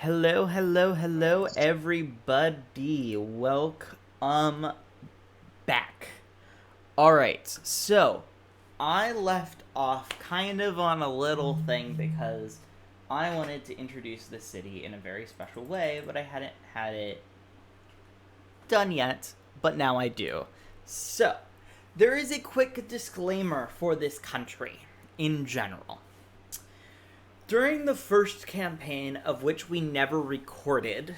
Hello, hello, hello, everybody. Welcome back. Alright, so I left off kind of on a little thing because I wanted to introduce the city in a very special way, but I hadn't had it done yet, but now I do. So, there is a quick disclaimer for this country in general. During the first campaign, of which we never recorded,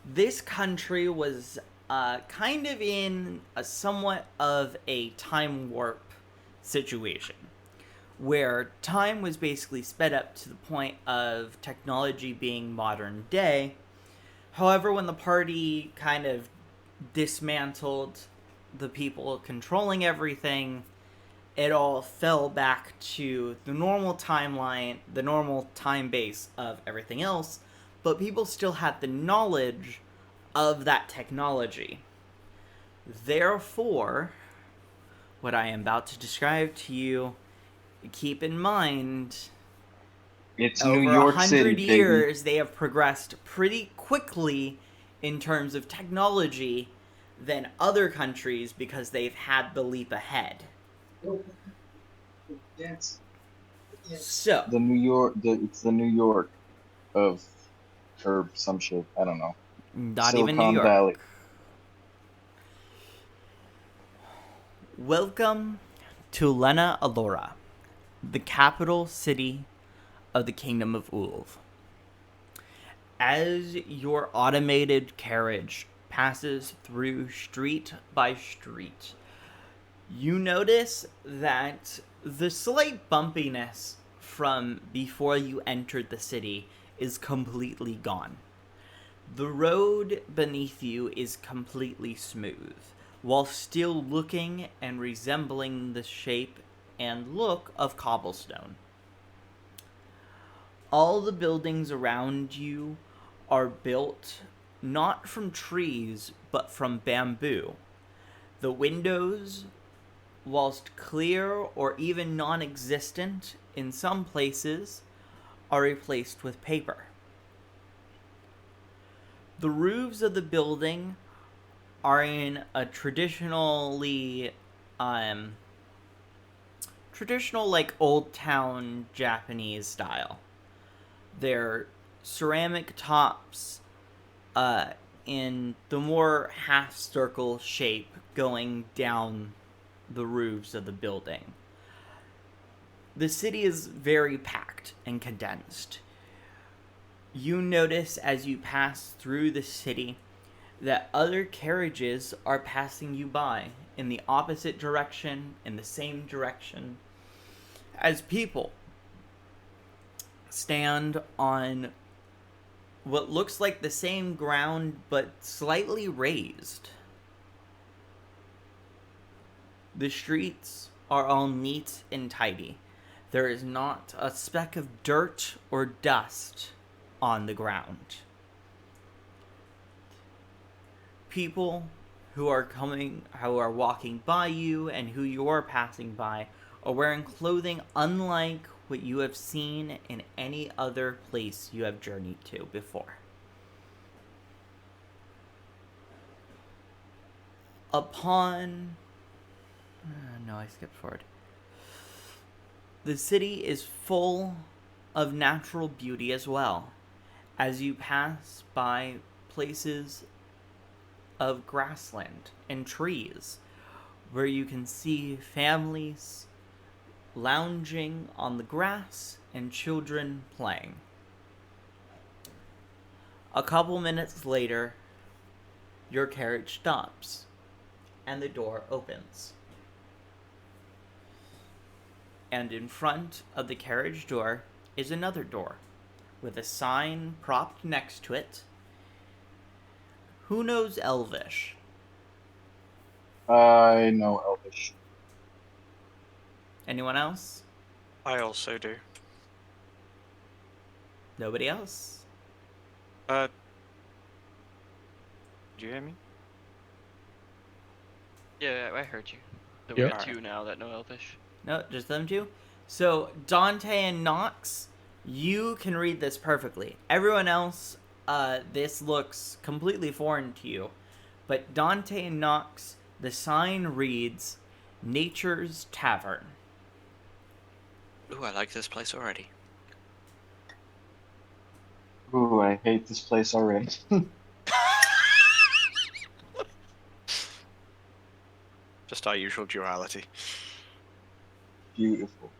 this country was kind of in a somewhat of a time warp situation, where time was basically sped up to the point of technology being modern day. However, when the party kind of dismantled the people controlling everything, it all fell back to the normal timeline, the normal time base of everything else, but people still had the knowledge of that technology. Therefore, what I am about to describe to you, keep in mind, It's New over York City, 100 baby. years, they have progressed pretty quickly in terms of technology than other countries because they've had the leap ahead. Yes. So, It's the New York of, or some shit. I don't know. not even New Silicon York. Valley. Welcome to Lena Alora, the capital city of the Kingdom of Ulv. As your automated carriage passes through street by street, you notice that the slight bumpiness from before you entered the city is completely gone. The road beneath you is completely smooth, while still looking and resembling the shape and look of cobblestone. All the buildings around you are built not from trees, but from bamboo. The windows, whilst clear or even non existent in some places, are replaced with paper. The roofs of the building are in a traditional like old town Japanese style. They're ceramic tops in the more half circle shape going down the roofs of the building. The city is very packed and condensed. You notice as you pass through the city that other carriages are passing you by in the opposite direction, in the same direction, as people stand on what looks like the same ground but slightly raised. The streets are all neat and tidy. There is not a speck of dirt or dust on the ground. People who are walking by you and who you are passing by are wearing clothing unlike what you have seen in any other place you have journeyed to before. I skipped forward. The city is full of natural beauty as well, as you pass by places of grassland and trees where you can see families lounging on the grass and children playing. A couple minutes later, your carriage stops and the door opens. And in front of the carriage door is another door with a sign propped next to it. Who knows Elvish? I know Elvish. Anyone else? I also do. Nobody else? Do you hear me? Yeah, I heard you. There Yep. were two now that know Elvish. No, just them two? So Dante and Nox, You can read this perfectly. Everyone else, this looks completely foreign to you. But Dante Knox, the sign reads, Nature's Tavern. Ooh, I like this place already. Ooh, I hate this place already. Just our usual duality. Beautiful.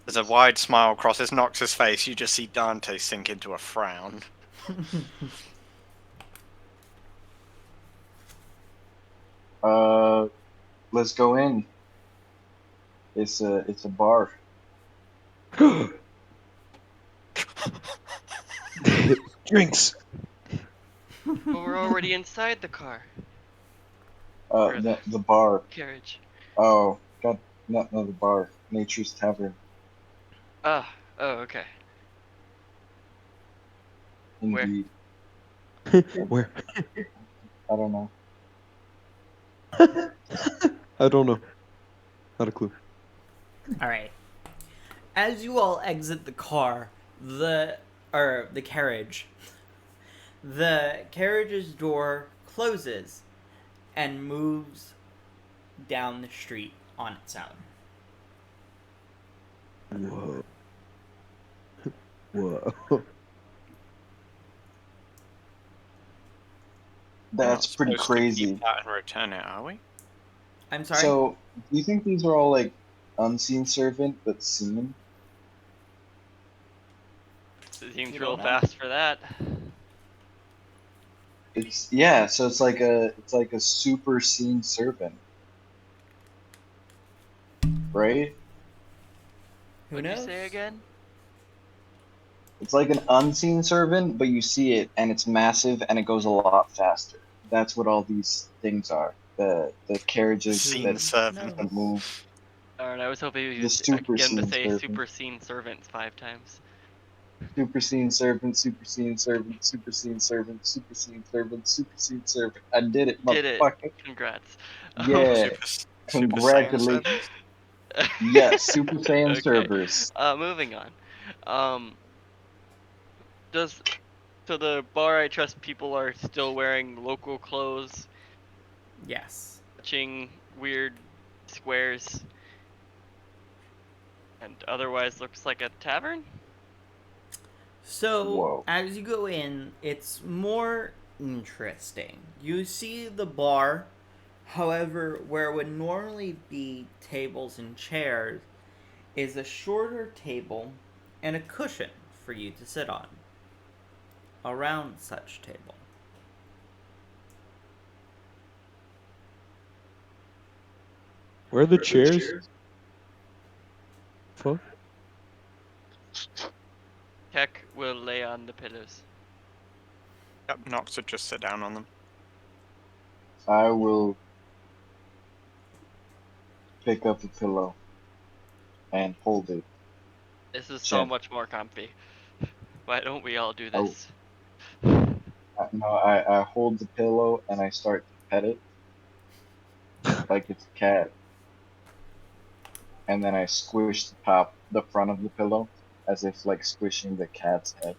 There's a wide smile crosses Nox's face. You just see Dante sink into a frown. Let's go in. It's a bar. Drinks. But we're already inside the car. The bar. Carriage. Oh, God, not the bar. Nature's Tavern. Ah, oh, okay. Where? Indeed. Where? I don't know. I don't know. Not a clue. Alright. As you all exit the car, the carriage, the carriage's door closes and moves down the street on its own. Whoa. Whoa. That's We're pretty not supposed to crazy. keep that and return it, are we? I'm sorry? So, do you think these are all like unseen servant but seen? It seems You real don't know. fast for that. So it's like a super seen servant, right? Who What'd knows? you say again? It's like an unseen servant, but you see it and it's massive and it goes a lot faster. That's what all these things are. The carriages Seen that servant. can move. Alright, I was hoping you The would super get him to seen say servant. super seen servants 5 times. Super seen servant, super seen servant, super seen servant, super seen servant, super seen servant. I did it, Did it. motherfucker. Congrats. Yeah. Super Saiyan Congratulations. servants? Yes, Super Saiyan Okay. servers. Moving on. Um, so the bar, I trust people are still wearing local clothes, Yes. touching weird squares, and otherwise looks like a tavern? So, Whoa. as you go in, it's more interesting. You see the bar, however, where would normally be tables and chairs, is a shorter table and a cushion for you to sit on around such table. Where are the chairs? Fuck. Tech will lay on the pillows. Yep, Nox would just sit down on them. I will pick up a pillow and hold it. This is so Gently. much more comfy. Why don't we all do Oh. this? I hold the pillow and I start to pet it like it's a cat. And then I squish the front of the pillow, as if like squishing the cat's head,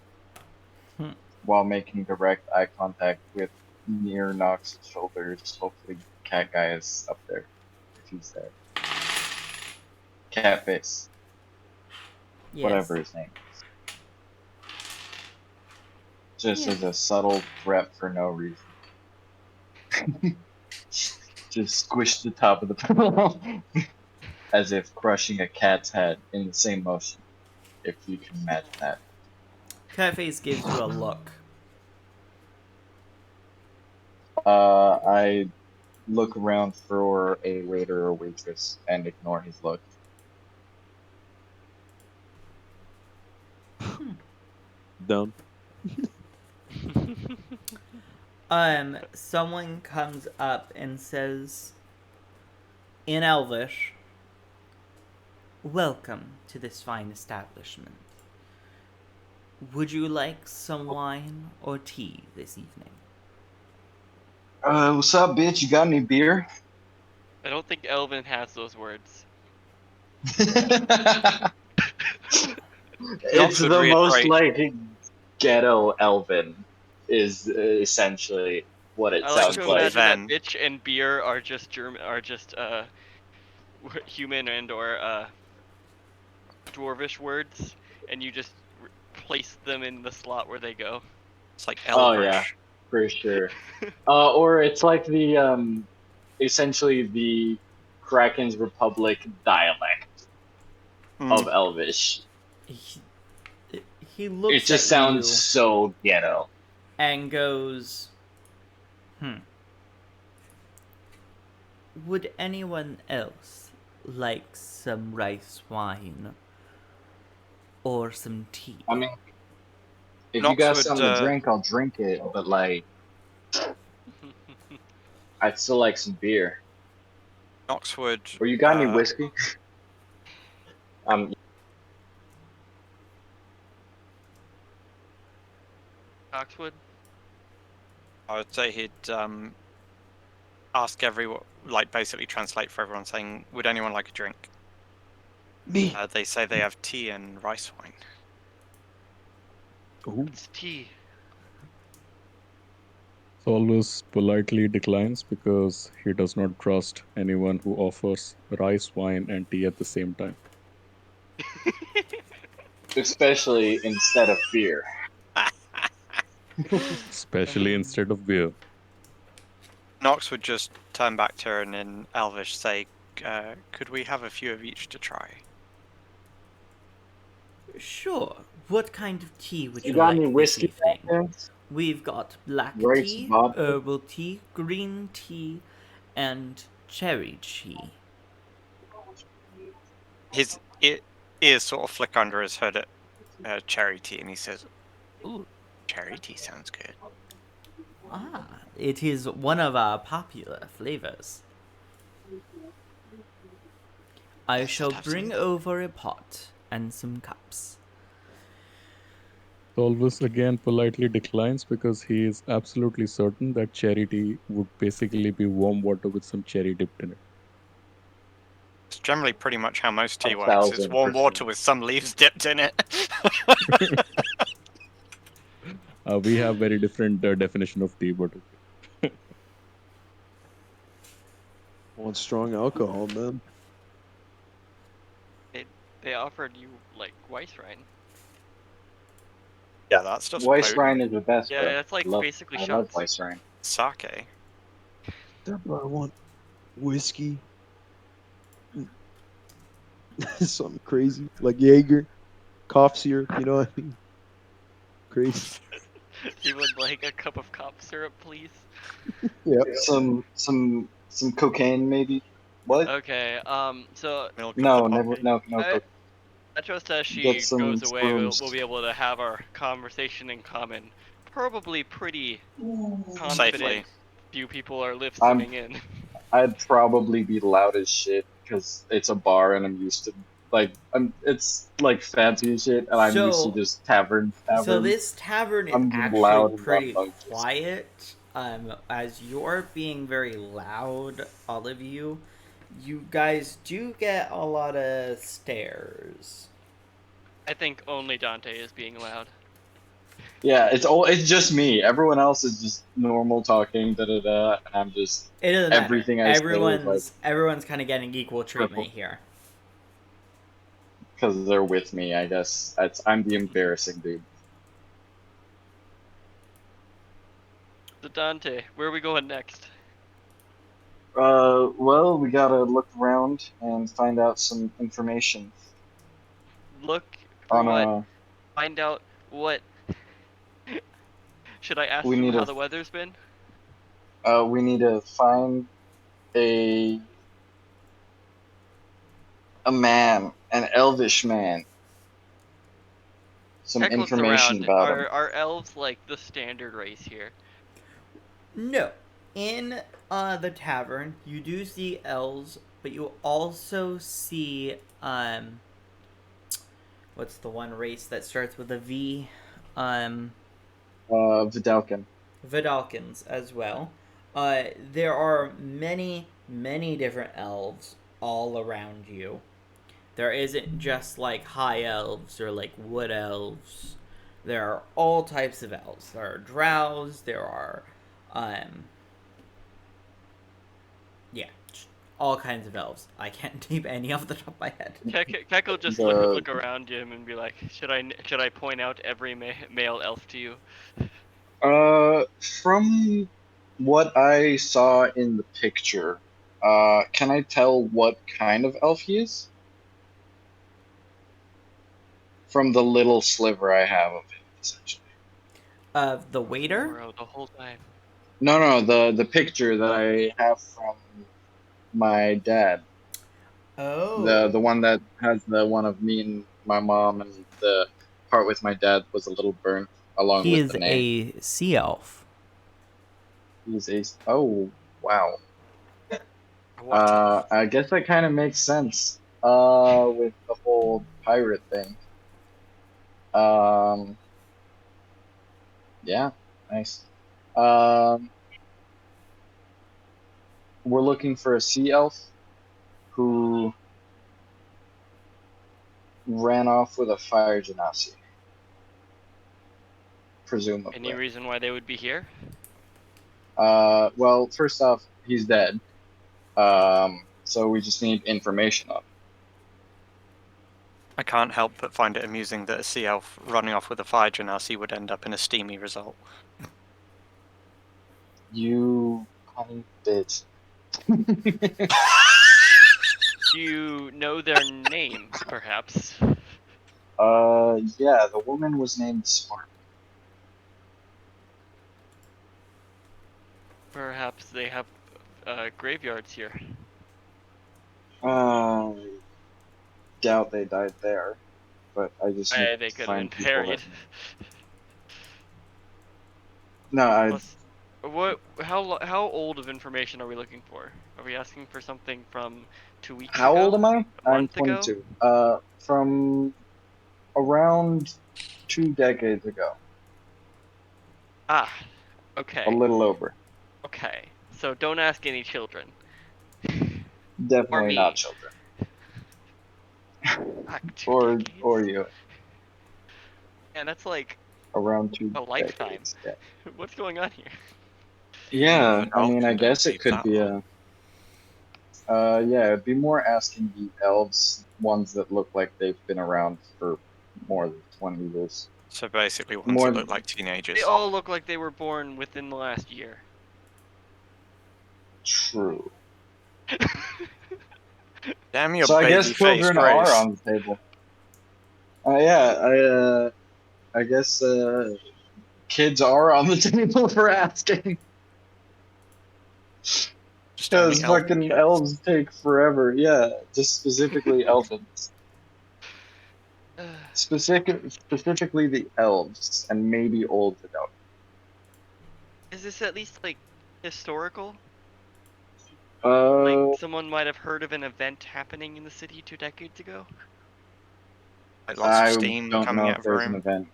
while making direct eye contact with near Nox's shoulders. Hopefully, cat guy is up there, if he's there. Catface, Yes. whatever his name is. Just Yeah. as a subtle threat for no reason. Just squish the top of the pillow, as if crushing a cat's head in the same motion, if you can imagine that. Catface gives you a look. I look around for a waiter or waitress and ignore his look. Down. Someone comes up and says, in Elvish, "Welcome to this fine establishment. Would you like some wine or tea this evening?" What's up, bitch? You got any beer? I don't think Elvin has those words. It's would the most reiterate- like ghetto Elven is essentially what it I like sounds to Simple like. imagine that then. bitch and beer are just human and or dwarvish words, and you just place them in the slot where they go. It's like Oh yeah, Elvish. for sure. Or it's like the essentially the Kraken's Republic dialect of Mm. Elvish. He, he It looks just at sounds you so ghetto. and goes, Would anyone else like some rice wine or some tea? I mean, if you Nox got would something to drink, I'll drink it. But like, I'd still like some beer. Nox would Or you got any whiskey? Um, Oxwood. I would say he'd ask everyone, like basically translate for everyone, saying, "Would anyone like a drink?" Me. They say they have tea and rice wine. Ooh. It's tea. Solus politely declines because he does not trust anyone who offers rice, wine, and tea at the same time. especially instead of beer. Especially instead of beer. Nox would just turn back to her and in Elvish say, "Could we have a few of each to try?" Sure. What kind of tea would you You got like any this whiskey back evening? there? We've got black Rice, tea, vodka. herbal tea, green tea, and cherry tea. His ears sort of flick under his hood at cherry tea, and he says, "Ooh, cherry tea sounds good." Ah, it is one of our popular flavors. I shall have bring some. over a pot and some cups. Solus again politely declines because he is absolutely certain that cherry tea would basically be warm water with some cherry dipped in it. It's generally pretty much how most tea works. It's 1000%. warm water with some leaves dipped in it. We have very different definition of tea, but okay. Want strong alcohol, man. They offered you like Weiss Rhine. Yeah, that stuff's Weiss potent. Rhine is the best, Yeah, bro. that's like basically I love shots. Weiss Rhine. Sake. Deborah, I want whiskey. Something crazy. Like Jaeger. Cough syrup, you know what I mean? Crazy. You would like a cup of cough syrup, please? Yep. Some cocaine maybe. What? Okay. So Milk of No, the never. poppy. No, no. I trust as Get she some goes away, we'll shrooms. be able to have our conversation in common. Probably pretty confident. Safely. Few people are I'm- listening in. I'd probably be loud as shit because it's a bar and I'm used to it's like fancy as shit and I'm used to So- just taverns. So this tavern is I'm just actually loud and pretty rambunctious. quiet. As you're being very loud, all of you, you guys do get a lot of stares. I think only Dante is being loud. Yeah, it's just me. Everyone else is just normal talking, da da da, and I'm just It doesn't everything matter. I say is like Everyone's kind of getting equal treatment triple. here. Because they're with me, I guess. I'm the embarrassing dude. So Dante, where are we going next? Well, we gotta look around and find out some information Look for on what? Find out what? Should I ask We you need how a- the weather's been? we need to find a man, an elvish man. Some Heck looks information around. about him. Are elves like the standard race here? No. In the tavern, you do see elves, but you also see what's the one race that starts with a V? Vidalcan. Vidalkins as well. There are many, many different elves all around you. There isn't just like high elves or like wood elves. There are all types of elves. There are drows. There are, yeah, all kinds of elves. I can't name any off the top of my head. Keck will just look around him and be like, should I point out every male elf to you? From what I saw in the picture, can I tell what kind of elf he is? From the little sliver I have of him, essentially. The waiter. Bro, the whole time. No, the picture that I have from my dad. Oh. The one that has the one of me and my mom, and the part with my dad was a little burnt along He with is the name. a sea elf. He's a oh wow. What? I guess that kind of makes sense. With the whole pirate thing. Um, yeah, nice. We're looking for a sea elf who ran off with a fire genasi, presumably. Any reason why they would be here? Well, first off, he's dead. So we just need information on him. I can't help but find it amusing that a sea elf running off with a fire genasi would end up in a steamy result. You honey bitch. Do you know their names, perhaps? Yeah, the woman was named Smart. Perhaps they have graveyards here. Doubt they died there, but I just need They to could have find been people buried. that- No, Plus, how old of information are we looking for? Are we asking for something from 2 weeks How ago? old am I? A I'm month ago? 22. From around 2 decades ago. Ah, okay. A little over. Okay. So don't ask any children. Definitely me. not children. Fuck, 2 Or decades? you. And that's like Around 2 a lifetime. decades. Yeah. What's going on here? Yeah, I mean, I Elven don't guess it live could that be long. yeah, it'd be more asking the elves, ones that look like they've been around for more than 20 years. So basically ones More that than- look like teenagers. They all look like they were born within the last year. True. Damn your So I guess baby face children are race. on the table. Yeah, I guess kids are on the table for asking. Just only Because elven fucking kids. elves take forever. Yeah, just specifically elves. Specifically the elves, and maybe old adult. Is this at least like historical? Uh, Like someone might have heard of an event happening in the city 2 decades ago? Like lots of I steam don't coming know out if of a there's an room. event.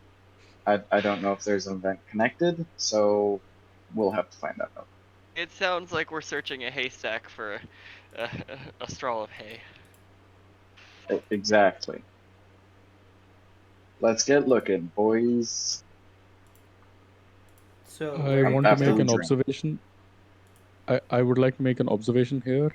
I don't know if there's an event connected, so we'll have to find that out. It sounds like we're searching a haystack for a straw of hay. Exactly. Let's get looking, boys. So I where want to after make we an drink. observation. I would like to make an observation here.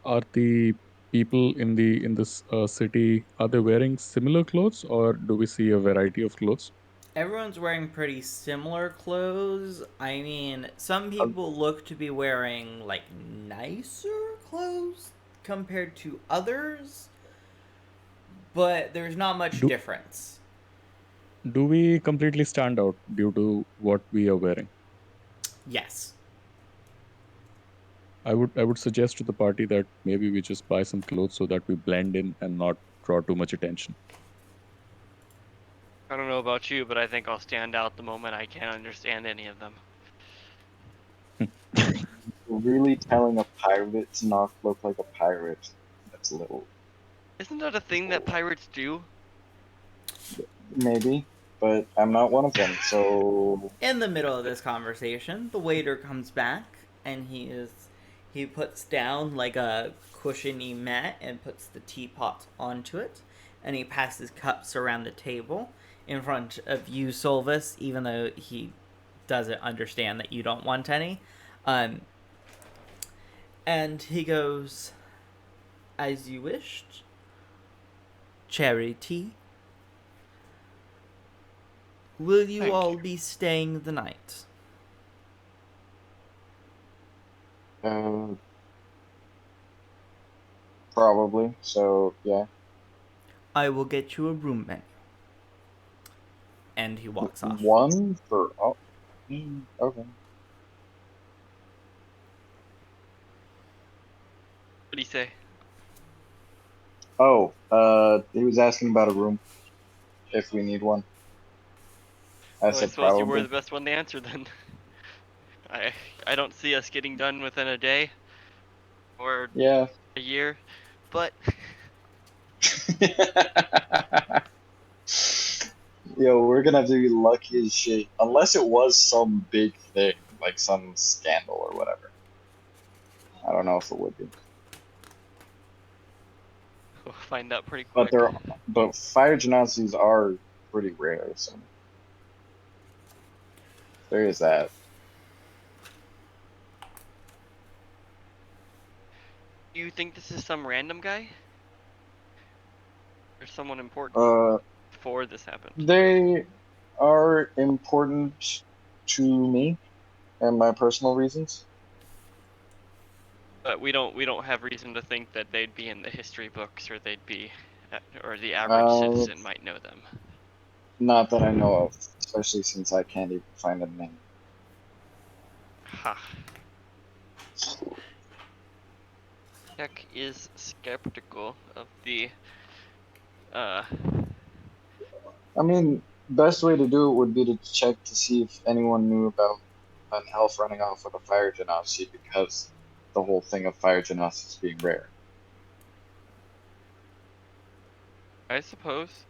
Are the people in this city, are they wearing similar clothes, or do we see a variety of clothes? everyone's wearing pretty similar clothes. I mean, some Uh, people look to be wearing like nicer clothes compared to others, but there's not much Do difference. do we completely stand out due to what we are wearing? Yes. I would suggest to the party that maybe we just buy some clothes so that we blend in and not draw too much attention. I don't know about you, but I think I'll stand out the moment I can't understand any of them. Really telling a pirate to not look like a pirate. That's a little Isn't that a thing that pirates do? maybe, but I'm not one of them, so In the middle of this conversation, the waiter comes back and He puts down like a cushiony mat and puts the teapot onto it, and he passes cups around the table in front of you, Solvis, even though he doesn't understand that you don't want any. And he goes, "As you wished. Cherry tea. Will you Thank all you. be staying the night?" Probably. So yeah. "I will get you a room menu." And he walks off. One for oh. Okay. What do you say? Oh, he was asking about a room if we need one. I Well, I said suppose you were probably. the best one to answer then. I don't see us getting done within a day or Yeah. a year, but Yo, we're gonna have to be lucky as shit. Unless it was some big thing, like some scandal or whatever. I don't know if it would be. we'll find out pretty But quick. fire genocides are pretty rare, so there is that. Do you think this is some random guy? Or someone important Uh, before this happened? they are important to me and my personal reasons. But we don't have reason to think that they'd be in the history books or they'd be or the average Uh, citizen might know them. not that I know of, especially since I can't even find a name. Ha. Tech is skeptical of the uh I mean, best way to do it would be to check to see if anyone knew about an elf running off with a fire genasi because the whole thing of fire genasi being rare. I suppose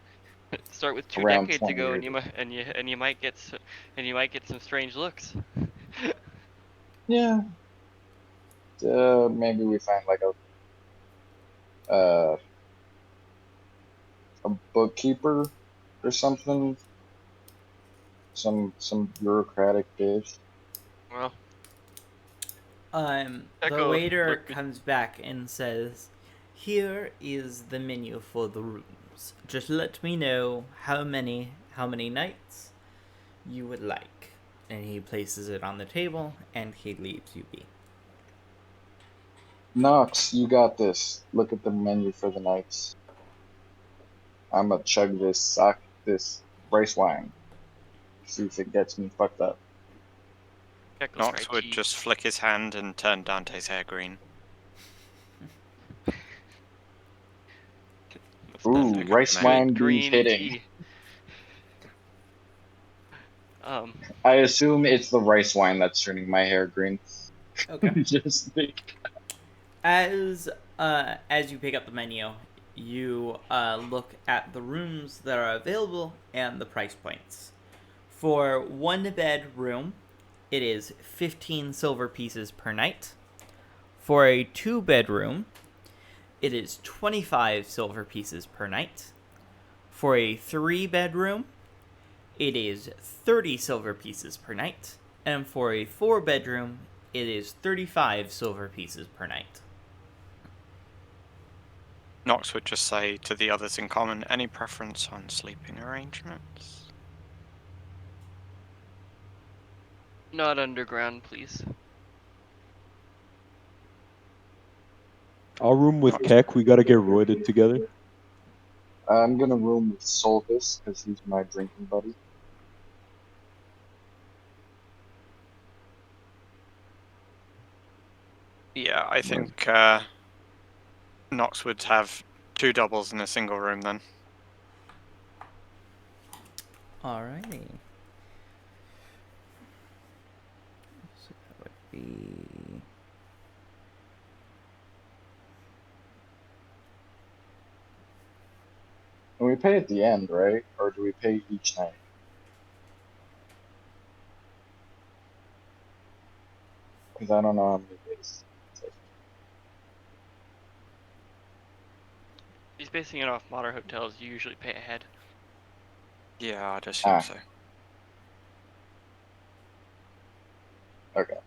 start with two Around decades 20 ago and years you ago. might and you might get some strange looks. Yeah, maybe we find like uh, a bookkeeper or something, some bureaucratic bitch. Well, The Echo waiter looked comes back and says, "Here is the menu for the rooms. Just let me know how many nights you would like." And he places it on the table and he leaves you be. Knox, you got this. Look at the menu for the nights. I'ma chug this rice wine. See if it gets me fucked up. Echo Knox tried would tea. just flick his hand and turn Dante's hair green. Ooh, Like a rice recommend. wine Good be green hitting. tea. Um, I assume it's the rice wine that's turning my hair green. Okay. Just As you pick up the menu, you look at the rooms that are available and the price points. For one bedroom, it is 15 silver pieces per night. For a two bedroom, it is 25 silver pieces per night. For a three bedroom, it is 30 silver pieces per night. And for a four bedroom, it is 35 silver pieces per night. Knox would just say to the others in common, any preference on sleeping arrangements? not underground, please. Our room with Knox- Keck, we gotta get roided together. I'm gonna room with Solvis because he's my drinking buddy. Yeah, I think Knox would have two doubles in a single room then. Alrighty. So that would be. And we pay at the end, right? Or do we pay each night? Because I don't know how many days. basing it off modern hotels, you usually pay ahead. Yeah, I'd assume so. Okay.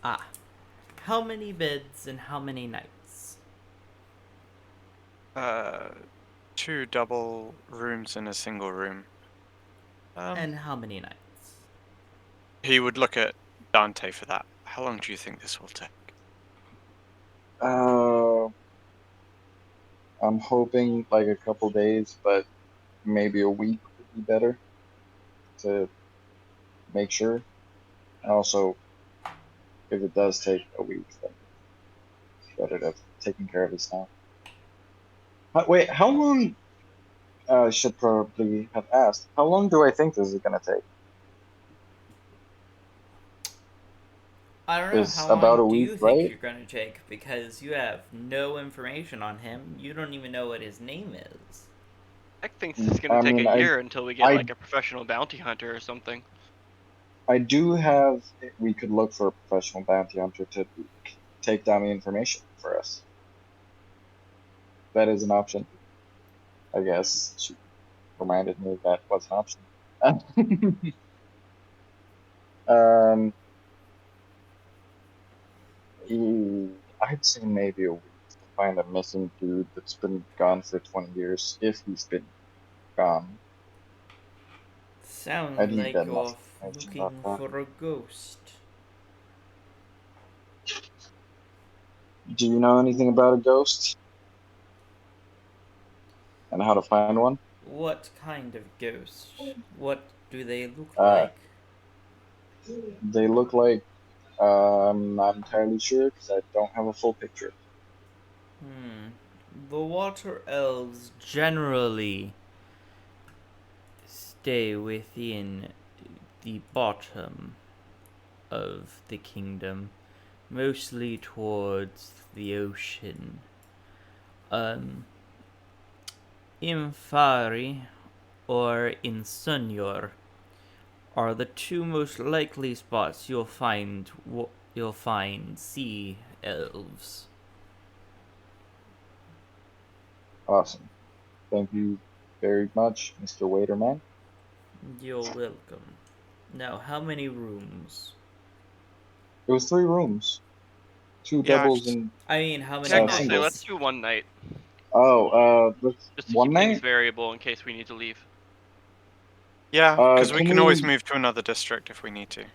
Ah. How many beds and how many nights? 2 double rooms and a single room. And how many nights? He would look at Dante for that. How long do you think this will take? I'm hoping like a couple days, but maybe a week would be better to make sure. And also, if it does take a week, then it's better to have taken care of this now. Wait, how long? I should probably have asked. How long do I think this is gonna take? I don't know. It's How about long a do week, you think right? you're going to take? Because you have no information on him. You don't even know what his name is. I think this is I gonna take mean, a year until we get I like a professional bounty hunter or something. I do have. We could look for a professional bounty hunter to take down the information for us. That is an option. I guess she reminded me that was an option. um, I'd say maybe a week to find a missing dude that's been gone for 20 years, if he's been gone. I Sounds need like that much you're information about looking that. for a ghost. Do you know anything about a ghost and how to find one? What kind of ghost? What do they look Uh, like? they look like I'm not entirely sure because I don't have a full picture. The water elves generally stay within the bottom of the kingdom, mostly towards the ocean. Infari or Insunior are the two most likely spots you'll find sea elves. Awesome. Thank you very much, Mr. Waiterman. You're welcome. Now, how many rooms? It was 3 rooms, two Yeah, doubles and I mean, how many Yeah, I was gonna say singles. let's nights? do one night, Let's just to one keep things night. variable in case we need to leave. Yeah, because we Can can always we? move to another district if we need to.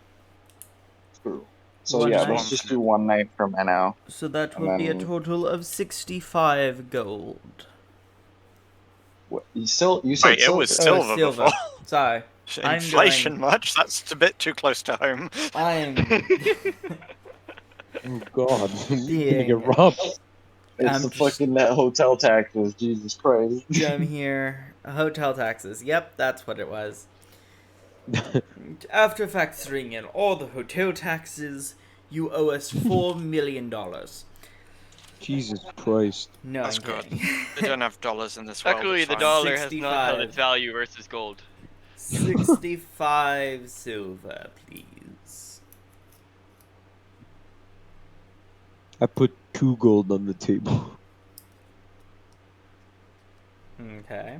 True. So One yeah, Just night? let's one just for do one night from now, So that and will be a then total of 65 gold. what? You Wait, said it was silver. Oh, silver before. silver. Sorry. I'm Inflation going. much? That's a bit too close to home. I'm Oh God, we're gonna get being. robbed. It's I'm the just fucking hotel taxes. Jesus Christ. dumb here. Hotel taxes. Yep, that's what it was. After factoring in all the hotel taxes, you owe us $4 million. Jesus Christ. No, That's I'm good. kidding. They don't have dollars in this world, Luckily, it's the fine. dollar has not held its 65. value versus gold. 65 silver, please. I put 2 gold on the table. Okay.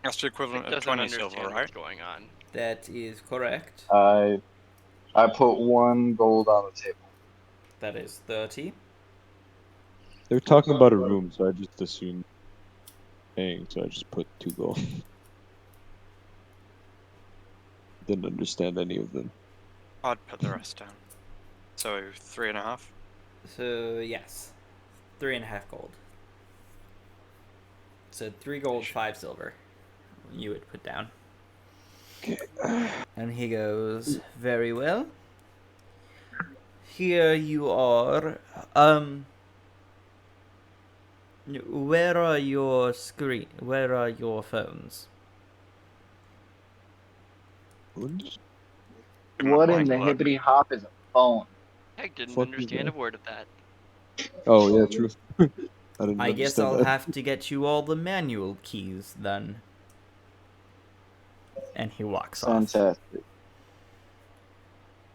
That's the It equivalent of doesn't 20 silver, understand right? what's going on. That is correct. I put 1 gold on the table. That is 30. They're talking about a room, so I just assumed paying, so I just put 2 gold. Didn't understand any of them. I'd put the rest down. So 3.5. So, yes. 3.5 gold. So 3 gold, 5 silver. You would put down. Okay. And he goes, very well. Here you are. Where are your screen? Where are your phones? What in Take the a look. hippity hop is a phone? Heck, didn't Fuck is understand a that? word of that. Oh yeah, true. I didn't I guess understand I'll that. have to get you all the manual keys then. And he walks off. Fantastic.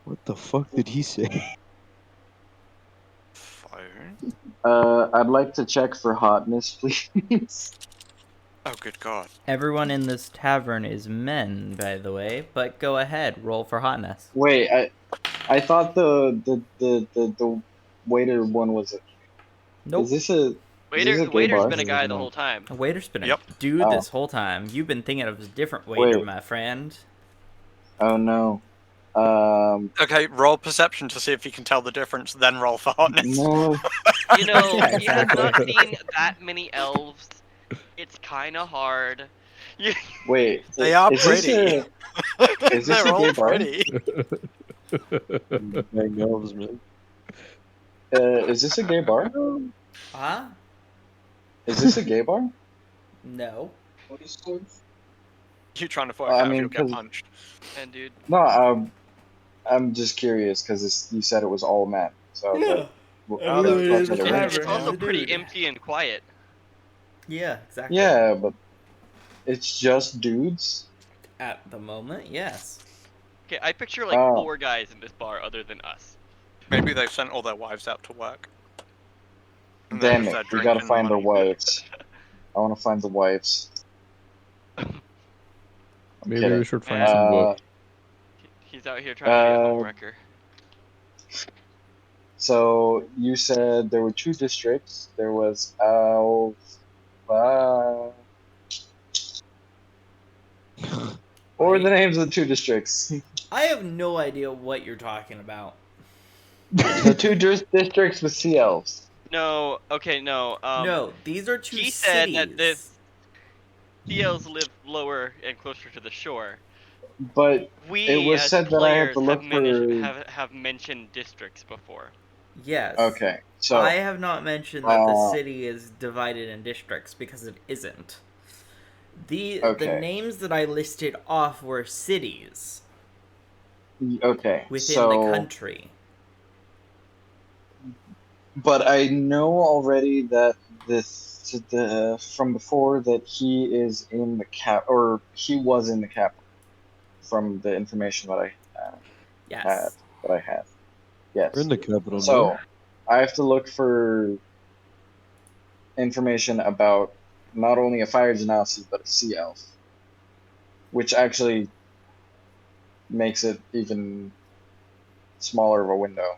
What the fuck did he say? Phone? I'd like to check for hotness, please. Oh, good God. Everyone in this tavern is men, by the way, but go ahead, roll for hotness. Wait, I thought the waiter one was a. Nope. Is this a The gay waiter's bar? been a guy the whole time. A waiter's been Yep. a dude Oh. this whole time. You've been thinking of a different waiter, Wait. my friend. Oh no. Okay, roll perception to see if you can tell the difference, then roll for hotness. No. You know, Yeah, he has not exactly. seen that many elves. It's kind of hard. You, Wait. They are is this pretty. Is this They're a all gay bar? pretty. Dang elves, man. Is this a gay bar? Huh? Is this a gay bar? No. You trying to work I out if mean, you'll get 'cause- punched. and dude, No, I'm just curious because you said it was all men. So I was like, well, Oh, there we go. those are the Tavern. rings. it's also Dude. pretty empty and quiet. Yeah, exactly. Yeah, but it's just dudes. At the moment, yes. Okay, I picture like Oh. 4 guys in this bar other than us. Maybe they sent all their wives out to work. And Damn they're it, just we there gotta drinking find the money. wives. I want to find the wives. Maybe kidding. we should find some work. He's out here trying to be a Uh, homewrecker. So you said there were 2 districts. There was Alpha. What were the names of the 2 districts? I have no idea what you're talking about. The 2 districts with sea elves. No, okay, no. No, these are 2 he cities. said that the elves live lower and closer to the shore. But We, it was as said that I had players, to look for. have mentioned districts before. Yes. Okay, so I have not mentioned that the uh, city is divided in districts because it isn't. The Okay. names that I listed off were cities okay, within so the country. but I know already that from before that he is in the or he was in the capital from the information that I had. Yes. That I have. Yes. We're in the capital. So man. I have to look for information about not only a fire genasi but a sea elf, which actually makes it even smaller of a window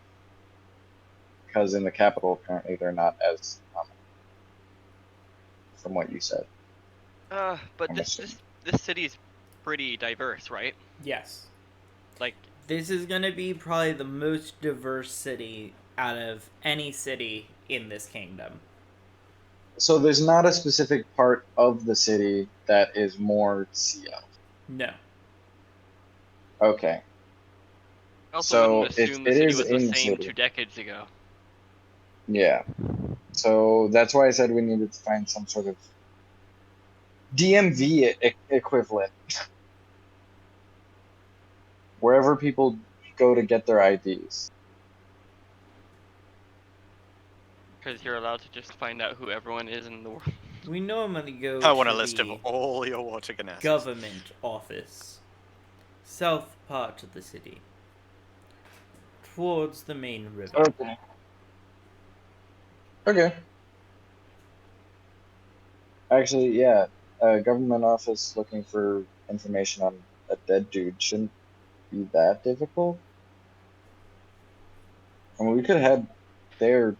because in the capital apparently they're not as common, from what you said. But I'm this assuming. this city's pretty diverse, right? Yes. Like, This is going to be probably the most diverse city out of any city in this kingdom. So there's not a specific part of the city that is more sea elf. No. Okay. I also So wouldn't if assume the it city is was the in the same city. 2 decades ago. Yeah. So that's why I said we needed to find some sort of DMV equivalent. Wherever people go to get their IDs. Because you're allowed to just find out who everyone is in the world. We normally go I want a to list of the all your water ganasses. government office, south part of the city, towards the main river. Okay. Okay. Actually, yeah. A government office looking for information on a dead dude shouldn't be that difficult. I mean, we could head there And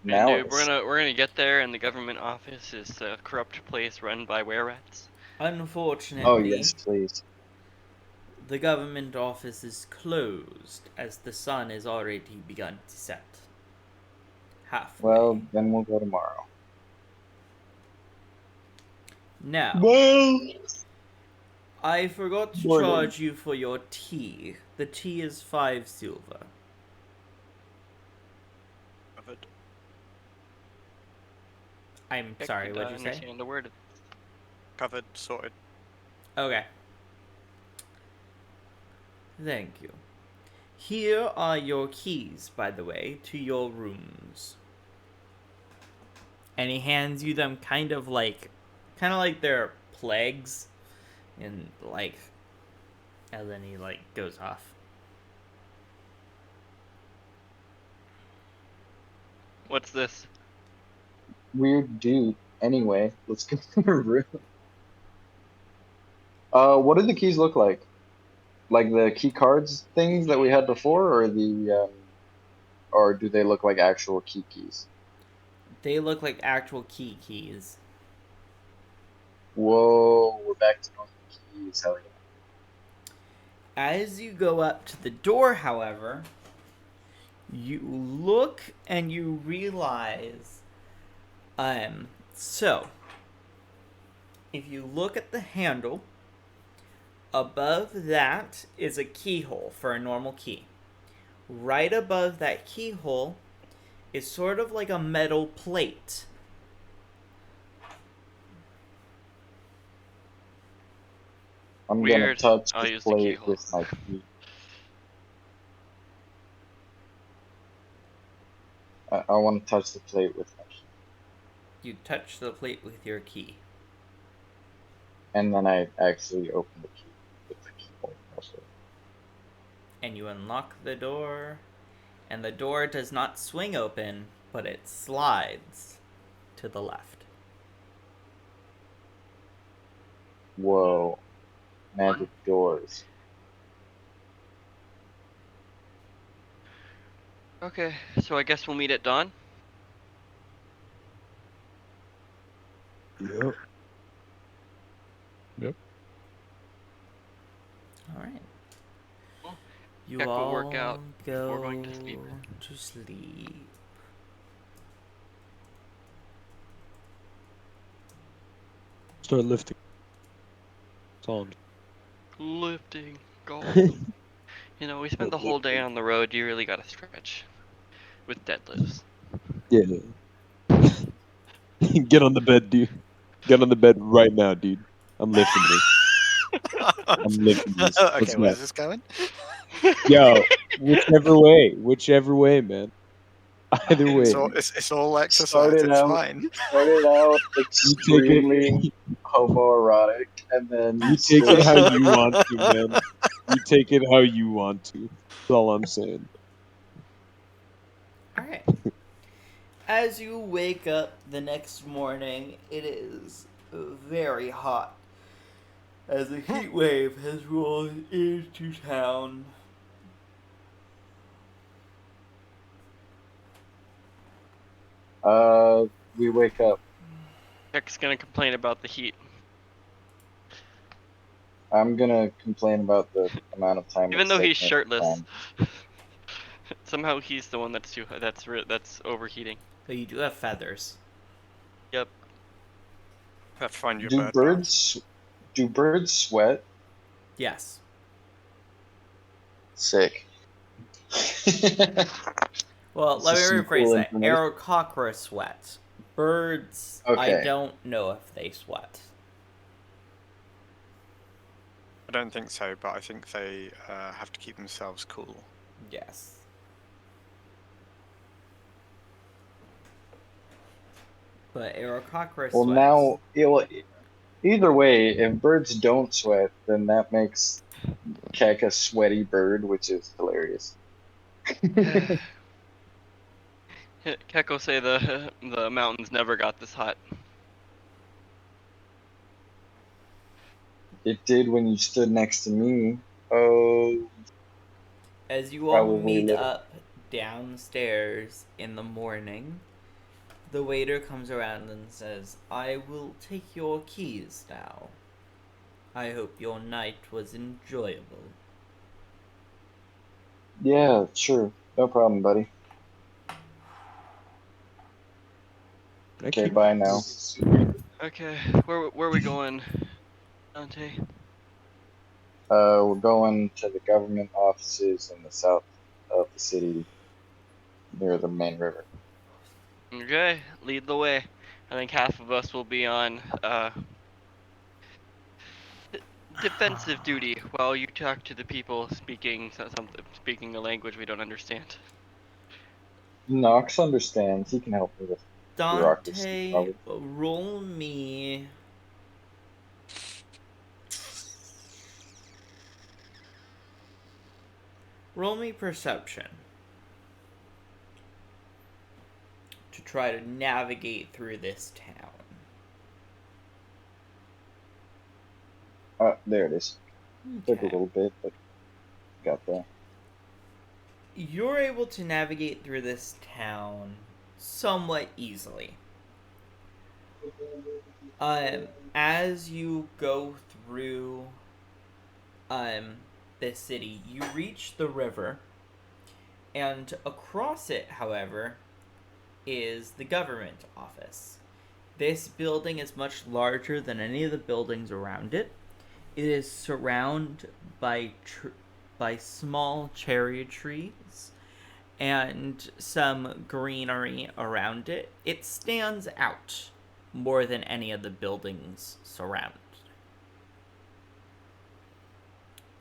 now. dude, we're gonna get there, and the government office is a corrupt place run by were-rats. Unfortunately, Oh yes, please. the government office is closed as the sun has already begun to set. Halfway. Well, then we'll go tomorrow. Now, Well, I forgot to Morning. charge you for your tea. The tea is 5 silver. Covered. I'm I sorry, could, what'd you say? understand a word. Covered, sorted. Okay. Thank you. Here are your keys, by the way, to your rooms. And he hands you them kind of like they're plagues and like And then he like goes off. What's this? Weird dude. Anyway, let's go to the room. What do the keys look like? Like the key cards things that we had before, or do they look like actual keys? They look like actual keys. Whoa, we're back to normal keys. Hell yeah. As you go up to the door, however, you look and you realize, so if you look at the handle, above that is a keyhole for a normal key. Right above that keyhole is sort of like a metal plate. I'm Weird. gonna touch I'll the use the plate keyhole. with my key. I want to touch the plate with my key. You touch the plate with your key. And then I actually open the key with the keyhole also. And you unlock the door. And the door does not swing open, but it slides to the left. Whoa. Magic doors. Okay, so I guess we'll meet at dawn. Yep. Yep. Alright. Well, You Heck will all work out go before going to sleep. to sleep. Start lifting. Sound. Lifting gold. You know, we spent the whole day on the road. You really gotta stretch with deadlifts. Yeah. Get on the bed, dude. Get on the bed right now, dude. I'm lifting this. I'm lifting this. Okay, Let's where's go. this going? Yo, whichever way, man. Either way. It's all exercise. Started It's out- fine. Started out You take extremely homoerotic, and then You take it how you want to, man. You take it how you want to. That's all I'm saying. Alright. As you wake up the next morning, it is very hot. As a heat wave has rolled into town. we wake up. Heck's gonna complain about the heat. I'm gonna complain about the amount of time. Even it's though he's taking shirtless. time. Somehow he's the one that's overheating. But you do have feathers. Yep. Have to find your Do bird birds sweat? Yes. Sick. Well, This let me is some rephrase cool that. information. Aerococra sweat. Birds, I Okay. don't know if they sweat. I don't think so, but I think they have to keep themselves cool. Yes. But Aerococra Well, sweats. now, either way, if birds don't sweat, then that makes Keck a sweaty bird, which is hilarious. Keko say the mountains never got this hot. It did when you stood next to me. Oh, As you all Probably meet little. up downstairs in the morning, the waiter comes around and says, "I will take your keys now. I hope your night was enjoyable." yeah, sure. No problem, buddy. Okay, bye now. Okay, where are we going, Dante? We're going to the government offices in the south of the city near the main river. Okay, lead the way. I think half of us will be on defensive duty while you talk to the people speaking speaking a language we don't understand. Nox understands. He can help me with bureaucracy, Dante, probably. roll me Roll me perception to try to navigate through this town. There it is. Took a Okay. little bit, but got there. You're able to navigate through this town somewhat easily. As you go through this city, you reach the river, and across it, however, is the government office. This building is much larger than any of the buildings around it. It is surrounded by small cherry trees and some greenery around it. It stands out more than any of the buildings surrounded.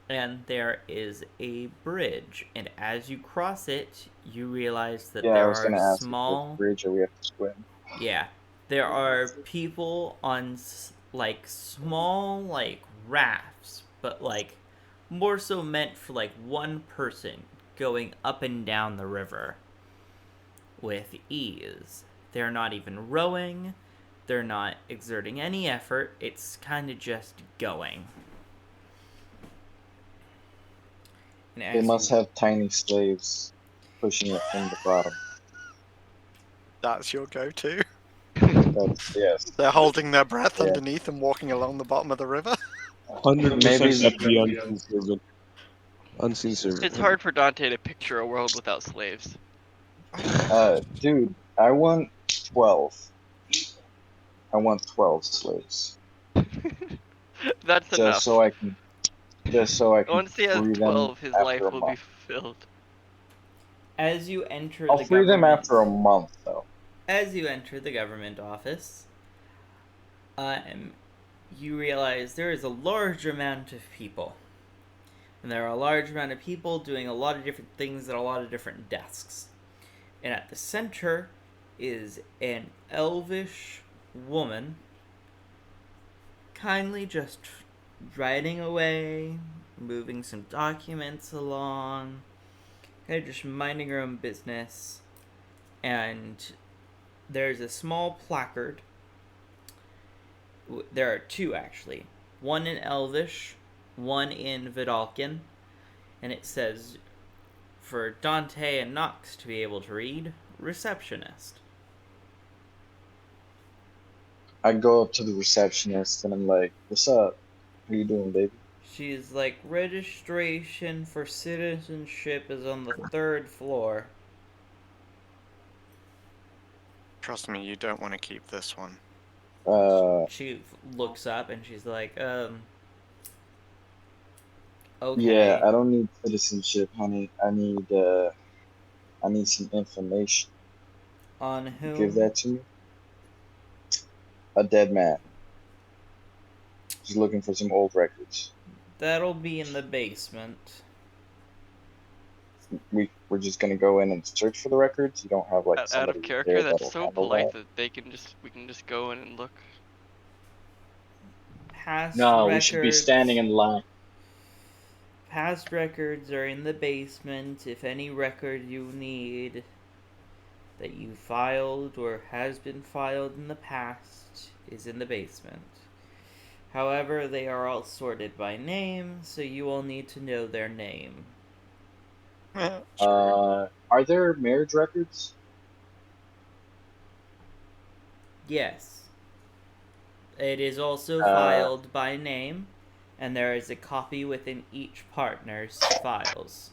And there is a bridge, and as you cross it, you realize that Yeah, I there was are gonna ask if small... there's a bridge or we have to swim. Yeah, there are people on like small like rafts, but like more so meant for like one person going up and down the river with ease. They're not even rowing, they're not exerting any effort, it's kind of just going. And They must have tiny slaves pushing it from the bottom. That's your go-to. Yes. They're holding their breath Yeah. underneath and walking along the bottom of the river. 100% Maybe- the unseen servant. Unseen servant. It's hard for Dante to picture a world without slaves. Dude, I want 12. I want 12 slaves. That's Just enough. so I can Once he has free 12, them his after life a will be month. fulfilled. As you enter I'll the free them government... after a month, though. As you enter the government office, you realize there is a large amount of people. And there are a large amount of people doing a lot of different things at a lot of different desks. And at the center is an elvish woman, kindly just writing away, moving some documents along, kind of just minding her own business. And there's a small placard. There are two, actually. One in Elvish, one in Vidalcan. And it says, for Dante and Nox to be able to read, receptionist. I go up to the receptionist and I'm like, "What's up? How you doing, baby?" She's like, registration for citizenship is on the 3rd floor. Trust me, you don't want to keep this one. She looks up and she's like, okay. Yeah, I don't need citizenship, honey. I need some information. On whom? Give that to me. A dead man. He's looking for some old records. That'll be in the basement. We're just gonna go in and search for the records. You don't have like Out somebody of character, there that's that'll so handle polite that? that we can just go in and look. Past No, records, we should be standing in line. Past records are in the basement. If any record you need that you filed or has been filed in the past is in the basement. However, they are all sorted by name, so you will need to know their name. Are there marriage records? Yes. It is also filed by name, and there is a copy within each partner's files.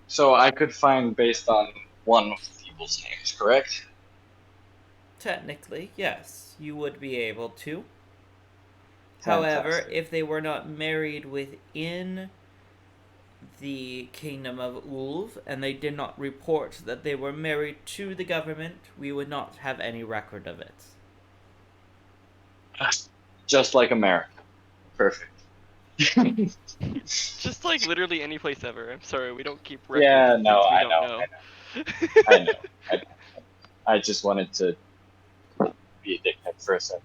So I could find based on one of the people's names, correct? Technically, yes, you would be able to. However, Fantastic. if they were not married within the Kingdom of Ulv, and they did not report that they were married to the government, we would not have any record of it. Just like America. Perfect. Just like literally any place ever. I'm sorry, we don't keep records Yeah, of no, things we I don't know. I know. I just wanted to be a dickhead for a second.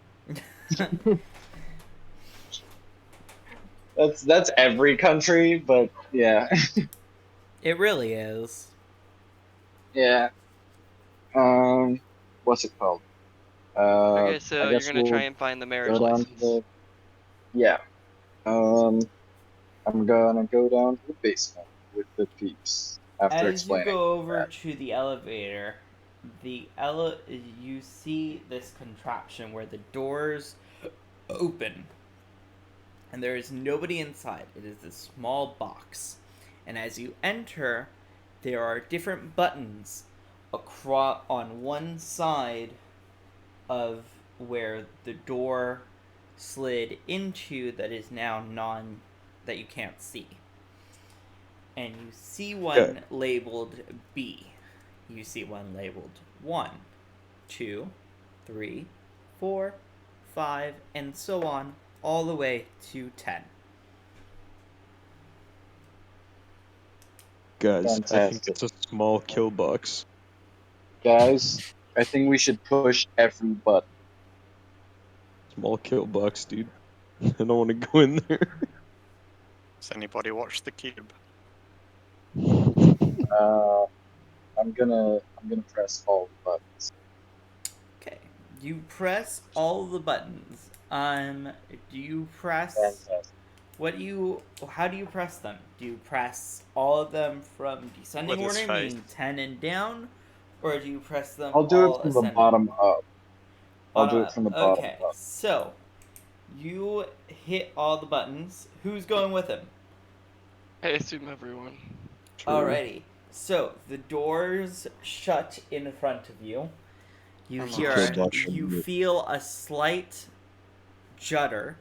That's every country, but yeah. It really is. Yeah. What's it called? Okay, I so you're guess gonna try we'll and find the marriage go down to license. the. Yeah. Um, I'm gonna go down to the basement with the peeps after As you explaining go over that. to the elevator, you see this contraption where the doors open and there is nobody inside. It is a small box. And as you enter, there are different buttons across on one side of where the door slid into that is now that you can't see. And you see Okay. one labeled B. You see one labeled 1, 2, 3, 4, 5, and so on, all the way to 10. Guys, I think Fantastic. it's a small kill box. Guys, I think we should push every button. Small kill box, dude. I don't want to go in there. Does anybody watch the cube? Uh, I'm gonna press all the buttons. Okay. You press all the buttons. Do you press Fantastic. how do you press them? Do you press all of them from descending With his order, face. meaning 10 and down? Or do you press them I'll do it all from the ascending? bottom up. I'll do Bottom it from the up. bottom Okay, up. so you hit all the buttons. Who's going with him? I assume everyone. True. Alrighty. So the doors shut in front of you. You I'm hear, lost. you feel a slight judder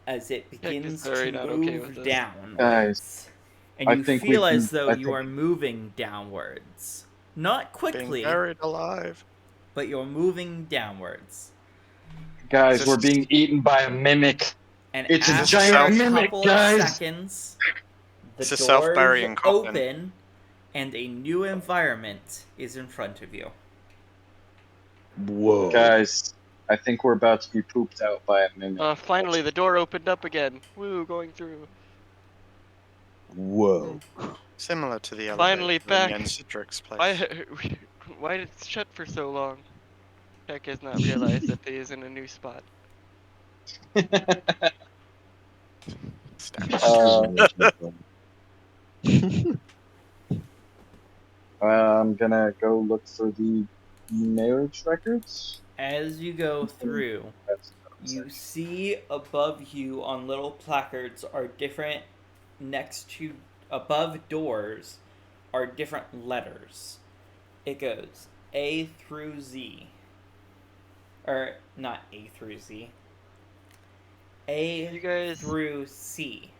as it Heck is begins very to not okay move with this. downwards. Guys, And I you think we feel as can- though I you are think- moving downwards. Not Being quickly, buried alive. but you're moving downwards. Guys, Is we're this- being eaten by a mimic. And It's a after giant a mimic, couple guys! of seconds, the It's a doors self-burying coffin. open and a new environment is in front of you. Whoa. Guys, I think we're about to be pooped out by a mimic. Finally, the door opened up again. Woo, going through. Whoa. Similar to the Finally elevator back. in Citrix place. Why did it shut for so long? Heck has not realized that he is in a new spot. I'm gonna go look for the marriage records. As you go through, you see above you on little placards are different, next to, above doors, are different letters. It goes A through Z. Or, not A through Z. A You guys. through C.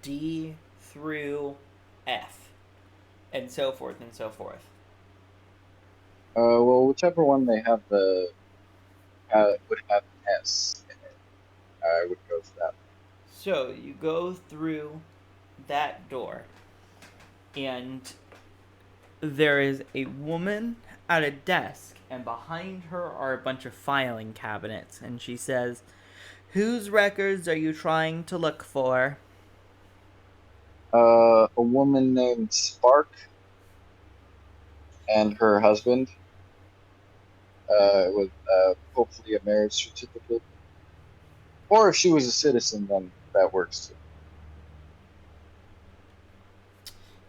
D through F. And so forth and so forth. Well, whichever one they have would have an S in it. I would go for that. So you go through that door, and there is a woman at a desk, and behind her are a bunch of filing cabinets, and she says, "Whose records are you trying to look for?" A woman named Spark and her husband. With hopefully a marriage certificate. Or if she was a citizen, then that works too.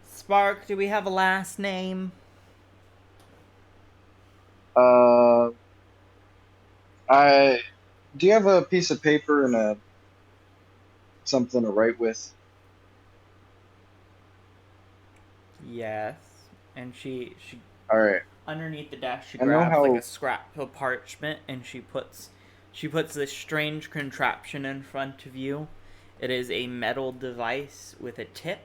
Spark, do we have a last name? Do you have a piece of paper and something to write with? Yes. And she All right. underneath the desk, she I know grabs how- like a scrap of parchment, and she puts this strange contraption in front of you. It is a metal device with a tip,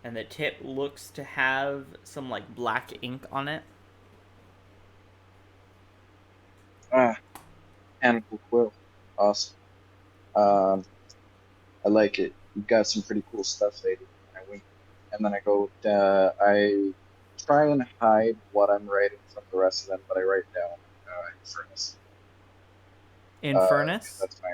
and the tip looks to have some like black ink on it. Mechanical quill. Awesome. I like it. You've got some pretty cool stuff, lady. I wink. And then I go, I try and hide what I'm writing from the rest of them, but I write down Furnace. In furnace? That's my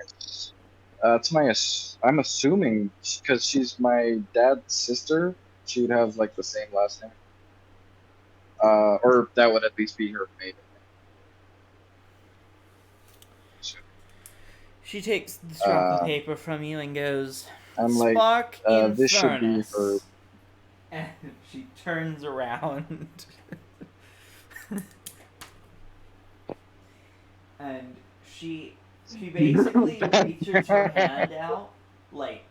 It's I'm assuming because she's my dad's sister, she would have like the same last name. Or that would at least be her maiden name. She takes the scrap of Uh, paper from you and goes, I'm like, "Spark in this should be her. furnace." And she turns around. And she basically reaches her hand out, like,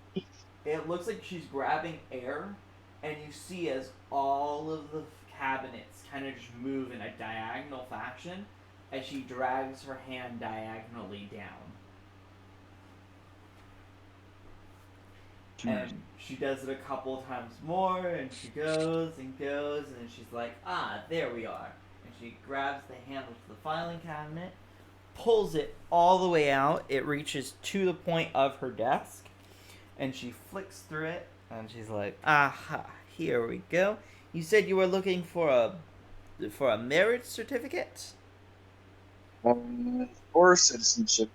it looks like she's grabbing air, and you see as all of the cabinets kind of just move in a diagonal fashion as she drags her hand diagonally down. And she does it a couple times more, and she goes and goes, and then she's like, there we are. And she grabs the handle to the filing cabinet, pulls it all the way out. It reaches to the point of her desk, and she flicks through it, and she's like, aha, here we go. You said you were looking for a marriage certificate? Or citizenship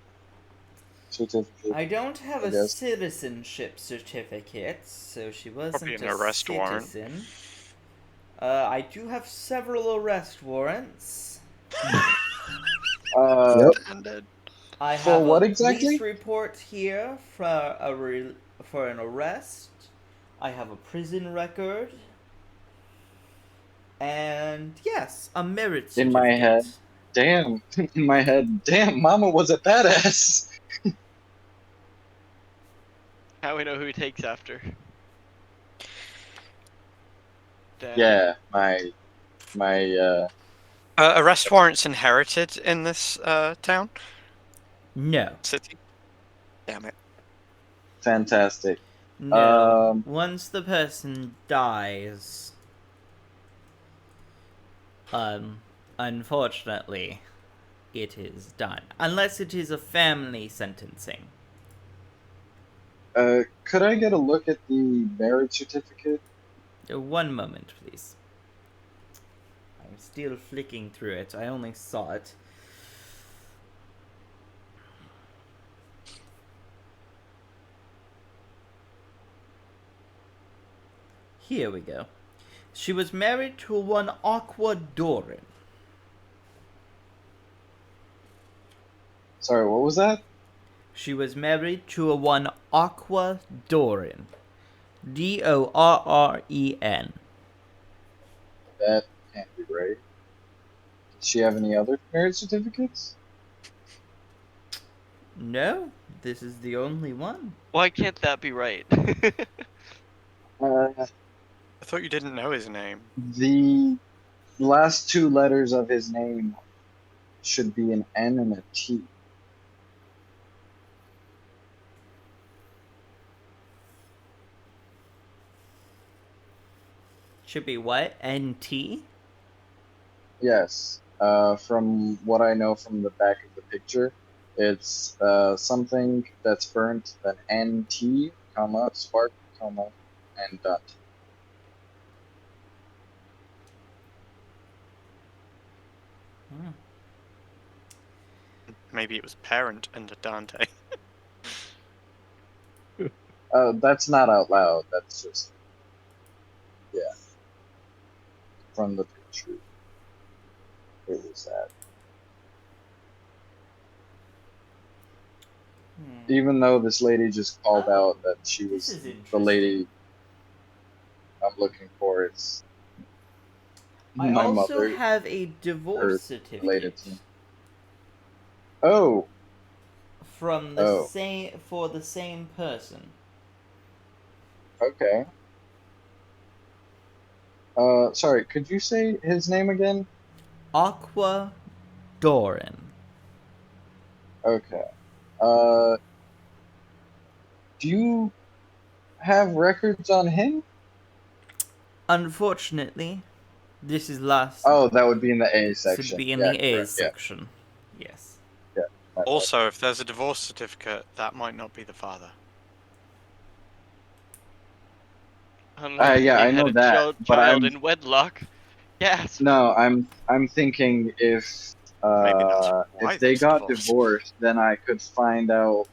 certificate. I don't have a guess. citizenship certificate, so she wasn't Probably an a arrest warrant. citizen. I do have several arrest warrants. Standard. I For have what a exactly? police report here for an arrest. I have a prison record. And yes, a merit certificate. In my head. Damn. In my head. Damn, Mama was a badass. How we know who he takes after? Dad. Yeah, my Arrest warrants inherited in this town? No. City? Damn it. fantastic. No. Once the person dies, unfortunately, it is done. Unless it is a family sentencing. Could I get a look at the marriage certificate? One moment, please. I'm still flicking through it. I only saw it. Here we go. She was married to one Aquadoran. Sorry, what was that? She was married to a one Aquadoran. Dorren. That can't be right. Does she have any other marriage certificates? No, this is the only one. Why can't that be right? Uh, I thought you didn't know his name. the last two letters of his name should be an N and a T. Should be what? NT? Yes. From what I know from the back of the picture, it's something that's burnt, then NT, comma, spark, comma, and dot. Maybe it was parent under Dante. That's not out loud. That's just, yeah. From the picture, it was that. Even though this lady just called out that she was the lady I'm looking for, it's I my also mother. have a divorce Related certificate to. Oh, from the same person. okay. Sorry, could you say his name again? Aquadoran. Okay. Do you have records on him? Unfortunately, this is last. Oh, that would be in the A section. Should be in Yeah, the A correct, section. Yes. Yeah. My bad. Also, if there's a divorce certificate, that might not be the father. Unless yeah, they I had know a that, but child I'm in wedlock. Yes. no, I'm thinking if Maybe that's why if they there's got divorce. divorced, then I could find out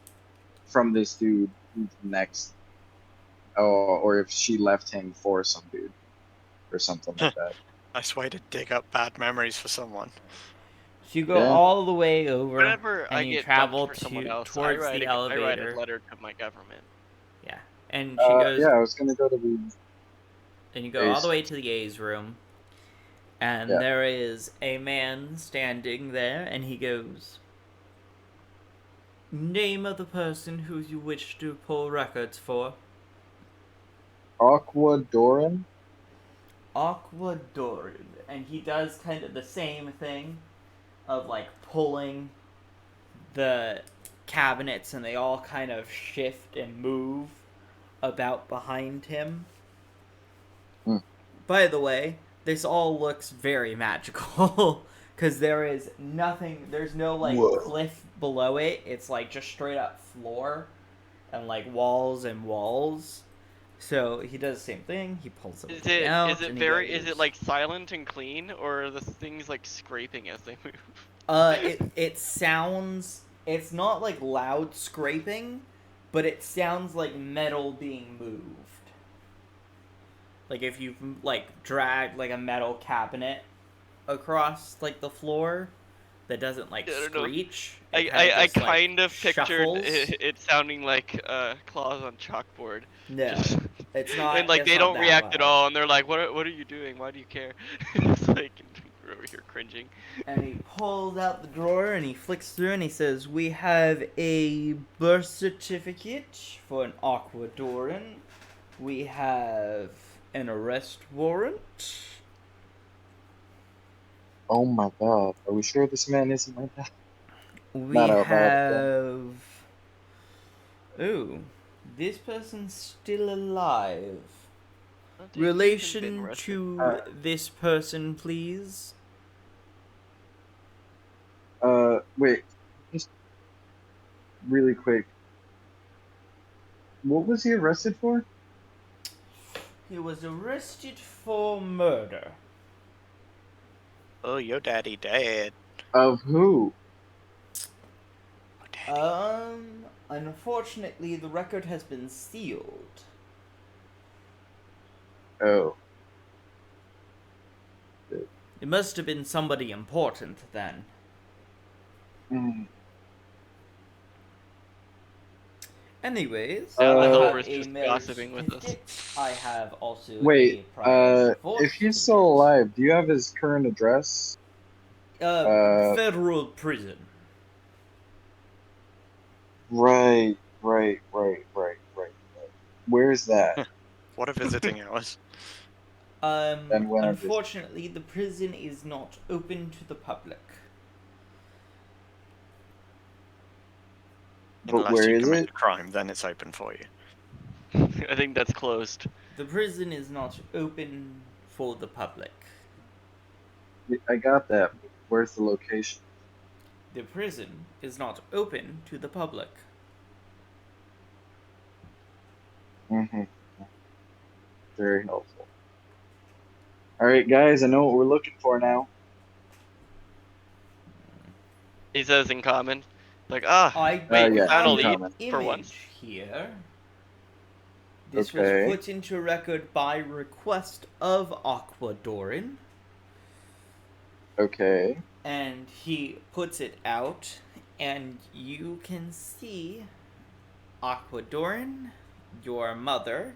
from this dude who's next, or if she left him for some dude or something like that. Nice way to dig up bad memories for someone. So you go Yeah. all the way over, Whenever I and you get dumped travel for someone else, towards the I write a elevator. letter to my government. Yeah, and she goes, Yeah, I was gonna go to the. and you go all the way to the A's room, and Yeah. there is a man standing there, and he goes, "Name of the person who you wish to pull records for." Aquadoran? Aquadoran, and he does kind of the same thing of like pulling the cabinets, and they all kind of shift and move about behind him. Hmm. By the way, this all looks very magical because there is nothing, there's no like Whoa. cliff below it. It's like just straight up floor and like walls and walls. So he does the same thing. He pulls everything out. Is it and very he is it goes, like silent and clean, or are the things like scraping as they move? It sounds. It's not like loud scraping, but it sounds like metal being moved. Like if you've like dragged like a metal cabinet across like the floor that doesn't like I don't know. screech. I kind of shuffles. pictured it sounding like claws on chalkboard. No, Just- it's not. and like it's they not don't that react at loud. all, and they're like, "What are you doing? Why do you care?" It's like we're over here cringing. And he pulls out the drawer and he flicks through and he says, "We have a birth certificate for an Aquadoran. We have an arrest warrant. Oh my god. Are we sure this man isn't like that? We Not out loud. have. Ooh, this person's still alive. Oh, dude, he's been Relation arrested. to this person, please." Wait. Just really quick. What was he arrested for? He was arrested for murder. Oh, your daddy dead. Of who? Oh, daddy. Unfortunately, the record has been sealed. Oh. It must have been somebody important then. Mm. Anyways, Now I the have helper's a just marriage gossiping with us. certificate. I have also Wait, a private divorce if he's still certificate. alive, do you have his current address? Federal prison. Right. Where's that? What a visiting hours. And when are this- Unfortunately, the prison is not open to the public. But Unless where you is commit it? a crime, then it's open for you. I think that's closed. The prison is not open for the public. I got that. But where's the location? The prison is not open to the public. Mm-hmm. Very helpful. Alright, guys, I know what we're looking for now. He says in common, like, I wait, yeah, found a in lead common. for once. here. This Okay. was put into record by request of Aquadoran, Okay. and he puts it out, and you can see Aquadoran, your mother,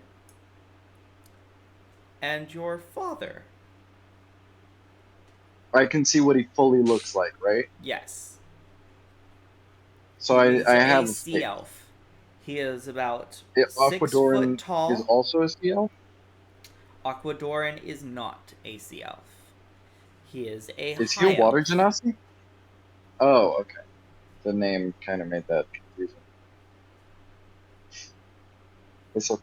and your father. I can see what he fully looks like, right? Yes. So He's I have a sea elf. He is about If 6 foot Aquadoran tall. is also a sea elf? Aquadoran is not a sea elf. He is a Is high he a water elf. genasi? Oh, okay. The name kind of made that confusing. It's okay.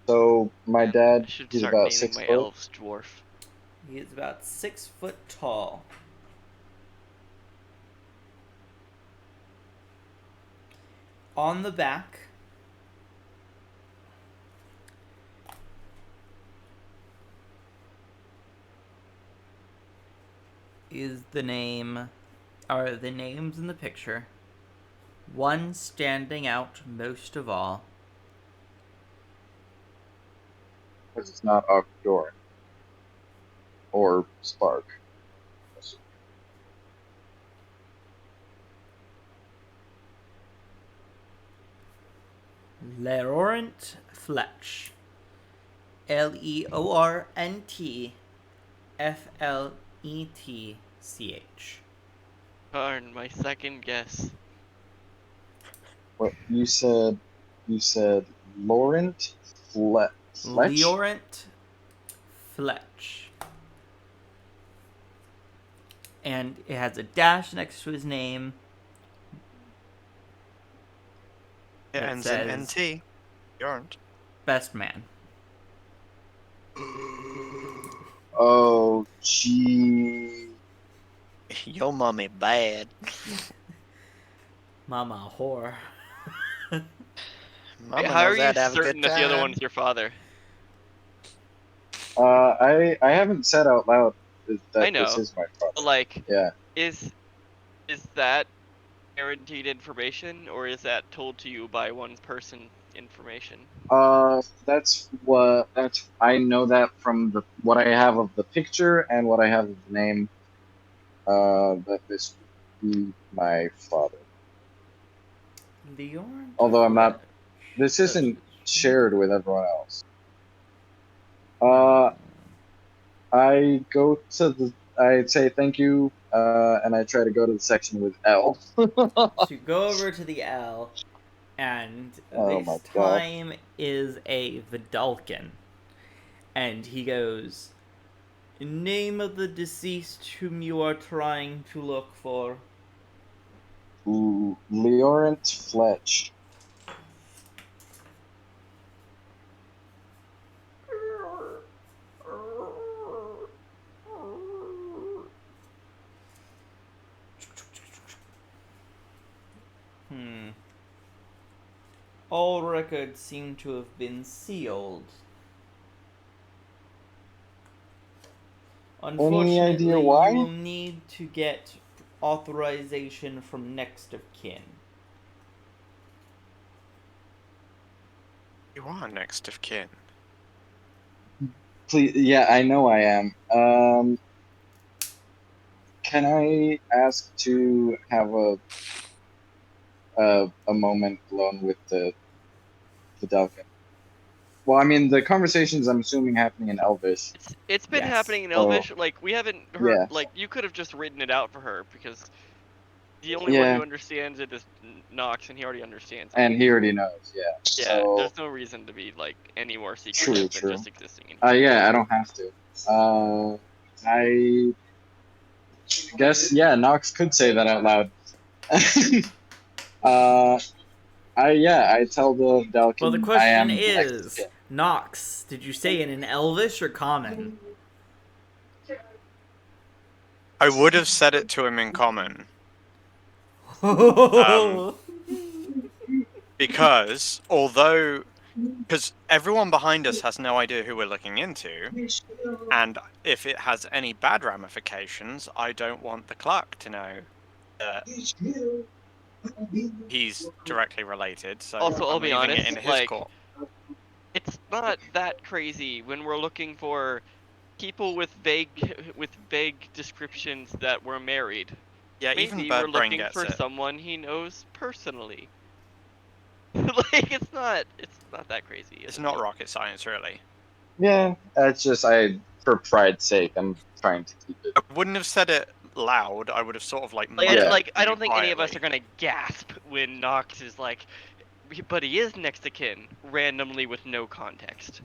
So my I dad, should he's start about naming 6 my foot. elves dwarf. He is about 6 foot tall. On the back are the names in the picture. One standing out most of all. Because it's not Octor or Spark. Leorant Fletch. Leornt Fletch. Darn, my second guess. What you said? You said Laurent Fletch. Leorant Fletch. And it has a dash next to his name. It That ends says- in NT. You aren't. Best man. Oh, gee. Your mommy bad. Mama whore. Mama How are knows you how to have a certain good that the other time. one's your father? I haven't said out loud that I know. this is my But, father. like, Yeah. is that guaranteed information, or is that told to you by one person information? I know that from what I have of the picture and what I have of the name. That this would be my father. Leorant Although I'm not. Fletch. This isn't That's- shared with everyone else. I go to the. I say thank you, and I try to go to the section with L. So you go over to the L, and Oh my this God. time is a Vidalcan. And he goes, name of the deceased whom you are trying to look for. Ooh, Leorent Fletch. All records seem to have been sealed. Unfortunately, idea why? you will need to get authorization from next of kin. You are next of kin. Please, yeah, I know I am. Can I ask to have a moment alone with the Delkin? Well, I mean, the conversations I'm assuming happening in Elvish. It's been Yes. happening in Oh. Elvish. Like, we haven't heard. Yeah. Like, you could have just written it out for her, because the only one Yeah, who understands it is Nox, and he already understands it. and he already knows. Yeah. Yeah, So, there's no reason to be like any more secretive than True. just existing in. yeah, I don't have to. I guess, yeah, Nox could say that out loud. I tell the Delkin. Well, the I question am is, Nox, did you say it in Elvish or Common? I would have said it to him in common. Because everyone behind us has no idea who we're looking into, and if it has any bad ramifications, I don't want the clerk to know that he's directly related. So Also, I'll I'm be leaving it honest, in his like, court. it's not that crazy when we're looking for people with vague descriptions that were married. Yeah, even Maybe we're Bird Brain looking gets for it. someone he knows personally. Like, it's not that crazy. It's is it? not rocket science, really. Yeah, that's just for pride's sake, I'm trying to keep it. I wouldn't have said it loud. I would have sort of like. Like, Yeah. I don't think any of us quietly. are gonna gasp when Nox is like, but he is next to kin, randomly with no context.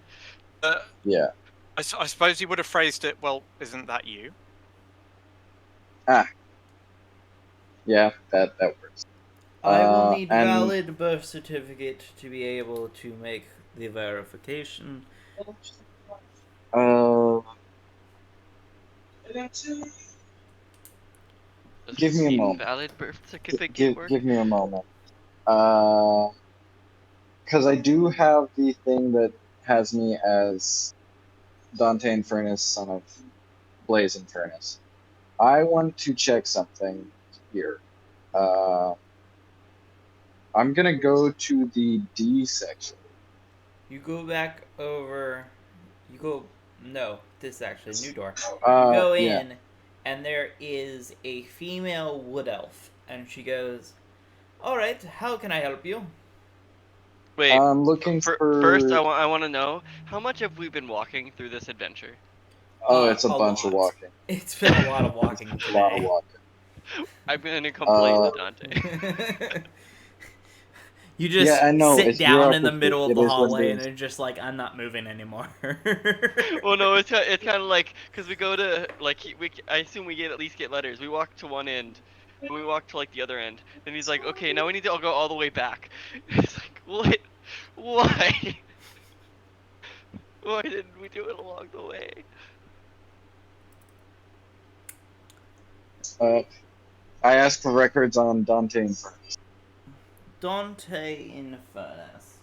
Yeah. I suppose he would have phrased it, well, isn't that you? Yeah, that works. I will need and- valid birth certificate to be able to make the verification. Does Give me a moment. Valid birth certificate give work? me a moment. Because I do have the thing that has me as Dante Infernus, son of Blaze Infernus. I want to check something here. I'm gonna go to the D section. You go back over. You go. No, this is actually a new door. You go Yeah. in, and there is a female wood elf, and she goes, "All right, how can I help you?" Wait, I'm looking for. first I want to know, how much have we been walking through this adventure? Oh, it's a a bunch of lot. walking. It's been a lot of walking A lot of today. walking. I'm gonna complain to Dante. You just Yeah, I know, sit it's down in the bureaucracy. middle of It the is what it hallway and is. are just like, I'm not moving anymore. Well, no, it's kind of like, because we go to, like, I assume we at least get letters. We walk to one end, and we walk to, like, the other end. Then he's like, okay, now we need to all go all the way back. It's like, what? Why? Why didn't we do it along the way? I asked for records on Dante and Furnace. Dante in Furnace.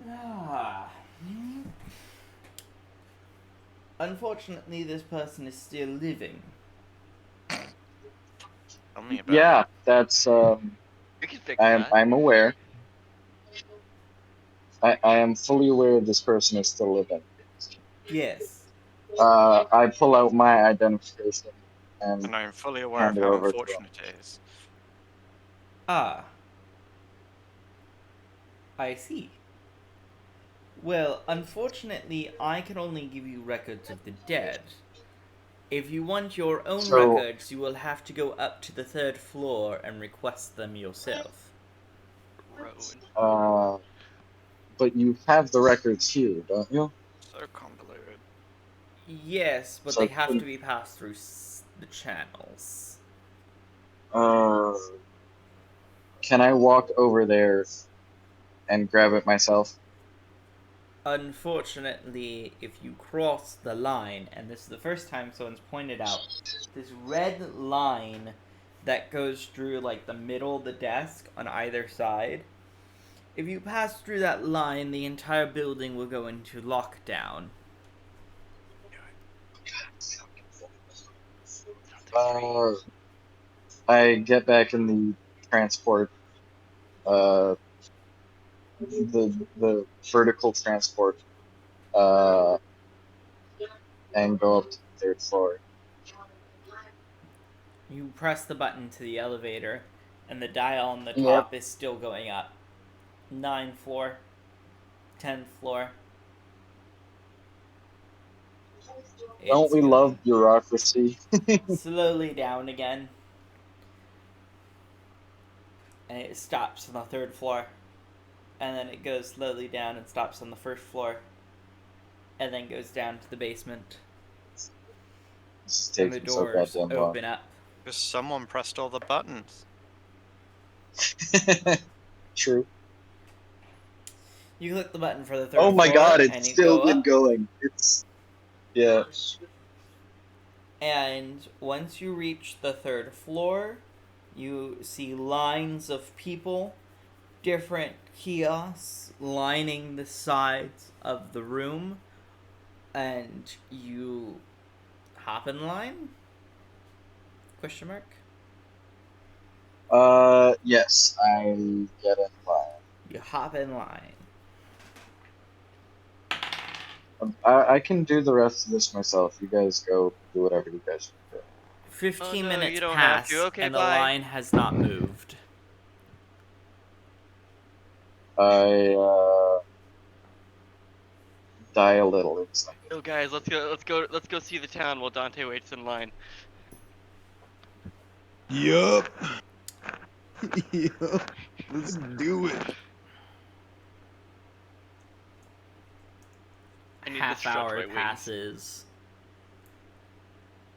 Ah. Unfortunately, this person is still living. Tell me about Yeah, it. that's We can fix that. I'm aware. I am fully aware this person is still living. Yes. I pull out my identification and And I'm fully aware hand of it how over to him. unfortunate it is. Ah. I see. Well, unfortunately, I can only give you records of the dead. If you want your own So- records, you will have to go up to the 3rd floor and request them yourself. Rowan. But you have the records here, don't you? So convoluted. Yes, but So they have can- to be passed through the channels. Can I walk over there and grab it myself? Unfortunately, if you cross the line, and this is the first time someone's pointed out, this red line that goes through like the middle of the desk on either side, if you pass through that line, the entire building will go into lockdown. I get back in the transport, the vertical transport, and go up to the 3rd floor. You press the button to the elevator, and the dial on the Yep. top is still going up. 9th floor, 10th floor. Don't It's we going love bureaucracy? slowly down again. And it stops on the 3rd floor. And then it goes slowly down and stops on the 1st floor. And then goes down to the basement. This is And the taking so doors goddamn open up. Because someone pressed all the buttons. long. True. You click the button for the 3rd Oh my floor, god, and it's you still go been up. going. It's yeah. And once you reach the 3rd floor, you see lines of people, different kiosks lining the sides of the room, and you hop in line? Question mark? Yes, I get in line. You hop in line. I can do the rest of this myself. You guys go do whatever you guys do. 15 Oh, no, minutes you don't have pass, to. Okay, and the bye. line has not moved. I die a little instantly. Oh, guys, let's go see the town while Dante waits in line. Yup. Yup. Let's do it. I need to Half stretch hour my wings. passes,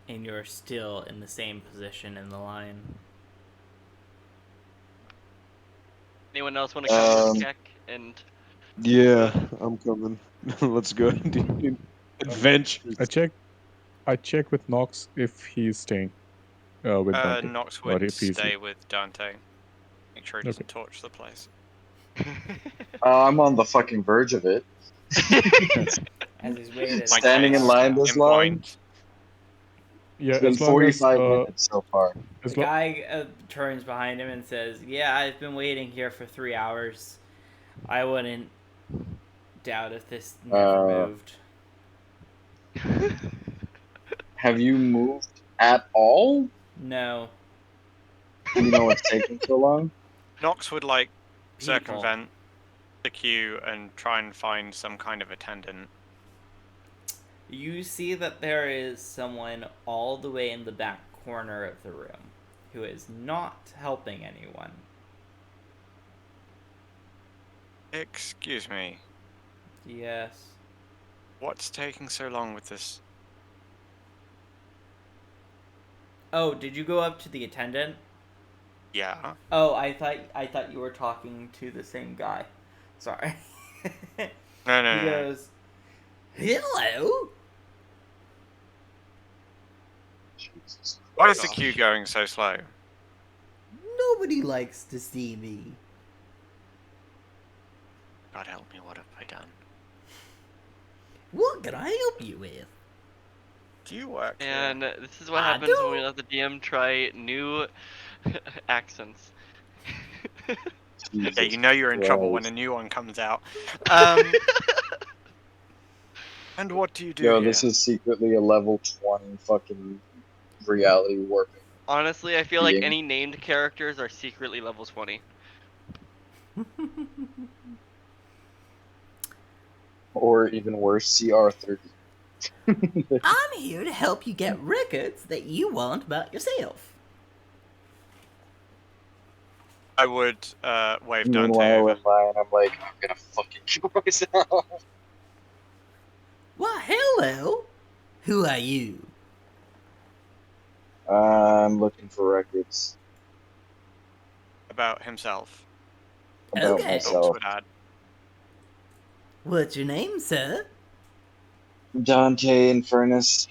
and you're still in the same position in the line. Anyone else want to come Um, check? And Yeah, I'm coming. Let's go. Dude. Adventures. I check with Nox if he's staying with Dante. Nox or would if he's stay with Dante. Make sure he doesn't torch the place. I'm on the fucking verge of it. As he's waited. Standing in case, line this long? point. Yeah, It's been as long as 45 minutes so far. The guy turns behind him and says, "Yeah, I've been waiting here for 3 hours. I wouldn't doubt if this never moved." Have you moved at all? No. Do you know what's taking so long? Nox would like People. circumvent the queue and try and find some kind of attendant. You see that there is someone all the way in the back corner of the room who is not helping anyone. Excuse me. Yes. What's taking so long with this? Oh, did you go up to the attendant? Yeah. Oh, I thought you were talking to the same guy. Sorry. No. He goes, "Hello." Jesus Why is the Christ. queue going so slow? Nobody likes to see me. God help me, what have I done? What can I help you with? Do you work here? And this is what I happens when we do. let the DM try new accents. Jesus Yeah, you know you're in trouble when a Christ. new one comes out. And what do you do Yo, here? this is secretly a level 20 fucking reality warping. Honestly, I feel like Being. any named characters are secretly level 20. Or even worse, CR30. I'm here to help you get records that you want about yourself. I would wave Dante Meanwhile, over. in mine, I'm like, I'm gonna fucking kill myself. Why, hello. Who are you? I'm looking for records About himself. about Okay. Nox myself. would add. What's your name, sir? Dante Infernus.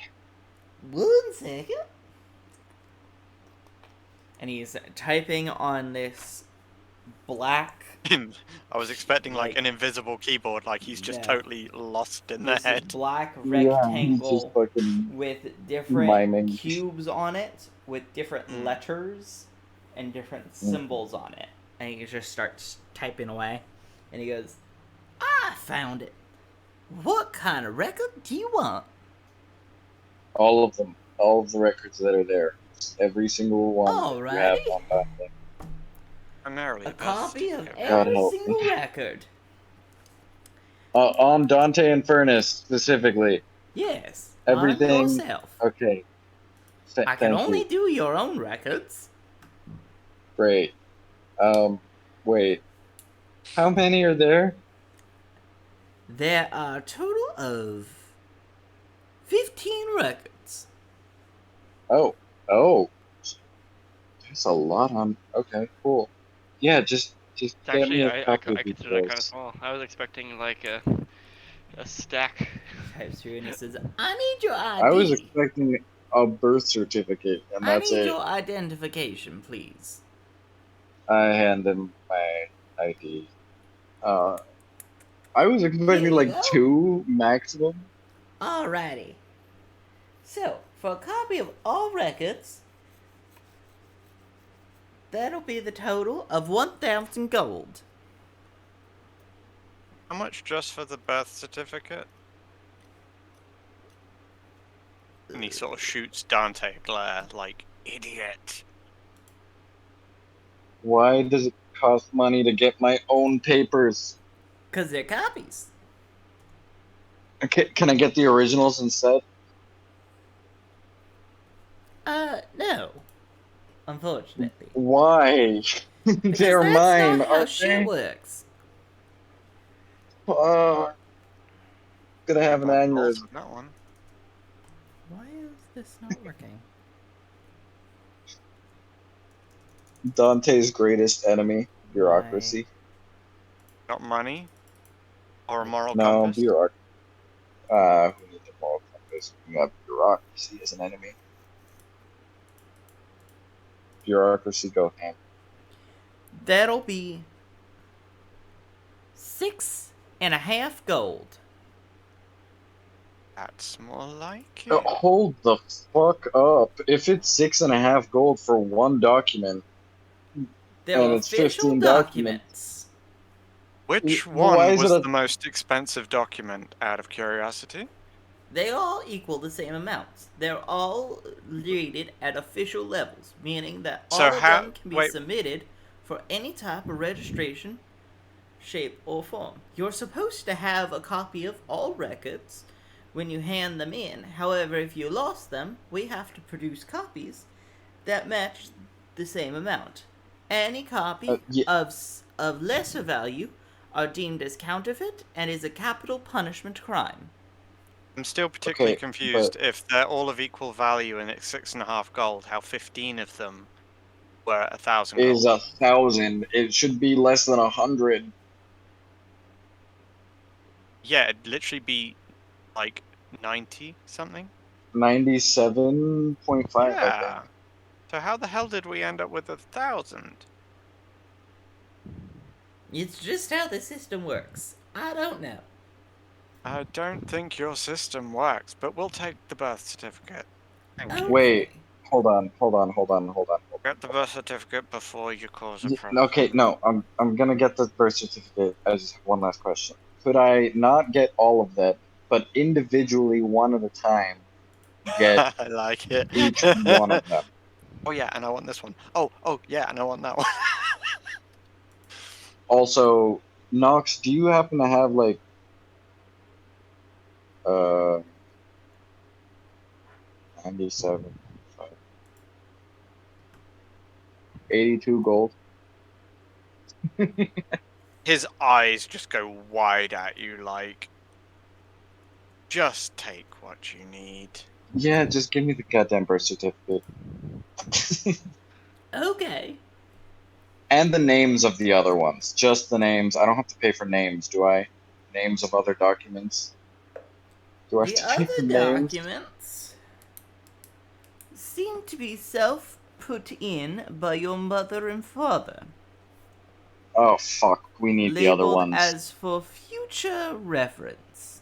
1 second. And he's typing on this black, I was expecting like Like- an invisible keyboard, like he's just Yeah. totally lost in the this head. black Yeah, he's just rectangle fucking with different miming. cubes on it, with different letters and different symbols on it. And he just starts typing away. And he goes, "I found it. What kind of record do you want?" All of them. All of the records that are there. Every single one that you have Alrighty. on Dante. Primarily A copy of God every help single me. record. On Dante Infernus, specifically. Yes. Everything. On yourself. Okay. I can Thank only you. do your own records. Great. Wait. How many are there? There are a total of 15 records. Oh. There's a lot on. Okay, cool. Yeah, just It's get me actually, a copy I of these consider that kind of bills. small. I was expecting like a stack. Types through and he says, "I need your ID. I was expecting a birth certificate, and I that's need it. your identification, please." I hand him my ID. I was Here expecting you like go. 2 maximum. Alrighty. So, for a copy of all records, that'll be the total of 1,000 gold. How much just for the birth certificate? And he sort of shoots Dante a glare, like, idiot. Why does it cost money to get my own papers? 'Cause they're copies. Okay, can I get the originals instead? No. Unfortunately. Why? Because They're that's mine, not how aren't shit they? works. Gonna have an aneurysm. That one. Why is this not working? Dante's greatest enemy, bureaucracy. Got money? Or a moral No, compass? bureaucracy. Who needs a moral compass? We got bureaucracy as an enemy. Bureaucracy go hand. That'll be 6.5 gold. That's more like it. Hold the fuck up. If it's 6.5 gold for one document, They're and it's official 15 documents. Which why one is it was a the most expensive document, out of curiosity? They all equal the same amounts. They're all rated at official levels, meaning that So all of how- them can be wait. submitted for any type of registration, shape, or form. You're supposed to have a copy of all records when you hand them in. However, if you lost them, we have to produce copies that match the same amount. Any copy yeah, of lesser value are deemed as counterfeit and is a capital punishment crime. I'm still particularly okay, confused if they're all of equal value and it's 6.5 gold, how 15 of them were 1,000 is gold. 1,000. It should be less than 100. Yeah, it'd literally be like 90 something. 97.5, I think. Yeah. So how the hell did we end up with 1,000? It's just how the system works. I don't know. I don't think your system works, but we'll take the birth certificate. Thank you. Wait, Okay. hold on. Get the birth certificate before you cause a Y- problem. Okay, no, I'm gonna get the birth certificate. I just have one last question. Could I not get all of that, but individually, one at a time, get I like it. each one of them? Oh yeah, and I want this one. Oh yeah, and I want that one. Also, Nox, do you happen to have like 97, 82 gold? His eyes just go wide at you like, just take what you need. Yeah, just give me the goddamn birth certificate. Okay. And the names of the other ones. Just the names. I don't have to pay for names, do I? Names of other documents. Do I have The to pay for other names? documents seem to be self put in by your mother and father, Oh fuck, we need the other labeled ones. as for future reference.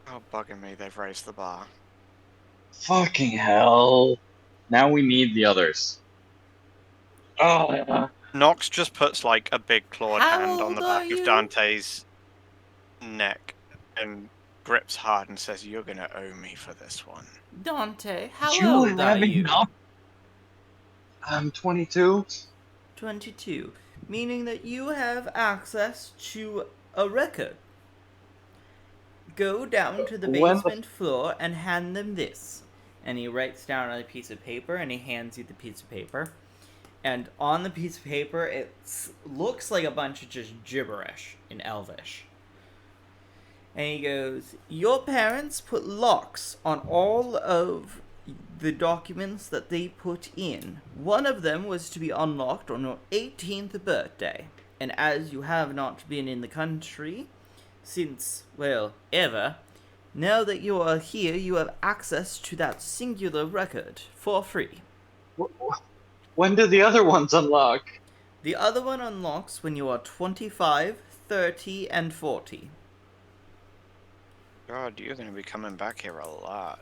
Oh, bugging me, they've raised the bar. Fucking hell. Now we need the others. Oh, Nox just puts like a big clawed How hand on old the are back of you? Dante's neck and grips hard and says, "You're gonna owe me for this one." Dante, how you old are having you? enough? I'm 22. 22. Meaning that you have access to a record. Go down to the When the basement floor and hand them this. And he writes down on a piece of paper and he hands you the piece of paper. And on the piece of paper, it looks like a bunch of just gibberish in Elvish. And he goes, your parents put locks on all of the documents that they put in. One of them was to be unlocked on your 18th birthday. And as you have not been in the country since, well, ever, now that you are here, you have access to that singular record for free. When do the other ones unlock? The other one unlocks when you are 25, 30, and 40. God, you're gonna be coming back here a lot.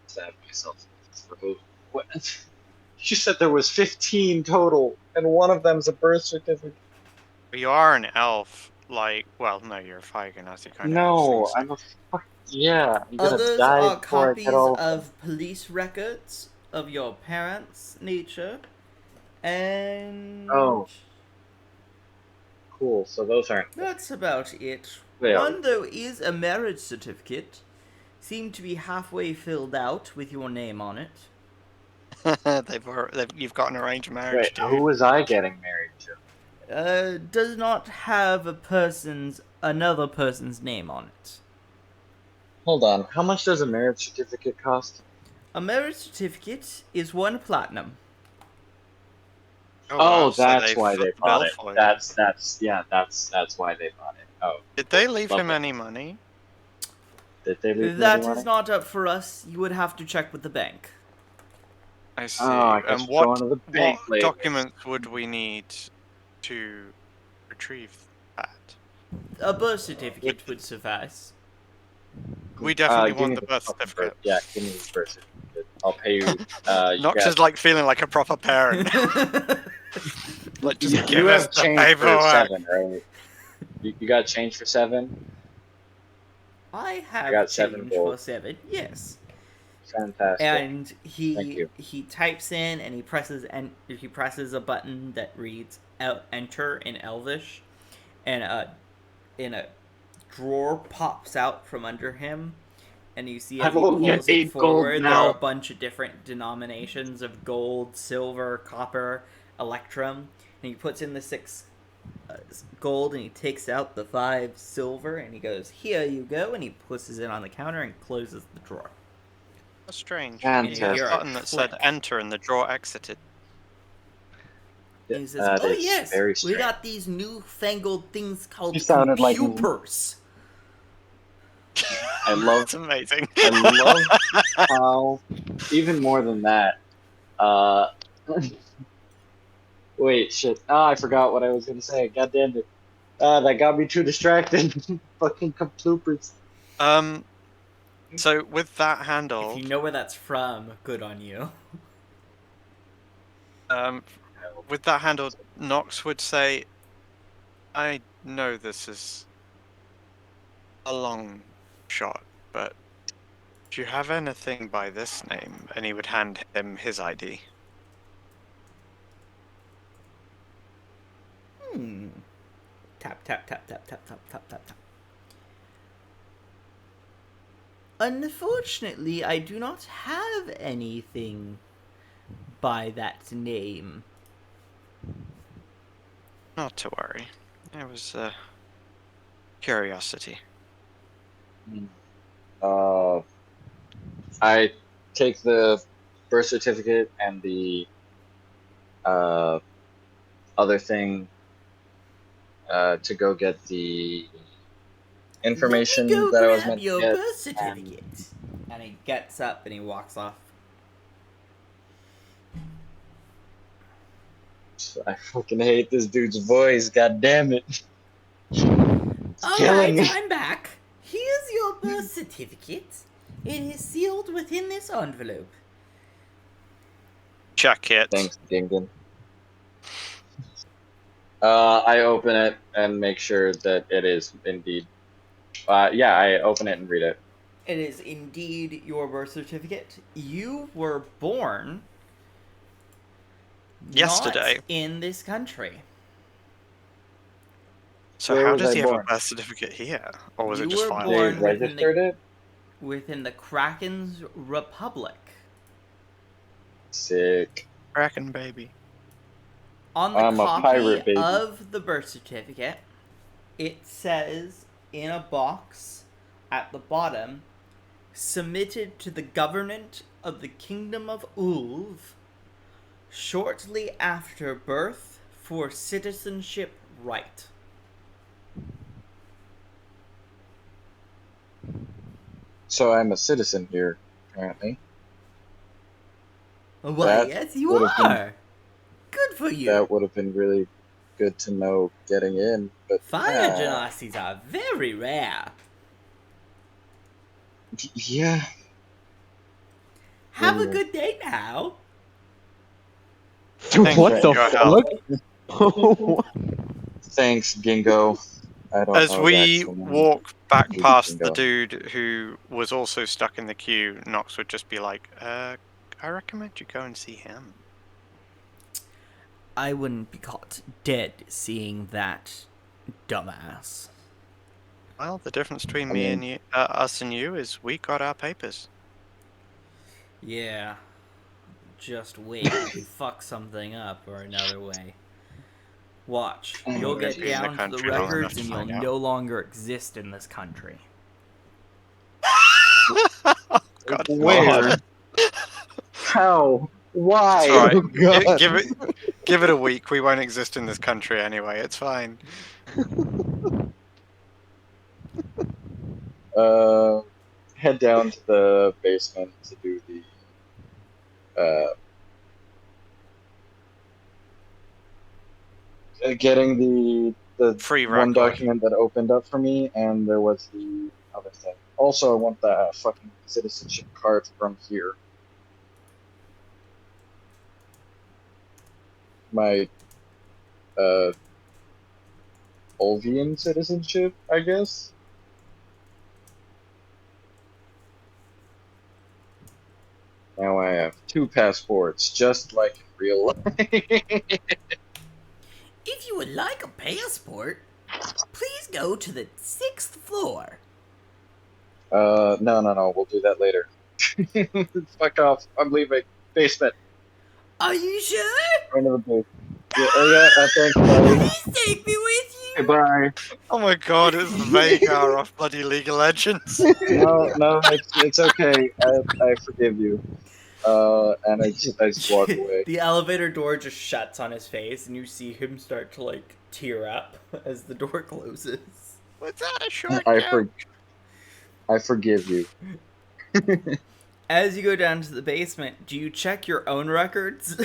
Stab myself in the throat. What? You said there was 15 total, and one of them's a birth certificate. You are an elf, like, well, no, you're a Feigenazzi kind of No, elf. I'm a fuck. Yeah, I'm gonna Others die are before I copies get all of them. of police records of your parents' nature, and Oh. Cool, so those aren't. that's about it. They One, are. though, is a marriage certificate. Seemed to be halfway filled out with your name on it. You've got an arranged marriage, Wait, dude. who was I getting married to? Does not have another person's name on it. Hold on, how much does a marriage certificate cost? A marriage certificate is 1 platinum. Oh, wow, so that's why foot they the bought bill it. for you. That's why they bought it. Oh. Did they leave him lovely. any money? Did they leave That me any is money? not up for us. You would have to check with the bank. I see. I guess And we're going to the bank what later. documents would we need to retrieve that? A birth certificate would suffice. We definitely give me want the birth fucking certificate. Yeah, give me the birth certificate. I'll pay you. You Nox got, is like feeling like a proper parent. Like, just you give us have the change for paperwork. 7, right? You got change for 7? I I have got 7 change gold. for 7, yes. Fantastic. And Thank you. he types in and he presses a button that reads enter in Elvish, and a drawer pops out from under him, and you see as I'm he only at pulls it 8 gold forward, there are a now. bunch of different denominations of gold, silver, copper, electrum, and he puts in the 6 gold and he takes out the 5 silver and he goes, "Here you go," and he pushes it on the counter and closes the drawer. That's strange. And you Fantastic. hear A a button that said click. enter and the drawer exited. And he says, That "Oh is yes, very we strange. got these newfangled things called You sounded like- computers." I love That's amazing. I love how, even more than that, wait, shit. I forgot what I was gonna say. God damn it. That got me too distracted. Fucking comploopers. So with that handle, If you know where that's from, good on you. with that handle, Nox would say, "I know this is a long shot, but do you have anything by this name?" And he would hand him his ID. Tap, tap, tap, tap, tap, tap, tap, tap, tap. Unfortunately, I do not have anything by that name. Not to worry. It was curiosity. I take the birth certificate and the other thing to go get the information Let me go that I was grab meant to your get. birth certificate. And he gets up and he walks off. I fucking hate this dude's voice. God damn it. Alright, me. I'm back. Here's your birth certificate. It is sealed within this envelope. Check it. Thanks, Gingan. I open it and make sure that it is indeed. Yeah, I open it and read it. It is indeed your birth certificate. You were born Yesterday. not in this country. So Where how was does I he have a born? birth certificate here? Or was You it just were filed? They born registered it? within the Kraken's Republic. Sick. Kraken baby. On the I'm a copy pirate, baby. of the birth certificate, it says in a box at the bottom, submitted to the government of the Kingdom of Ulv shortly after birth for citizenship right. So I'm a citizen here, apparently. Why, That yes, you would've been- are. Good for you. That would have been really good to know getting in, but Fire genasies are very rare. yeah. Have a Yeah. good day now. Thank What you, the your fuck? Thanks, Gingo. I don't As know we that name. walk back Maybe past the Kingo. dude who was also stuck in the queue, Nox would just be like, I recommend you go and see him. I wouldn't be caught dead seeing that dumbass. Well, the difference between I me mean- and you, us and you is we got our papers. Yeah. Just wait. You fuck something up or another way. Watch. You'll get Been in the down to the country long enough records to and you'll find out. no longer exist in this country. God. Where? How? Why? It's all right. Oh, God. Give it a week. We won't exist in this country anyway. It's fine. Head down to the basement to do getting the Free one record. document that opened up for me, and there was the other other thing. Also, I want the fucking citizenship card from here. My Ulvian citizenship, I guess. Now I have 2 passports, just like in real life. If you would like a passport, please go to the 6th floor. No, we'll do that later. Fuck off, I'm leaving. Basement. Are you sure? Going to the booth. Yeah, thanks, buddy. Please take me with you. Goodbye. Oh my god, it's the Vagar of bloody League of Legends. No, it's okay. I forgive you. And I just walk away. The elevator door just shuts on his face, and you see him start to like tear up as the door closes. Was that a short I joke? forgive you. As you go down to the basement, do you check your own records?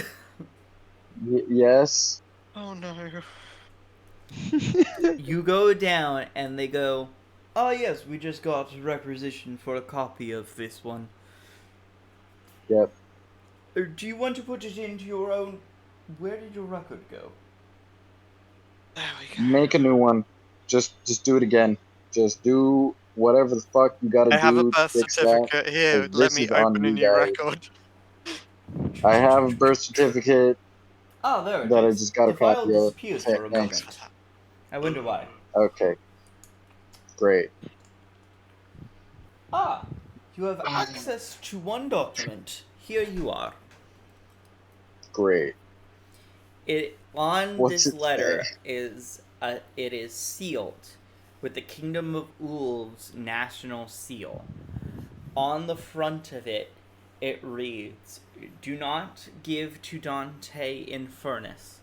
Yes. Oh no. You go down, and they go, "Oh yes, we just got a requisition for a copy of this one. Yep. Do you want to put it into your own? Where did your record go?" There we go. Make a new one. Just do it again. Just do whatever the fuck you gotta I have a do to birth fix that. certificate here. 'Cause Let this me is on open a you new guys. record. I have a birth certificate Oh, there it that I is. just got a The file copy of. disappears for a Thanks. moment. I wonder why. Okay. Great. Ah, you have access to one document. Here you are. Great. It on What's this it letter say? it is sealed with the Kingdom of Ulv's national seal. On the front of it, it reads, "Do not give to Dante in furnace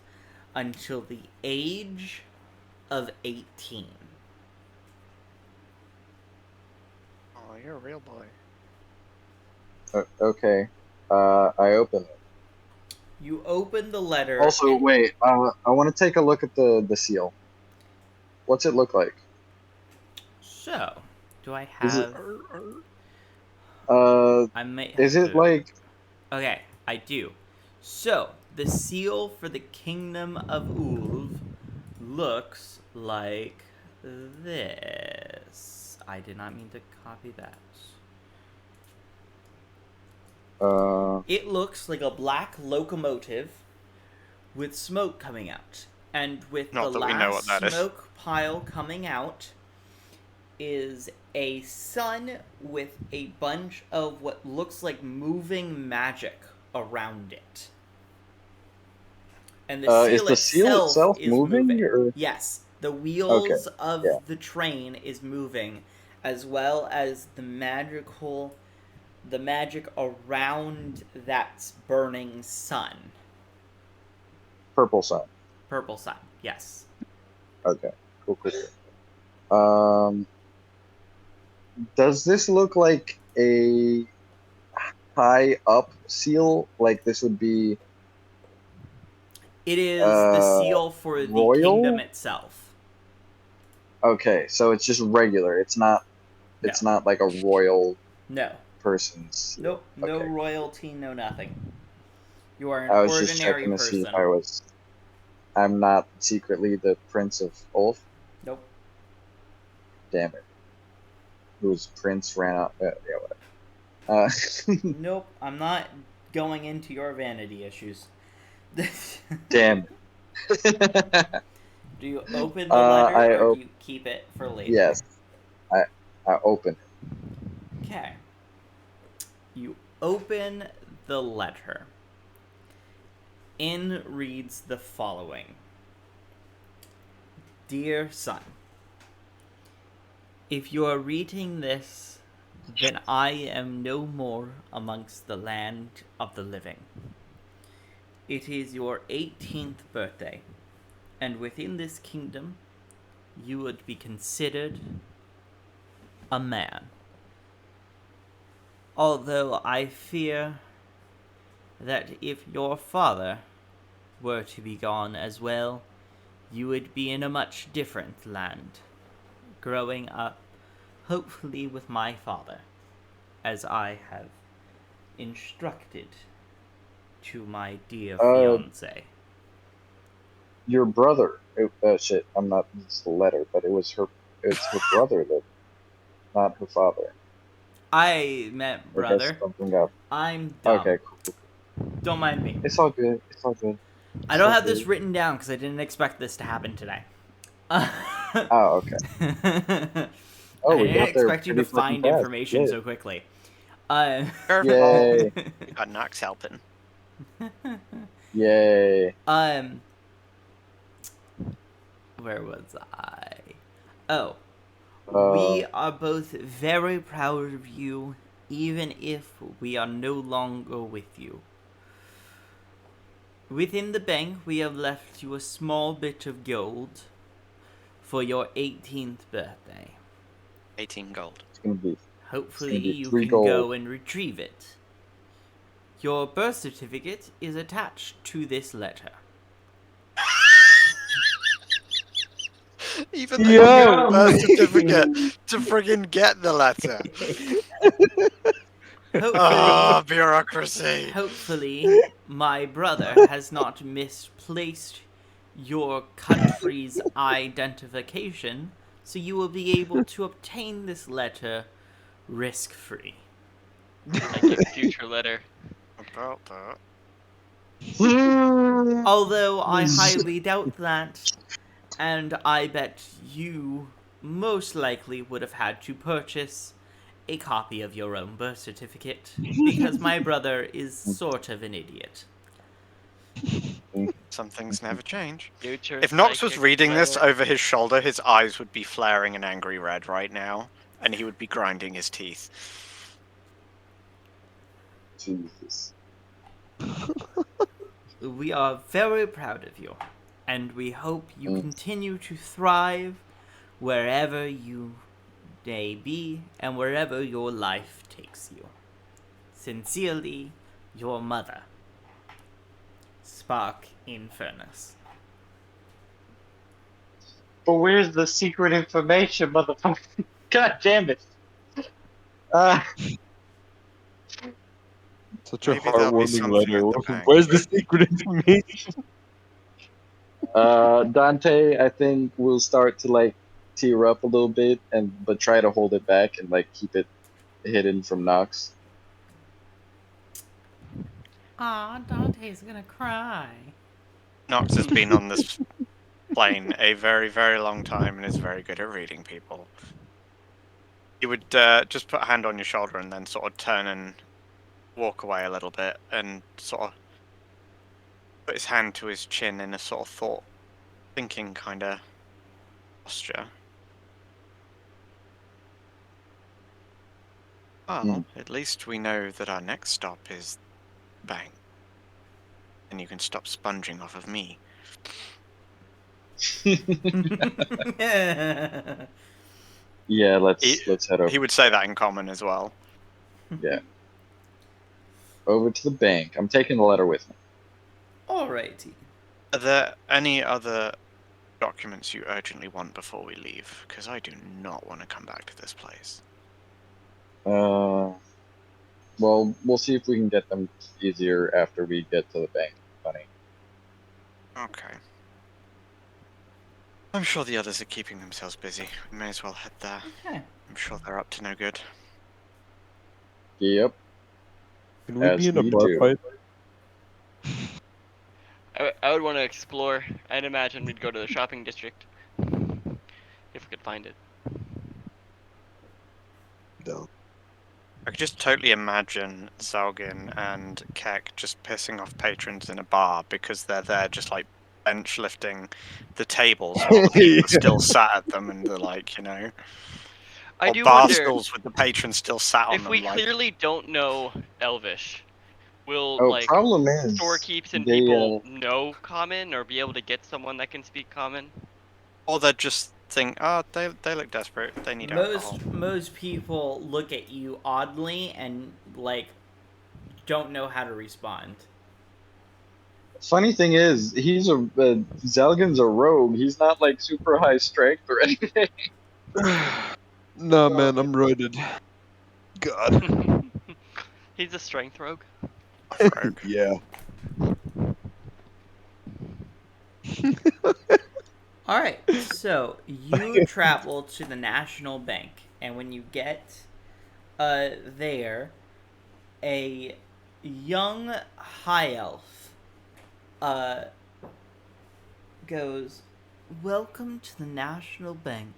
until the age of 18." Oh, you're a real boy. Okay. I open it. You open the letter. Also, and- wait. I want to take a look at the seal. What's it look like? So, do I Is it- have? I may have Is it to- like? Okay, I do. So, the seal for the Kingdom of Ulv looks like this. I did not mean to copy that. It looks like a black locomotive with smoke coming out. And with Not the that we know last what that is. smoke pile coming out is a sun with a bunch of what looks like moving magic around it. And the Is seal the seal itself is moving, or? Yes, the wheels of yeah. the train is moving, as well as the magic around that burning sun. Purple sun. Purple sun, yes. Okay. Cool. Does this look like a high up seal? Like this would be? It is the seal for the royal? kingdom itself. Okay, so it's just regular. It's not. It's not like a royal No. person's seal. Nope. No Okay. royalty, no nothing. You are an I was just ordinary checking to person. see if I'm not secretly the Prince of Ulf. Nope. Damn it. Whose prince ran out. Yeah, whatever. Nope. I'm not going into your vanity issues. Damn it. Do you open the letter or do you keep it for later? Yes. I open it. Okay. You open the letter. In reads the following. Dear son, if you are reading this, then I am no more amongst the land of the living. It is your 18th birthday, and within this kingdom, you would be considered a man. Although I fear that if your father were to be gone as well, you would be in a much different land, growing up hopefully with my father, as I have instructed to my dear fiance. Your brother. Shit, I'm not. It's the letter, but it's her brother that, not her father. I meant I guess brother. something up. I'm dumb. Okay, cool. Don't mind me. It's all good. It's all good. I don't have this written down because I didn't expect this to happen today. Oh, okay. Oh, I we didn't got there expect you to pretty fucking find fast. information Yeah. so quickly. Yay! We got Nox helping. Yay! Where was I? Oh, Uh, we are both very proud of you, even if we are no longer with you. Within the bank, we have left you a small bit of gold for your 18th birthday. 18 gold. It's gonna be Hopefully, you 3 can gold. go and retrieve it. Your birth certificate is attached to this letter. Even though you Yeah. need a birth certificate to friggin' get the letter. Ah, bureaucracy. Hopefully, my brother has not misplaced your country's identification, so you will be able to obtain this letter risk-free. Like a future letter. About that. Although I highly doubt that, and I bet you most likely would have had to purchase a copy of your own birth certificate, because my brother is sort of an idiot. Some things never change. Future If Nox was psychic reading this letter. over his shoulder, his eyes would be flaring an angry red right now, and he would be grinding his teeth. Jesus. We are very proud of you, and we hope you continue to thrive wherever you may be and wherever your life takes you. Sincerely, your mother, Spark Infernus. But where's the secret information, motherfucker? God damn it. Such a Maybe there'll be heartwarming something letter. at the bank. Where's the secret information? Dante, I think will start to like tear up a little bit, but try to hold it back and like keep it hidden from Nox. Aw, Dante's gonna cry. Nox has been on this plane a very, very long time and is very good at reading people. He would just put a hand on your shoulder and then sort of turn and walk away a little bit and sort of put his hand to his chin in a sort of thinking kind of posture. Well, at least we know that our next stop is the bank. And you can stop sponging off of me. Yeah, let's head over. He would say that in common as well. Yeah. Over to the bank. I'm taking the letter with me. Alrighty. Are there any other documents you urgently want before we leave? Because I do not want to come back to this place. Well, we'll see if we can get them easier after we get to the bank. Funny. Okay. I'm sure the others are keeping themselves busy. We may as well head there. Okay. I'm sure they're up to no good. Yep. Can we be in a we bar do. fight? I would want to explore. I'd imagine we'd go to the shopping district. If we could find it. No. I could just totally imagine Zalgin and Kek just pissing off patrons in a bar because they're there just like bench lifting the tables while the people are still sat at them and they're like, you know. I or do bar wonder stools with the patrons still sat on if them. we like, clearly don't know Elvish. Will like problem is storekeeps and they, people know Common or be able to get someone that can speak Common? or they just think, oh, they look desperate. They need alcohol. Most people look at you oddly and like don't know how to respond. Funny thing is, Zalgin's a rogue. He's not like super high strength or anything. Nah, man, I'm roided. God. He's a strength rogue. Rogue. Yeah. All right, so you travel to the National Bank, and when you get there, a young high elf goes, "Welcome to the National Bank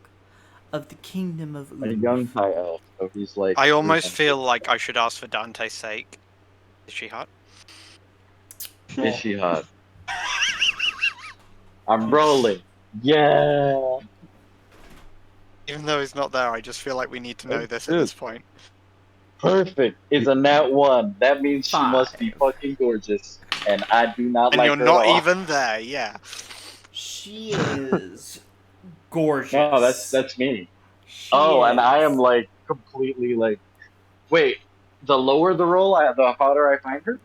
of the Kingdom of A Ulv." young high elf, so he's like. I almost 300. feel like I should ask for Dante's sake. Is she hot? Is she hot? I'm rolling. Yeah. Even though he's not there, I just feel like we need to know Oh, this shit. at this point. Perfect. It's a nat 1. That means she must be 5. fucking gorgeous. And I do not And like you're her not at all. even there, yeah. She is gorgeous. No, that's me. She Oh, and I am is- like completely like. Wait, the lower the roll, the hotter I find her?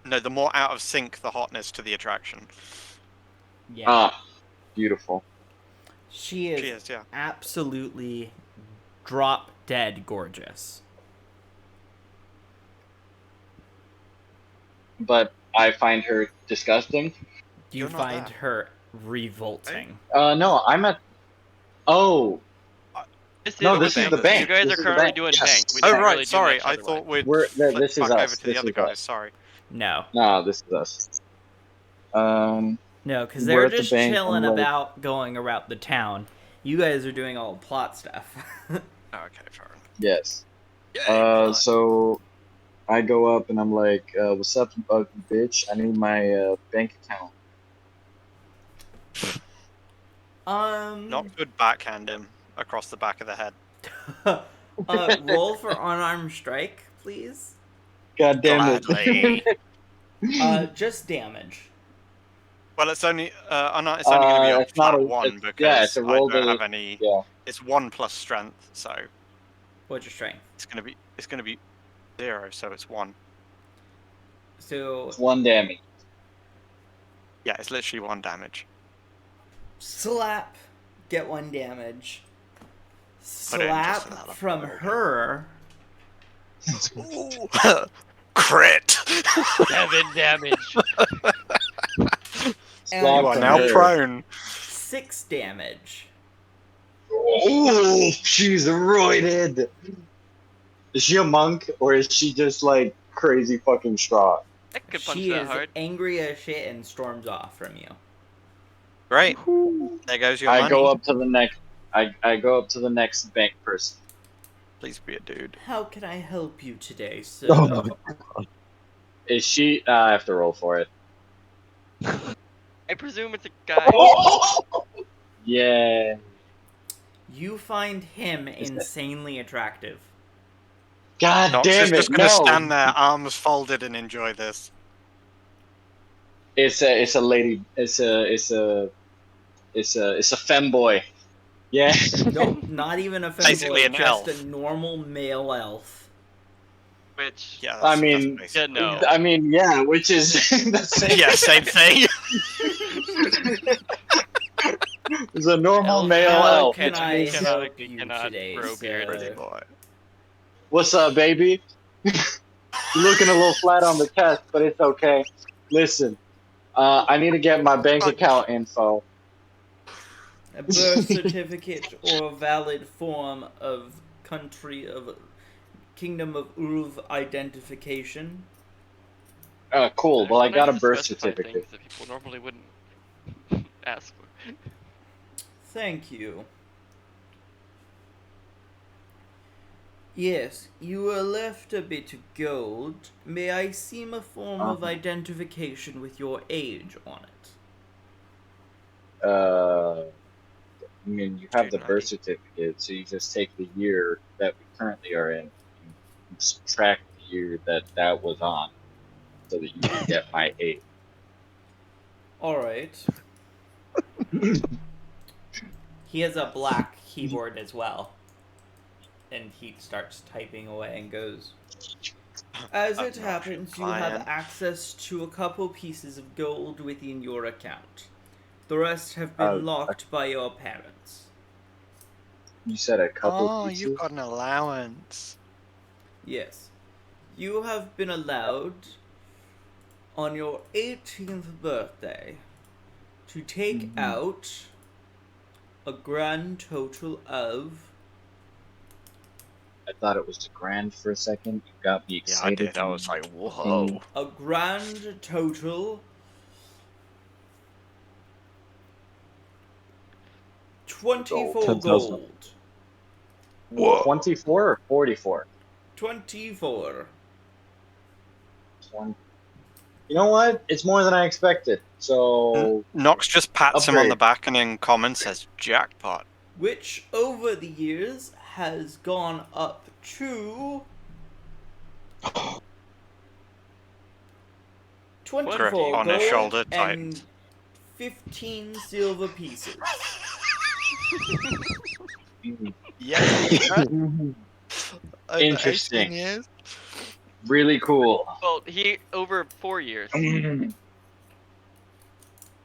No, the more out of sync the hotness to the attraction. Yeah. Ah, beautiful. She is She is, yeah. absolutely drop dead gorgeous. But I find her disgusting. You You're not find there. her revolting. No, I'm at. Oh, This No, is this the is bank. the bank. You guys This are is the currently bank. doing Yes. bank. We Oh, didn't right, really do sorry. much I otherwise. thought we'd this flip is back us. over to the This other is guys. us. Sorry. No. No, this is us. No, because We're they're at the just bank, chilling I'm like- about going around the town. You guys are doing all the plot stuff. Oh, okay, fair enough. Yes. Yay, So I go up and I'm like, "What's up, you ugly bitch? I need my bank account." Nox would backhand him across the back of the head. Roll for unarmed strike, please. God damn Gladly. it. Just damage. Well, it's only it's only going to be a it's not flat a- one it's- because yeah, it's a roll I don't to- have any. Yeah. It's 1 plus strength, so What's your strength? it's going to be 0, so it's 1. So It's 1 damage. Yeah, it's literally 1 damage. slap, get 1 damage. Put it in just Slap another. from There we go. her. Ooh. Crit. 7 damage. And You are from now her. prone. 6 damage. Oh, she's roided. Is she a monk or is she just like crazy fucking strong? I could punch She that is hard. angry as shit and storms off from you. Great. There goes your I money. go up to the next. I go up to the next bank person. Please be a dude. How can I help you today, sir? Oh my Is she? I have to roll for it. I presume it's a guy. Yeah. You find him insanely attractive. God Nox damn is it! just going to No. stand there, arms folded, and enjoy this. It's a lady. It's a femboy. Yeah. Nope, not even a Basically femboy, an just elf. a normal male elf. Which Yeah, I that's, mean- that's Yeah, basically no. it. I mean, yeah, which is the same. Yeah, same thing. It's a normal Elf. male How elf. can which I means- help you you cannot today, grow beard. Pretty sir? boy. What's up, baby? You're looking a little flat on the chest, but it's okay. Listen, I need to get my bank account info. A birth certificate or a valid form of country of Kingdom of Ulv identification. Cool. Well, I It's got a nice to birth specify certificate. things that people normally wouldn't ask for. Thank you. Yes, you were left a bit of gold. May I see a form of identification with your age on it? I mean, you have the Student birth ID. certificate, so you just take the year that we currently are in, and subtract the year that was on, so that you can get my age. Alright. He has a black keyboard as well. And he starts typing away and goes, As it Obnoxious happens, you have client. access to a couple pieces of gold within your account. The rest have been Oh, locked by your parents. You said a couple Oh, pieces? you've got an allowance. Yes. You have been allowed on your 18th birthday to take out a grand total of I thought it was the grand for a second. You got me Yeah, I excited. did. I was like, whoa. a grand total 24 10,000. gold. Whoa. 24 or 44? 24. 20. You know what? It's more than I expected. So Nox just pats him on the Upgrade. back and in common says, jackpot. Which over the years has gone up to 24 Grip on his gold shoulder and tightens. 15 silver pieces. Yeah. Over Interesting. 18 years. Really cool. Well, he over 4 years.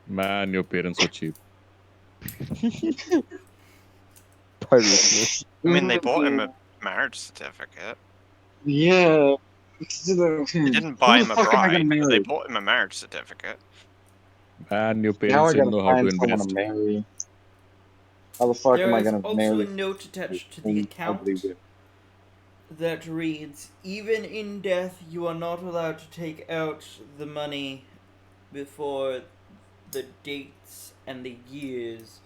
Man, your parents were cheap. Pirates, I mean, they bought him a marriage certificate. Yeah. They didn't Who buy the him a fuck am I gonna bride, but they marry? bought him a marriage certificate. Man, your Now parents I didn't gotta know how to find someone to invest. marry. How the fuck am There I is gonna also marry a note attached to the ugly account women? that reads, even in death, you are not allowed to take out the money before the dates and the years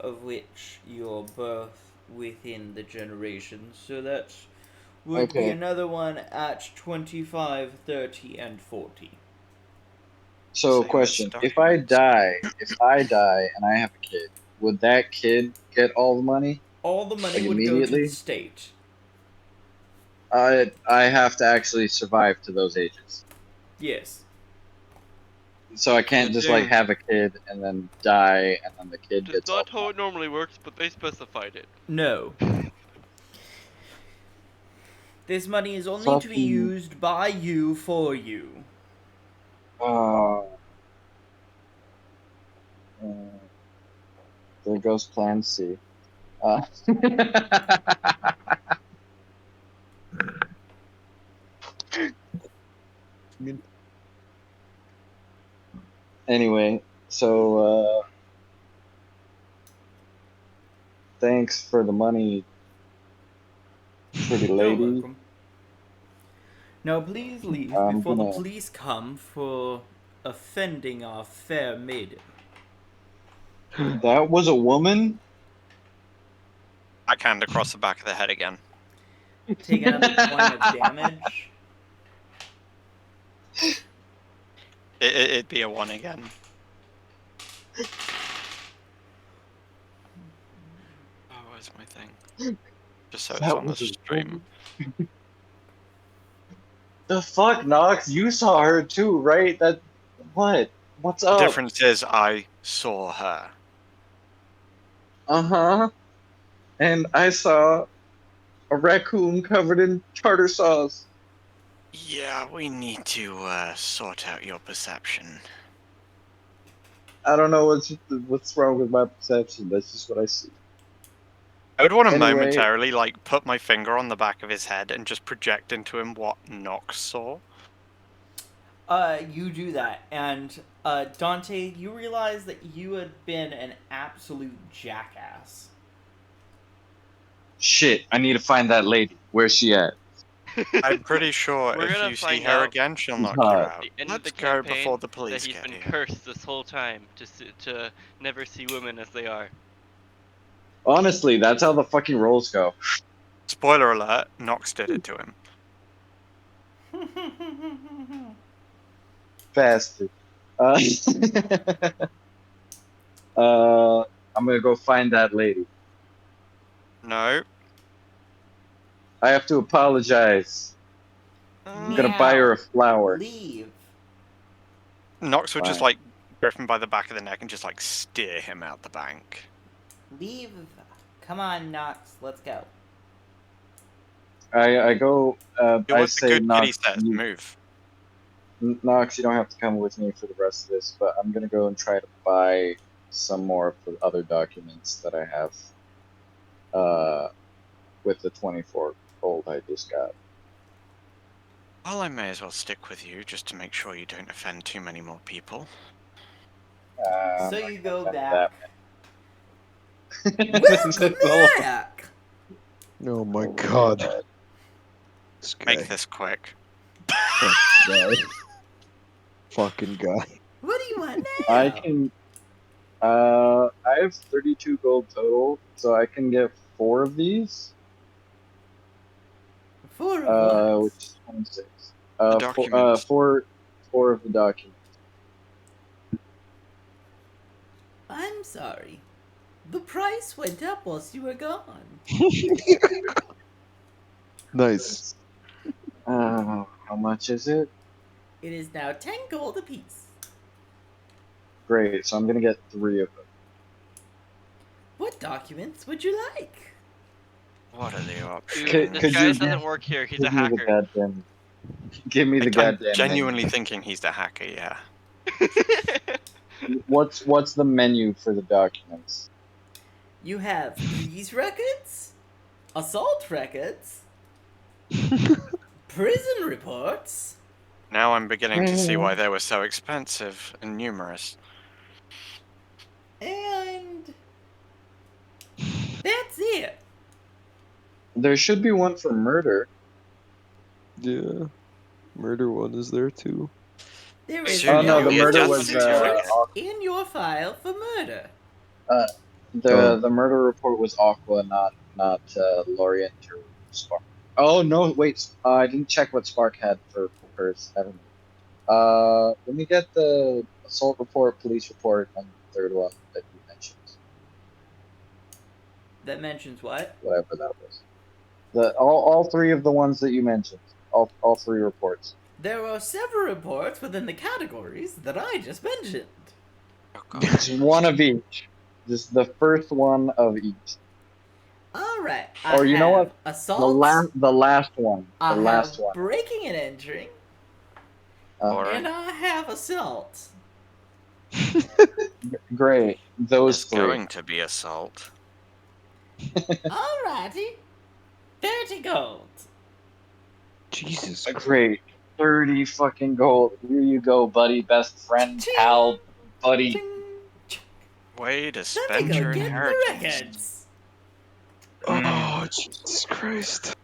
of which you're both within the generation. So that would be Okay. another one at 25, 30, and 40. So Same question, as if I documents. die and I have a kid, would that kid get all the money? All the money Like would go to the immediately? state. I have to actually survive to those ages. Yes. So I can't just like have a kid and then die and then the kid That's gets all not the how money. it normally works, but they specified it. No. This money is only to be Fucking used by you for you. uh, there goes plan C. Anyway, so thanks for the money, pretty You're lady. welcome. Now please leave I'm before the gonna. police come for offending our fair maiden. That was a woman? Backhand across the back of the head again. Take another point of damage. It'd be a 1 again. Oh, where's my thing? Just so it's That on the was a stream. woman? The fuck, Nox? You saw her too, right? That what? What's The up? difference is I saw her. Uh-huh. And I saw a raccoon covered in tartar sauce. Yeah, we need to sort out your perception. I don't know what's wrong with my perception. That's just what I see. I would want to Anyway. momentarily, like, put my finger on the back of his head and just project into him what Nox saw. You do that, and Dante, you realize that you had been an absolute jackass. Shit, I need to find that lady. Where's she at? I'm pretty sure We're if gonna you see find her out again, she'll She's knock you hot. out. the end Let's of the go campaign before the that police he's get been here. cursed this whole time to never see women as they are. Honestly, that's how the fucking rolls go. Spoiler alert, Nox did it to him. Bastard. I'm gonna go find that lady. No. I have to apologize. I'm gonna buy her a flower. Leave. Nox would just, Fine. like, grip him by the back of the neck and just, like, steer him out the bank. Leave. Come on, Nox. Let's go. I go. Do I what the say, good kitty Nox, says, move. Nox, you don't have to come with me for the rest of this, but I'm gonna go and try to buy some more of the other documents that I have. with the 24 gold I just got. Well, I may as well stick with you just to make sure you don't offend too many more people. I'm So not you gonna go offend back. that Welcome many. back! Oh my Oh, god. God. This guy. Make this quick. Fucking guy. What do you want I now? can. I have 32 gold total, so I can get 4 of these. For what? Which is 26. The documents. Four of the documents. I'm sorry. The price went up whilst you were gone. Nice. How much is it? It is now 10 gold apiece. Great, so I'm gonna get 3 of them. What documents would you like? What are the Dude, options? Could this guy you doesn't work here. He's a give me the hacker. goddamn? Give me the I'm goddamn genuinely menu. thinking he's the hacker, yeah. What's the menu for the documents? You have police records, assault records, prison reports, Now I'm beginning to see why they were so expensive and numerous. and that's it. There should be one for murder. Yeah. Murder one is there too. There Wait, is soon Oh no, you'll the be a murder death was penalty record. in your file for murder. The murder report was Aqua, not Lorient or Spark. Oh no, wait. I didn't check what Spark had for hers. I don't know. Let me get the assault report, police report, and the third one that you mentioned. That mentions what? Whatever that was. All 3 of the ones that you mentioned. All 3 reports. There are several reports within the categories that I just mentioned. Oh, God. Just one of each. Just the first one of each. Alright, Or you know what? Assault. The last one. The I last have one. breaking and entering. Boring. And I have assault. Great. Those There's 3. going to be assault. Alrighty. 30 gold. Jesus Christ. Great. 30 fucking gold. Here you go, buddy. Best friend, pal, buddy. Ching, ching. Way to Let me spend go your get the inheritance. records. Oh, Jesus Christ.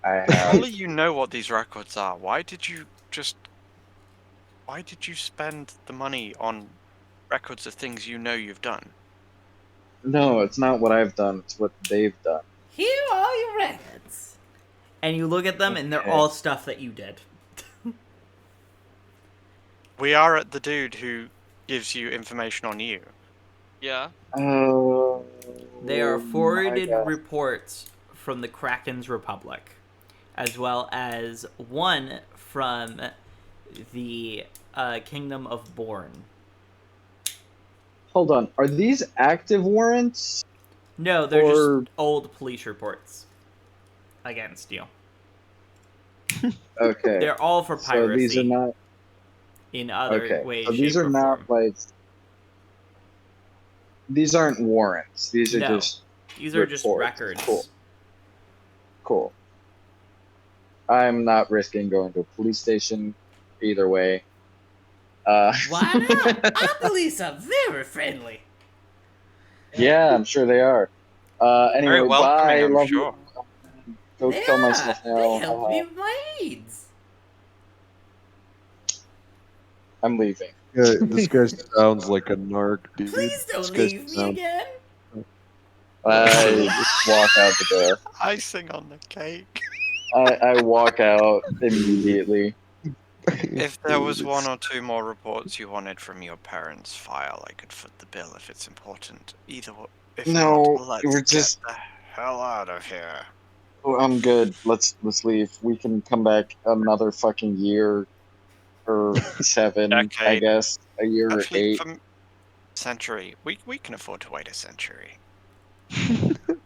I Surely have. you know what these records are. Why did you spend the money on records of things you know you've done? No, it's not what I've done. It's what they've done. Here are your records. And you look at them, and they're Okay. all stuff that you did. We are at the dude who gives you information on you. Yeah. Oh. They are my forwarded God. reports from the Kraken's Republic, as well as one from the Kingdom of Born. Hold on. Are these active warrants? No, they're Or- just old police reports against you. Okay. They're all for So piracy these are not. in other Okay. ways, So these shape, are or not form. like. These aren't warrants. These are No. just. These are just reports. records. Cool. I'm not risking going to a police station either way. Why not? Our police are very friendly. Yeah, I'm sure they are. Anyway, Very welcoming, bye. I'm Love sure. you. Go They kill are. myself now. They help me Haha. with my needs. I'm leaving. Yeah, this guy sounds like a narc, dude. Please This don't guy leave me sounds- again. I just walk out the door. Icing on the cake. I walk out immediately. If there was Dude, one or two more reports you wanted from your parents' file, I could foot the bill if it's important. Either way, if No, not, let's we're get just- the hell out of here. Oh, I'm good. Let's leave. We can come back another fucking year or 7, I Decade. guess. A year or Actually, 8. from century, we can afford to wait a century.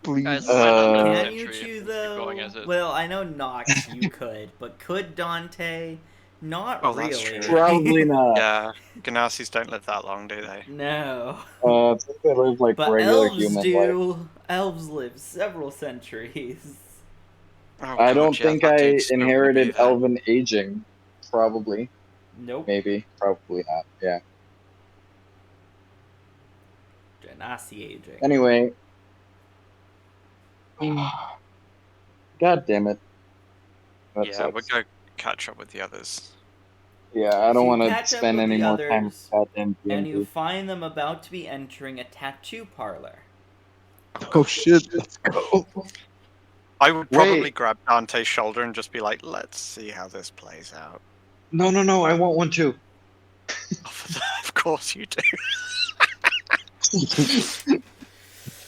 Please. Guys, why not Uh, make Can a you century two and keep though? going as is? Well, I know Nox, you could, but could Dante, Not Oh, that's really. true. Probably not. Yeah, Ganasis don't live that long, do they? No. I think they live like But regular elves human life. do. Elves live several centuries. Oh I god, don't yeah, think that I dude's still gonna be inherited there. elven aging. Probably. Nope. Maybe. Probably not. Yeah. Genasi aging. Anyway. God damn it. That Yeah, we'll sucks. go catch up with the others. Yeah, I So don't you want to catch up spend with any the more time with others, goddamn and you D&D. find them about to be entering a tattoo parlor. Oh shit, let's go. I would probably Wait. grab Dante's shoulder and just be like, let's see how this plays out. No, I want one too. Of course you do.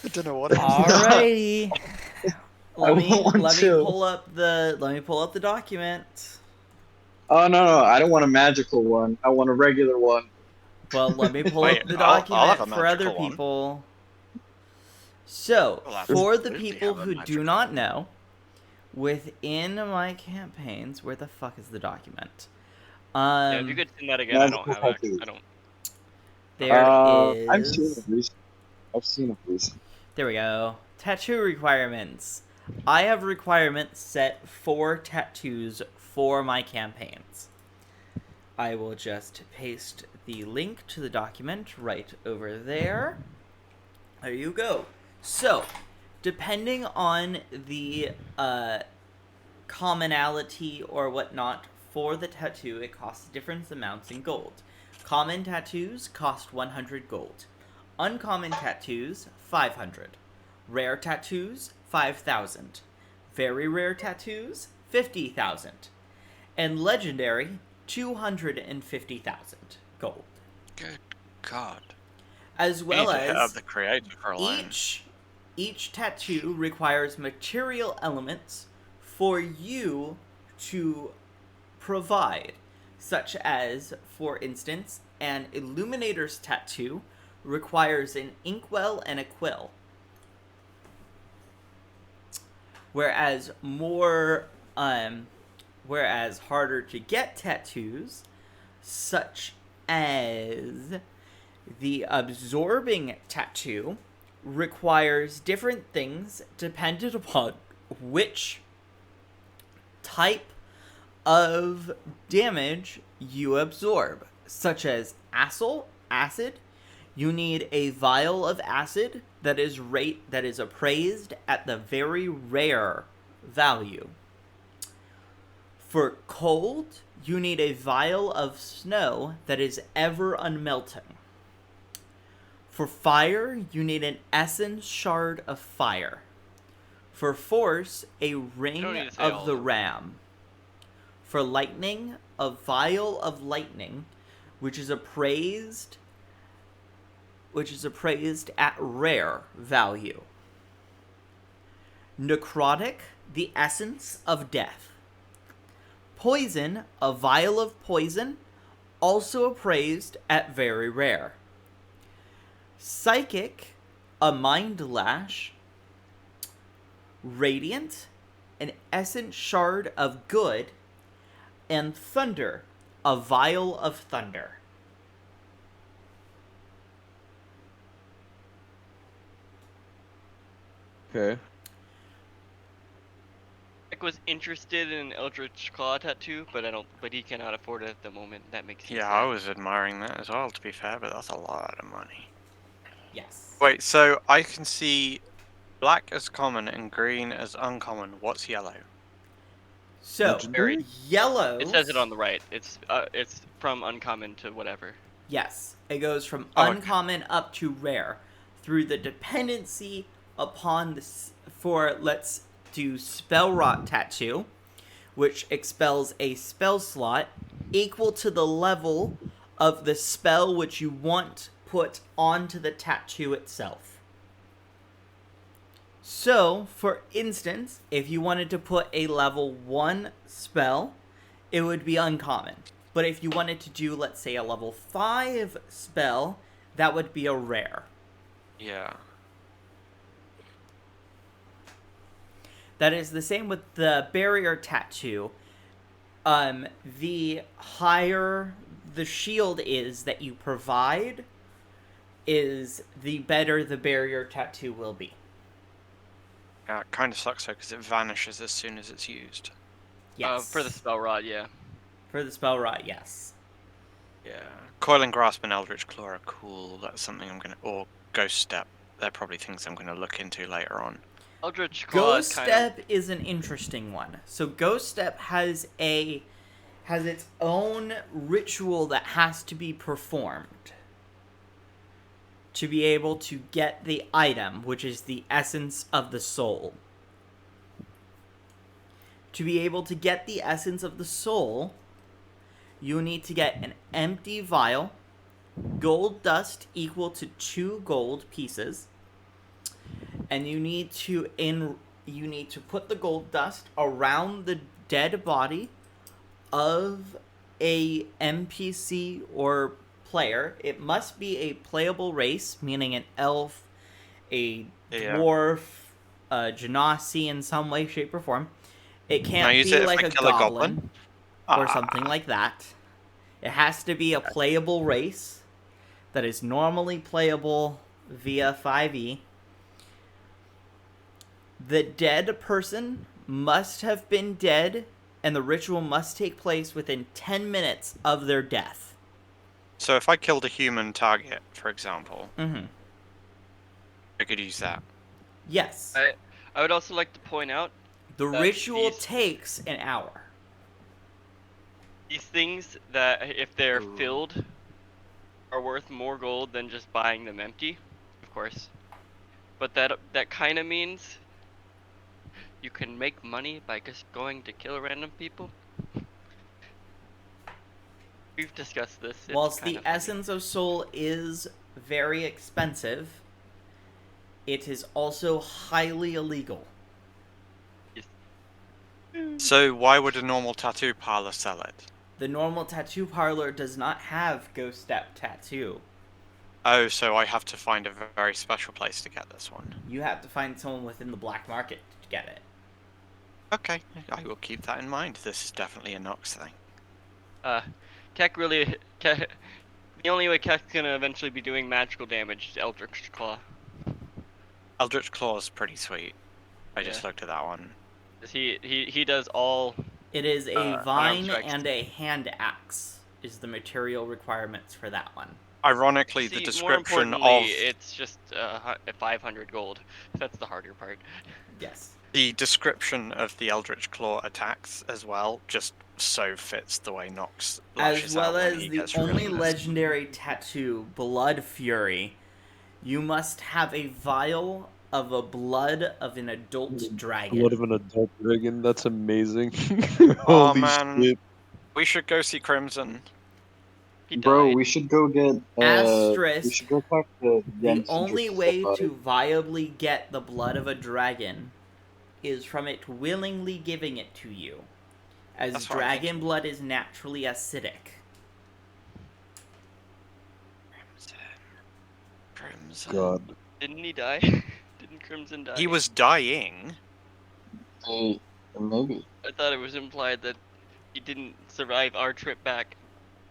I don't know what it is. Alrighty. I want let me to. pull up the document. Oh no, I don't want a magical one. I want a regular one. But let me pull Wait, up the I'll have document a for other magical one. people. So, I'll for the absolutely people have a who do magical not one. know, within my campaigns, where the fuck is the document? Yeah, if you could send that again, I don't Magical have tattoos. I don't. There I've seen is. it recently. I've seen it recently. There we go. Tattoo requirements. I have requirements set for tattoos for my campaigns. I will just paste the link to the document right over there. There you go. So, depending on the commonality or whatnot for the tattoo, it costs different amounts in gold. Common tattoos cost 100 gold. Uncommon tattoos, 500. Rare tattoos, 5,000. Very rare tattoos, 50,000. And legendary, 250,000 gold. Good God. As You well need to hit up as the creator for a loan. each tattoo requires material elements for you to provide, such as, for instance, an illuminator's tattoo requires an inkwell and a quill. Whereas harder to get tattoos, such as the absorbing tattoo, requires different things dependent upon which type of damage you absorb, such as acid. You need a vial of acid that is appraised at the very rare value. For cold, you need a vial of snow that is ever unmelting. For fire, you need an essence shard of fire. For force, a ring of the ram. For lightning, a vial of lightning, which is appraised at rare value. Necrotic, the essence of death. Poison, a vial of poison, also appraised at very rare. Psychic, a mind lash. Radiant, an essence shard of good. And thunder, a vial of thunder. Okay. Nick was interested in an Eldritch Claw tattoo, but he cannot afford it at the moment. That makes him Yeah, sad. I was admiring that as well, to be fair, but that's a lot of money. Yes. Wait, so I can see black as common and green as uncommon. What's yellow? So, Legendary? yellows. It says it on the right. It's from uncommon to whatever. Yes, it goes from Oh, okay. uncommon up to rare through the dependency upon let's do spell rot tattoo, which expels a spell slot equal to the level of the spell which you want put onto the tattoo itself. So, for instance, if you wanted to put a level 1 spell, it would be uncommon. But if you wanted to do, let's say, a level 5 spell, that would be a rare. Yeah. That is the same with the barrier tattoo. The higher the shield is that you provide, is the better the barrier tattoo will be. Yeah, it kind of sucks though, because it vanishes as soon as it's used. Yes. For the spell rod, yeah. For the spell rot, yes. Yeah. Coiling Grasp and Eldritch Claw are cool. That's something I'm gonna... Or Ghost Step. They're probably things I'm gonna look into later on. Eldritch Claw Ghost kind of... Step is an interesting one. So Ghost Step has its own ritual that has to be performed to be able to get the item, which is the essence of the soul. To be able to get the essence of the soul, you need to get an empty vial, gold dust equal to 2 gold pieces, and you need to put the gold dust around the dead body of a NPC or player. It must be a playable race, meaning an elf, a dwarf, a genasi in some way, shape, or form. It can't be like a goblin or something like that. It has to be a playable race that is normally playable via 5e. The dead person must have been dead, and the ritual must take place within 10 minutes of their death. So if I killed a human target, for example, Mm-hmm. I could use that. Yes. I would also like to point out The ritual takes an hour. these things that, if they're filled, are worth more gold than just buying them empty, of course. But that kind of means you can make money by just going to kill random people. We've discussed this. It's Whilst kinda the funny. essence of soul is very expensive, it is also highly illegal. So why would a normal tattoo parlor sell it? The normal tattoo parlor does not have Ghost Step tattoo. Oh, so I have to find a very special place to get this one. You have to find someone within the black market to get it. Okay, I will keep that in mind. This is definitely a Nox thing. Keck really... the only way Keck's gonna eventually be doing magical damage is Eldritch Claw. Eldritch Claw is pretty sweet. I just Yeah. looked at that one. He does all... It is a unarmed vine strikes. and a hand axe is the material requirements for that one. Ironically, See, the more description importantly, of it's just 500 gold. That's the harder part. Yes. the description of the Eldritch Claw attacks as well just so fits the way Nox lashes As well out when as he the gets only really pissed. legendary tattoo, Blood Fury, you must have a vial of a blood of an adult dragon. Blood of an adult dragon. That's amazing. Aw, Holy man. shit. We should go see Crimson. He Bro, died. we should go get. We Asterisk, should go talk to The Jens and only Driftis way about to it. viably get the blood of a dragon is from it willingly giving it to you, as That's what I'm dragon thinking. blood is naturally acidic. Crimson. God. Didn't he die? Didn't Crimson die? He was dying. Hey, maybe. I thought it was implied that he didn't survive our trip back.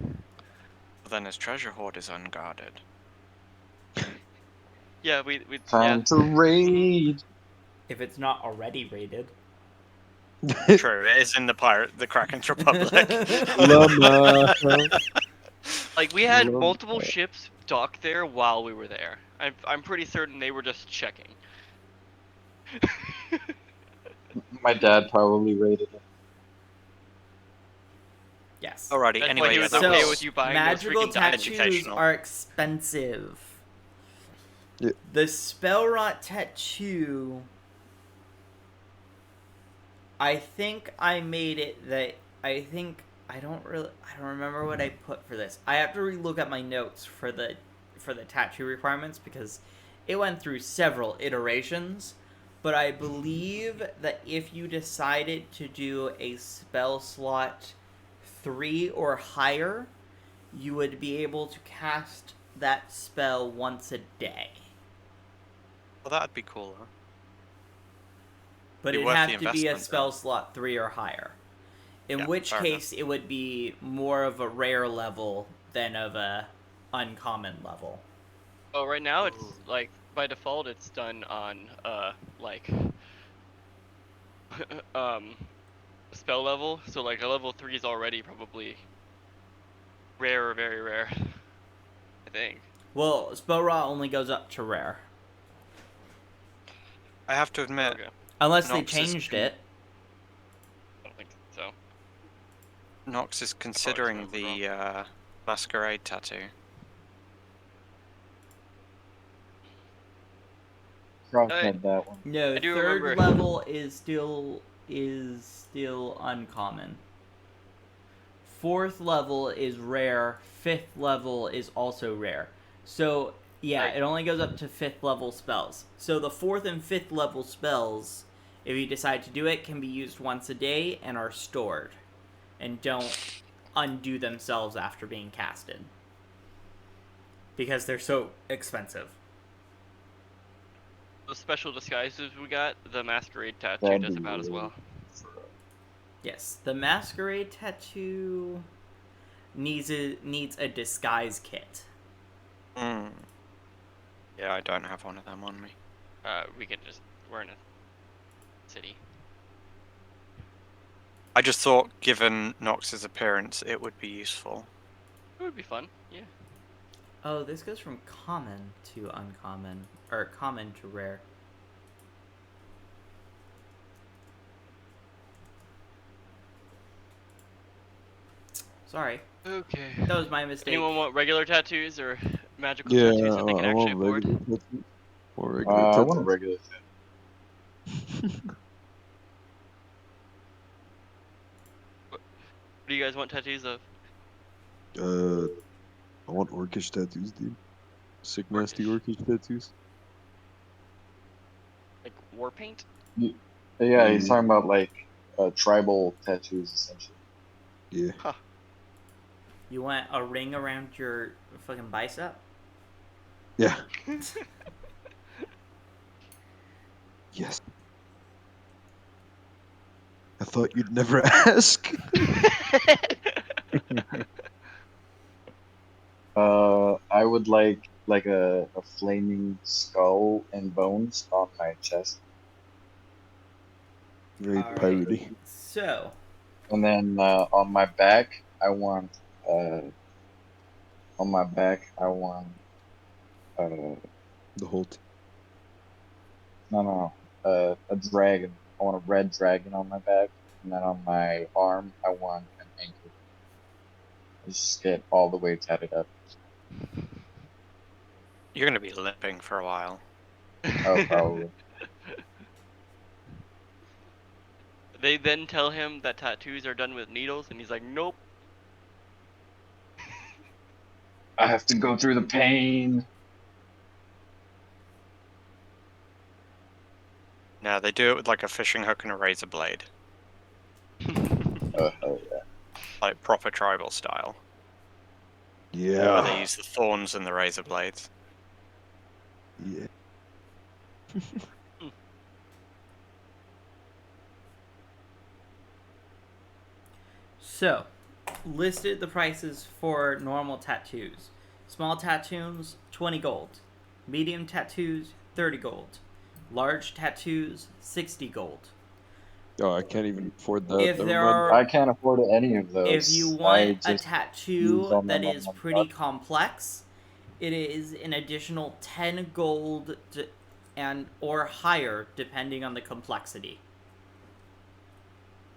But then his treasure hoard is unguarded. Yeah, we Time yeah. to raid. If it's not already raided. True, it is in the Kraken's Republic. Llama. Like we had Love multiple that. ships dock there while we were there. I'm pretty certain they were just checking. My dad probably raided it. Yes. Alrighty, That's anyway, why he yeah, was that okay was... with you buying magical those freaking diamonds. tattoos educational. are expensive. Yeah. The spell rot tattoo, I think I made it that I don't remember what I put for this. I have to relook at my notes for the tattoo requirements because it went through several iterations, but I believe that if you decided to do a spell slot 3 or higher, you would be able to cast that spell once a day. Well, that'd be cool, huh? But Be it'd worth have the to be a investment, spell though. slot 3 or higher. In Yeah, which fair case, it would be more of a rare level than of a uncommon level. Oh, right now it's like by default it's done on like spell level. So like a level 3 is already probably rare or very rare. I think. Well, spell raw only goes up to rare. I have to admit, Okay. Unless they Nox is changed con- it. I don't think so. Nox is considering remembered the masquerade tattoo. Crosshead that one. No, I do third remember. level is still uncommon. Fourth level is rare. Fifth level is also rare. So yeah, Right. it only goes up to fifth level spells. So the fourth and fifth level spells, if you decide to do it, can be used once a day and are stored, and don't undo themselves after being casted because they're so expensive. The special disguises we got, the masquerade tattoo That'd does be about as really well. Yes, the masquerade tattoo needs a disguise kit. Hmm. Yeah, I don't have one of them on me. We can just we're in a city. I just thought, given Nox's appearance, it would be useful. It would be fun. Yeah. Oh, this goes from common to uncommon, or common to rare. Sorry, Okay. that was my mistake. Anyone want regular tattoos or magical Yeah, tattoos that they can I actually want afford? regular tattoos. Or I regular want a tattoos. regular What do you guys want tattoos of? I want orcish tattoos, dude. Sick, nasty orcish tattoos. Like war paint? Yeah, he's talking about like tribal tattoos essentially. Yeah. Huh. You want a ring around your fucking bicep? Yeah. Yes. I thought you'd never ask. I would like a flaming skull and bones on my chest, Very Alright. piratey. So, and then on my back I want uh The whole team. no a dragon. I want a red dragon on my back, and then on my arm I want an anchor. Just get all the way tatted up. You're gonna be limping for a while. Oh, probably. They then tell him that tattoos are done with needles, and he's like, nope. I have to go through the pain. No, they do it with like a fishing hook and a razor blade, Oh yeah. like proper tribal style. Where Yeah. they use the thorns and the razor blades. Yeah. So, listed the prices for normal tattoos. Small tattoos, 20 gold. Medium tattoos, 30 gold. Large tattoos, 60 gold. Oh, I can't even afford that. If Never there mind. are- I can't afford any of those. If you I want a just use tattoo all my that money is on the pretty butt. complex, it is an additional 10 gold and or higher depending on the complexity.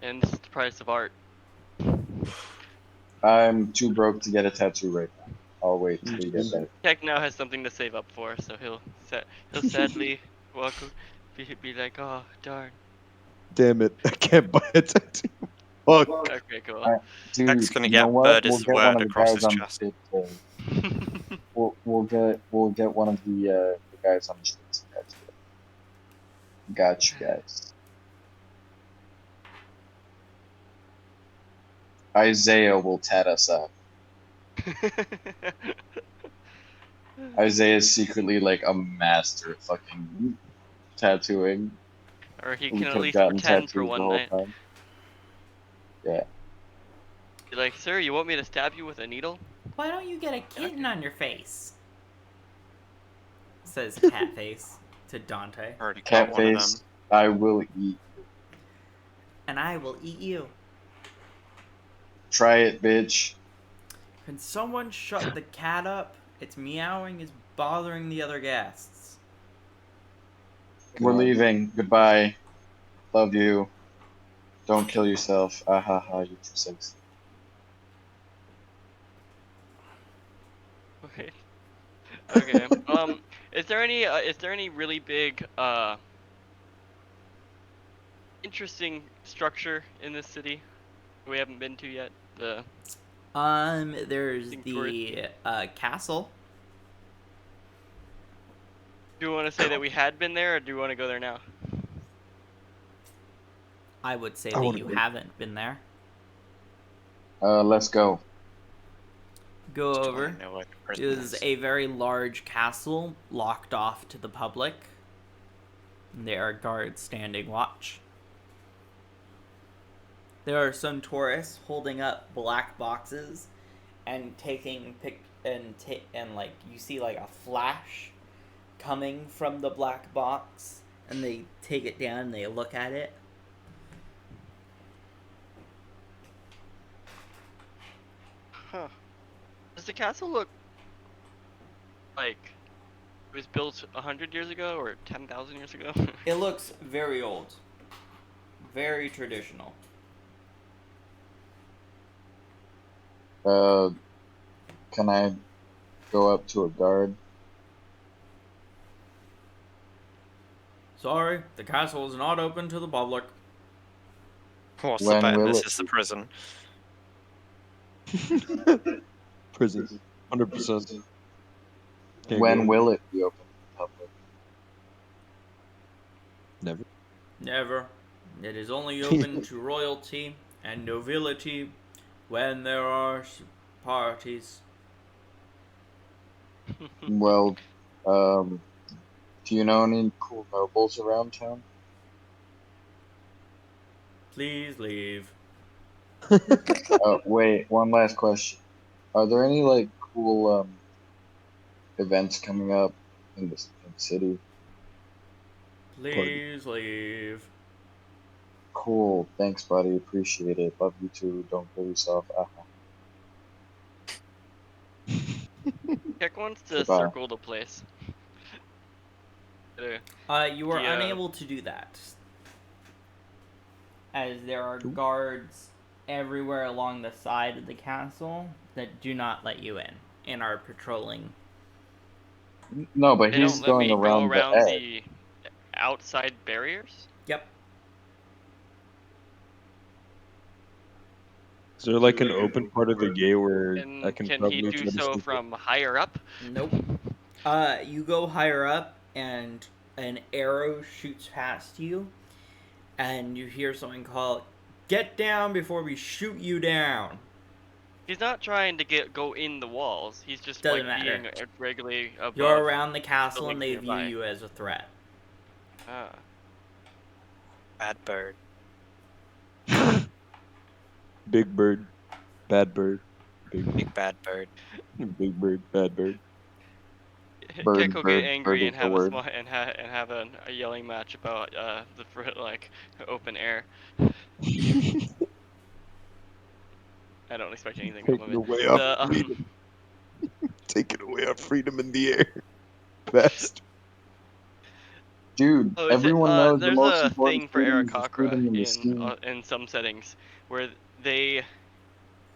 And this is the price of art. I'm too broke to get a tattoo right now. I'll wait till you get that. Tech now has something to save up for, so he'll sadly be like, oh darn. Damn it. I can't buy a tattoo. Fuck. Okay, cool. Dude, Heck's gonna you know get what? We'll Bird's get one word of the across guys his on chest. the shit. We'll get one of the guys on the streets. Got you guys. Isaiah will tat us up. Isaiah is secretly like a master at fucking tattooing. Or he We can at could have least gotten pretend for tattoos the one whole night. time. Yeah. You're like, sir, you want me to stab you with a needle? Why don't you get a kitten on your face? Says Catface to Dante. Already got one of them. Catface, I will eat. And I will eat you. Try it, bitch. Can someone shut the cat up? Its meowing is bothering the other guests. We're leaving. Goodbye. Love you. Don't kill yourself. Ah ha ha, you're too sexy. Okay. Okay. Is there any really big interesting structure in this city we haven't been to yet? There's Think the castle. Do you want to say that we had been there, or do you want to go there now? I would say I that wanna you go. haven't been there. Let's go. Go Just over. wanna know where the It prison is is. a very large castle locked off to the public. There are guards standing watch. There are some tourists holding up black boxes and taking and like you see like a flash coming from the black box, and they take it down and they look at it. Huh. Does the castle look like it was built 100 years ago or 10,000 years ago? It looks very old, very traditional. Can I go up to a guard? Sorry, the castle is not open to the public. What's When the bet? will This it is the be? prison. Prison, 100%. Can't When go. will it be open to the public? Never. Never. It is only open to royalty and nobility when there are parties. Well, do you know any cool nobles around town? Please leave. Wait, one last question. Are there any like cool events coming up in the city? Please leave. Cool, thanks, buddy. Appreciate it. Love you too. Don't kill yourself. Keck wants to Goodbye. circle the place. You are Yeah. unable to do that, as there are Ooh. guards everywhere along the side of the castle that do not let you in and are patrolling. No, but They he's don't let going me go around the around edge. the outside barriers. Yep. Is there like an open part of the gate where And I can can he probably do try to so sneak from higher up? Nope. You go higher up, and an arrow shoots past you, and you hear someone call, "Get down before we shoot you down." He's not trying to go in the walls. He's just Doesn't like matter. being regularly above. You're around the castle, and buildings they view nearby. you as a threat. Ah. Bad bird. Big bird, bad bird, Big bad bird. big bird, bad bird. Bird, Keck will get bird, angry bird and is the have word. and have a yelling match about like open air. I don't expect anything from Taking it. away our The, freedom. Taking away our freedom in the air. Best. Dude, Oh, everyone knows the there's most a important thing for freedom is the Aarakocra freedom in the scheme. in some settings where they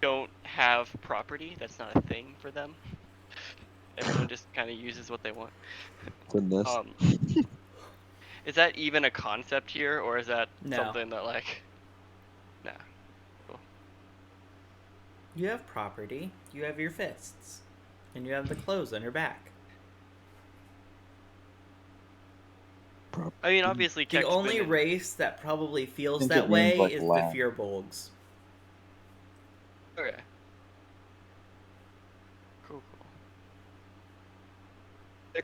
don't have property. That's not a thing for them. Everyone just kind of uses what they want. Goodness. Is that even a concept here, or is that No. something that like? Nah. Cool. You have property, you have your fists, and you have the clothes on your back. I mean, obviously, The Keck's only been in- race that probably feels think that it way means, like, is the lamb. Fearbolgs. Okay. Cool.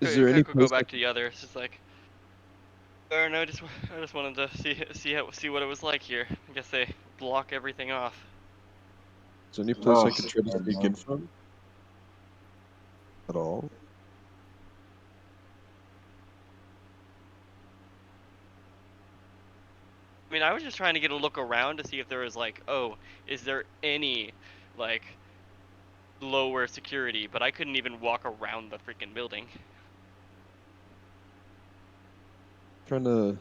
Is there any Keck will go place back to the others. It's just like. Or no, I just wanted to see what it was like here. I guess they block everything off. Is there any place I Oh, could try to I sneak know. in from? At all? I mean, I was just trying to get a look around to see if there was like, oh, is there any like lower security? But I couldn't even walk around the freaking building. Trying to.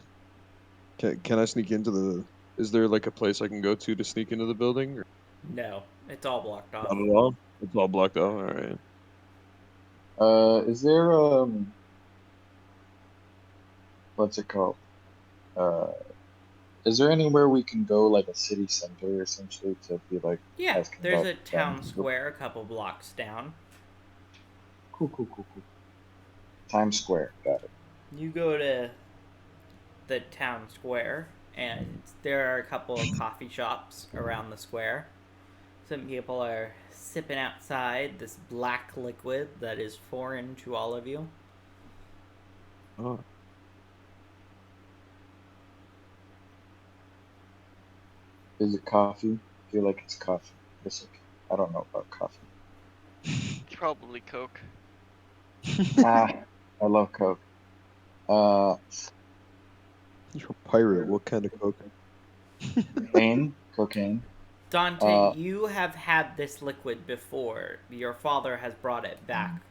Can I sneak into the? Is there like a place I can go to sneak into the building? Or No, it's all blocked off. not at all. It's all blocked off. All right. Is there what's it called? Uh, is there anywhere we can go, like a city center, essentially, to be like Yeah, asking there's about a town them? square a couple blocks down. Cool, cool, cool, cool. Times Square, got it. You go to the town square, and there are a couple of coffee shops around the square. Some people are sipping outside this black liquid that is foreign to all of you. Oh, Is it coffee? I feel like it's coffee. It's okay. I don't know about coffee. It's probably Coke. Ah, I love Coke. Uh, you're a pirate. What kind of coke? cocaine. Dante, you have had this liquid before. Your father has brought it back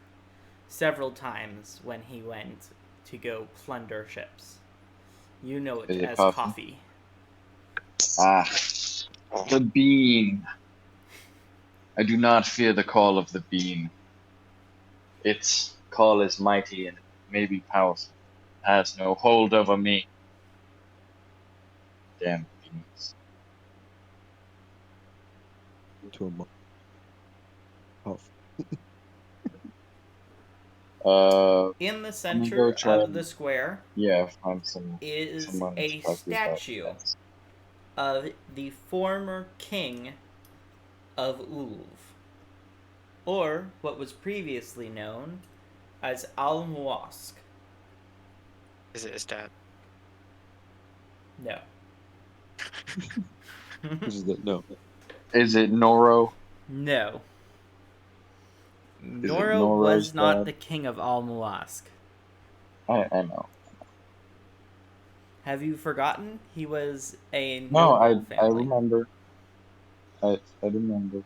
several times when he went to go plunder ships. You know it Is it as coffee? coffee. Ah, the bean. I do not fear the call of the bean. Its call is mighty and may be powerful. It has no hold over me. Damn beans. To a month. Oh, In the I'm gonna center go try of and, the square find is someone to a talk to about statue that. of the former king of Ulv, or what was previously known as Al-Muask. Is it his dad? No. this is the no. Is it Noro? No. Is it Nora Noro's was not dad? the king of Al-Muask. I know. Have you forgotten? He was a No, noble I family. remember. I remember.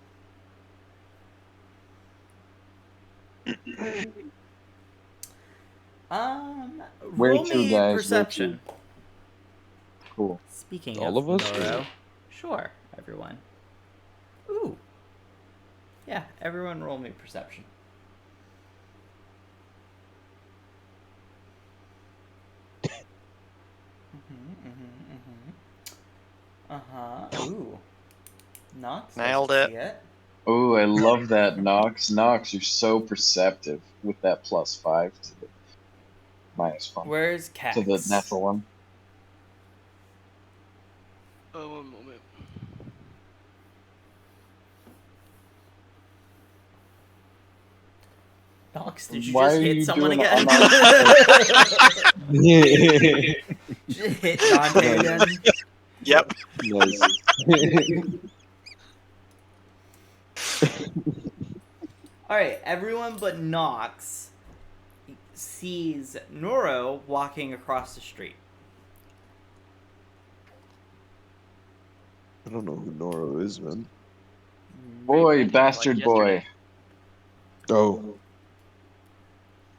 Where Roll to, me guys? Where to? perception. Cool. Speaking All of of us? Noro, sure, everyone. Ooh. Yeah, everyone roll me perception. Ooh. Nox Nailed doesn't it. see it. Oh, I love that, Nox. Nox, you're so perceptive with that +5 to the -1 Where's to the Cax? natural one. Oh, one moment. Nox, did you Why just are hit you someone doing again? Hit Dante again. Yep. Nice. Alright, everyone but Nox sees Noro walking across the street. I don't know who Noro is, man. Boy, Mentioned, bastard like, boy. yesterday. Oh,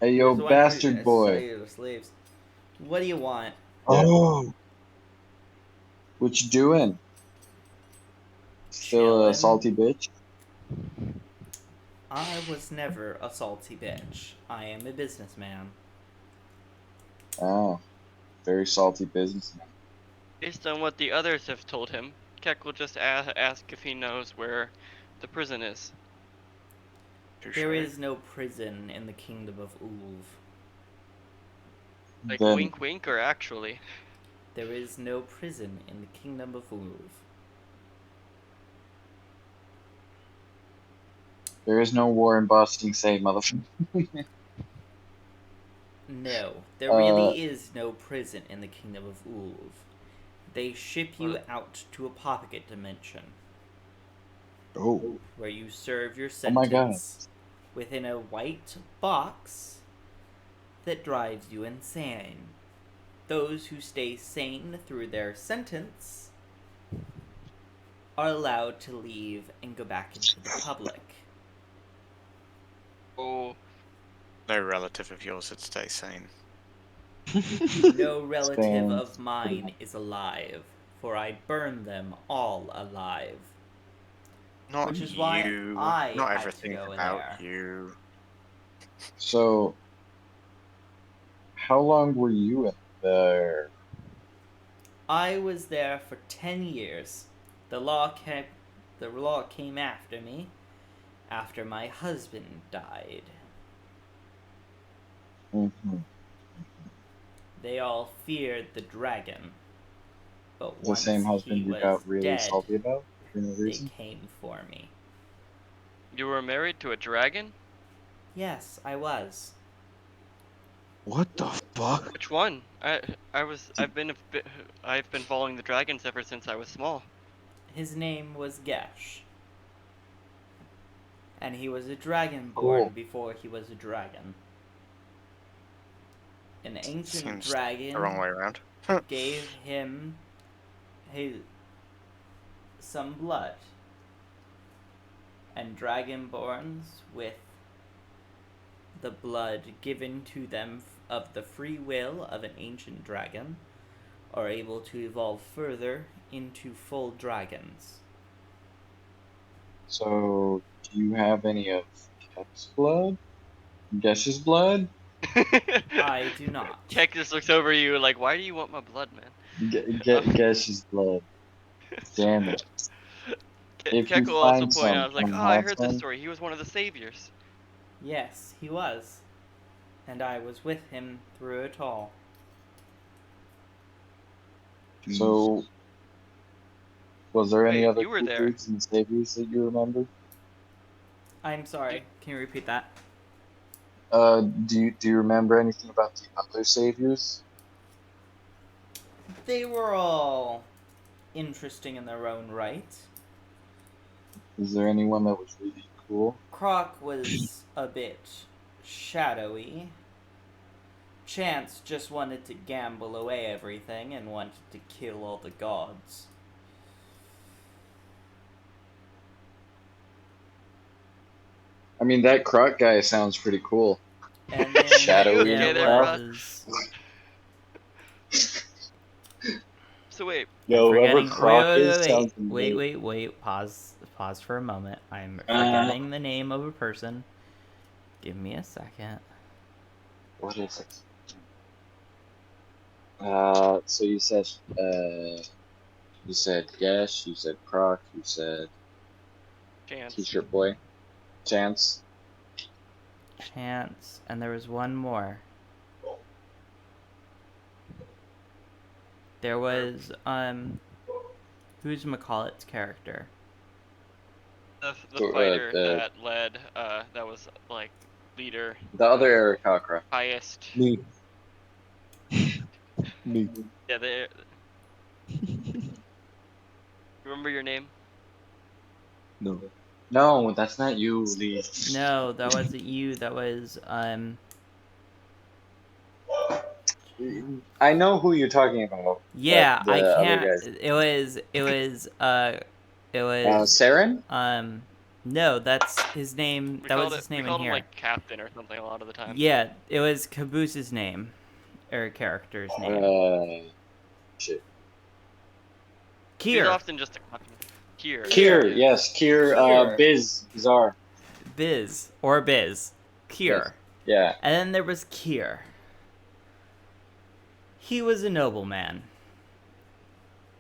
Hey, He yo, was the one who bastard boy. sold you the slaves. What do you want? oh, What you doing? Still a Chillin'. salty bitch? I was never a salty bitch. I am a businessman. Oh, very salty businessman. Based on what the others have told him, Keck will just ask if he knows where the prison is. There is no prison in the Kingdom of Ulv. Like, Then wink wink, or actually? There is no prison in the Kingdom of Ulv. there is no war in Boston, say motherfucker. No, there really is no prison in the Kingdom of Ulv. They ship you out to a pocket dimension. Oh. where you serve your Oh my god. sentence within a white box that drives you insane. Those who stay sane through their sentence are allowed to leave and go back into the public. Oh, No relative of yours would stay sane. No relative Stands of mine is alive, for I burn them all alive. Not Which is you. why I Not had to everything go about there. you. So, how long were you in there? I was there for 10 years. The law came after me after my husband died. Mm-hmm. They all feared the dragon. But The once same he husband you was got really dead, salty about for no they reason? came for me. you were married to a dragon? Yes, I was. What the fuck? Which one? I've been following the dragons ever since I was small. His name was Gesh. And he was a dragonborn Cool. before he was a dragon. An ancient Seems dragon the wrong way around. gave him some blood. And dragonborns with the blood given to them of the free will of an ancient dragon are able to evolve further into full dragons. So, do you have any of Kep's blood? Gesh's blood? I do not. Keck just looks over you like, why do you want my blood, man? Gesh's blood. Damn it. If Keck you will also find point some, out, like, can oh, I I have heard this some? story. He was one of the saviors. Yes, he was. And I was with him through it all. So, was there any Wait, other you were cool there. dudes and saviors that you remember? I'm sorry, can you repeat that? Do you remember anything about the other saviors? They were all interesting in their own right. Is there anyone that was really cool? Croc was a bit shadowy. Chance just wanted to gamble away everything and wanted to kill all the gods. I mean, that Croc guy sounds pretty cool. And then Shadowy there okay there, Croc? was... So wait, Yo, whoever forgetting... Croc wait, is sounds wait, amazing. wait. Pause for a moment. I'm forgetting the name of a person. Give me a second. What is it? So you said Gesh, you said Croc, you said Chance. T-shirt boy, Chance. Chance, and there was one more. There was who's McCulloch's character? The So, fighter that led, that was like leader, The other Eric Hawcroft. highest. Me. Me. Yeah, they. Remember your name? No. No, that's not you, Lee. No, that wasn't you. That was I know who you're talking about. yeah, the I other can't. guys. It was Saren? no, that's his name. We That was called his name we in called him here. like Captain or something a lot of the time. Yeah, it was Caboose's name, or character's name. Shit. He's Kier, often just a captain. Kier. Kier, yes, Kier, Kier. Bizarre. Biz, Kier. Yeah. And then there was Kier. He was a nobleman.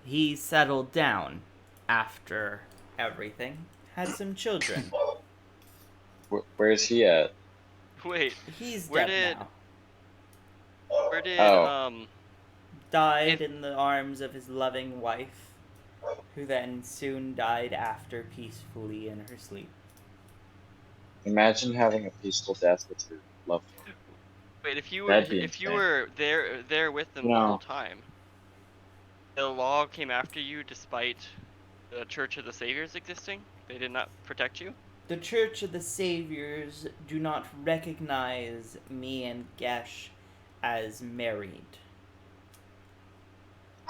He settled down after everything, had some children. Where's he at? Wait, He's Where dead did- now. where did Oh. Died in the arms of his loving wife, who then soon died after peacefully in her sleep. Imagine having a peaceful death with your loved one. wait if you were That'd be if you insane. were there with them the No. whole time, the law came after you despite the Church of the Saviors existing? They did not protect you? The Church of the Saviors do not recognize me and Gesh as married.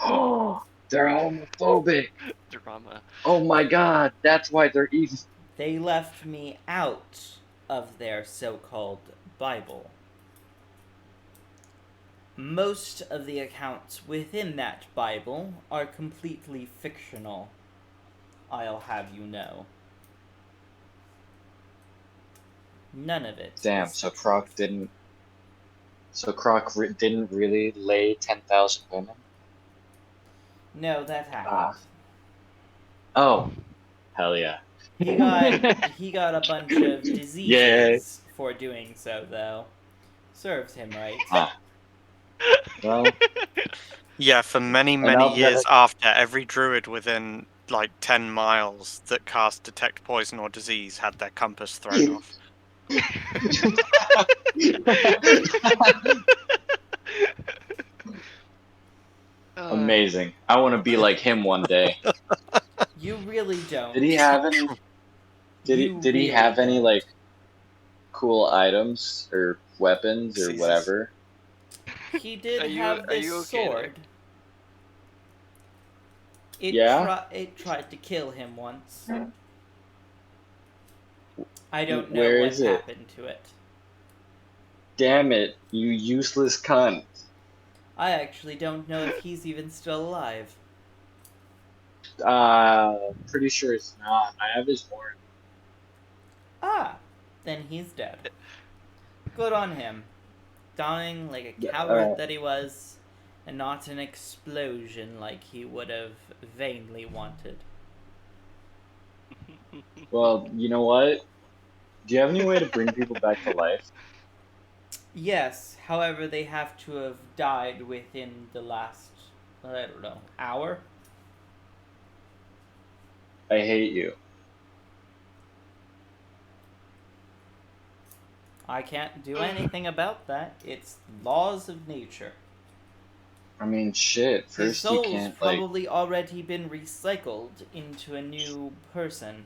Oh, they're homophobic. Drama. Oh my god, that's why they're evil. They left me out of their so-called Bible. Most of the accounts within that Bible are completely fictional, I'll have you know. None of it. Damn, is so fictional. Croc didn't really lay 10,000 women? No, that happened. Ah. Oh, hell yeah. He got a bunch of diseases for doing so, though. Serves him right. Ah. Well, Yeah, for many, And many I'll get years it. after, every druid within like 10 miles that cast Detect Poison or Disease had their compass thrown off. amazing. I want to be like him one day. You really don't. Did he have any? Did he? You Did he really have any don't. like cool items or weapons or Jesus. whatever? He did Are you- have are this you okay there? sword. Yeah? It tried to kill him once. I don't know Where what is it? happened to it. Damn it, you useless cunt. I actually don't know if he's even still alive. Pretty sure it's not. I have his warrant. Ah, then he's dead. Good on him. Dying like a coward that he was, and not an explosion like he would have vainly wanted. Well, you know what? Do you have any way to bring people back to life? Yes, however, they have to have died within the last, I don't know, hour? I hate you. I can't do anything about that. It's laws of nature. I mean, shit. His First, you soul's can't like. probably already been recycled into a new person.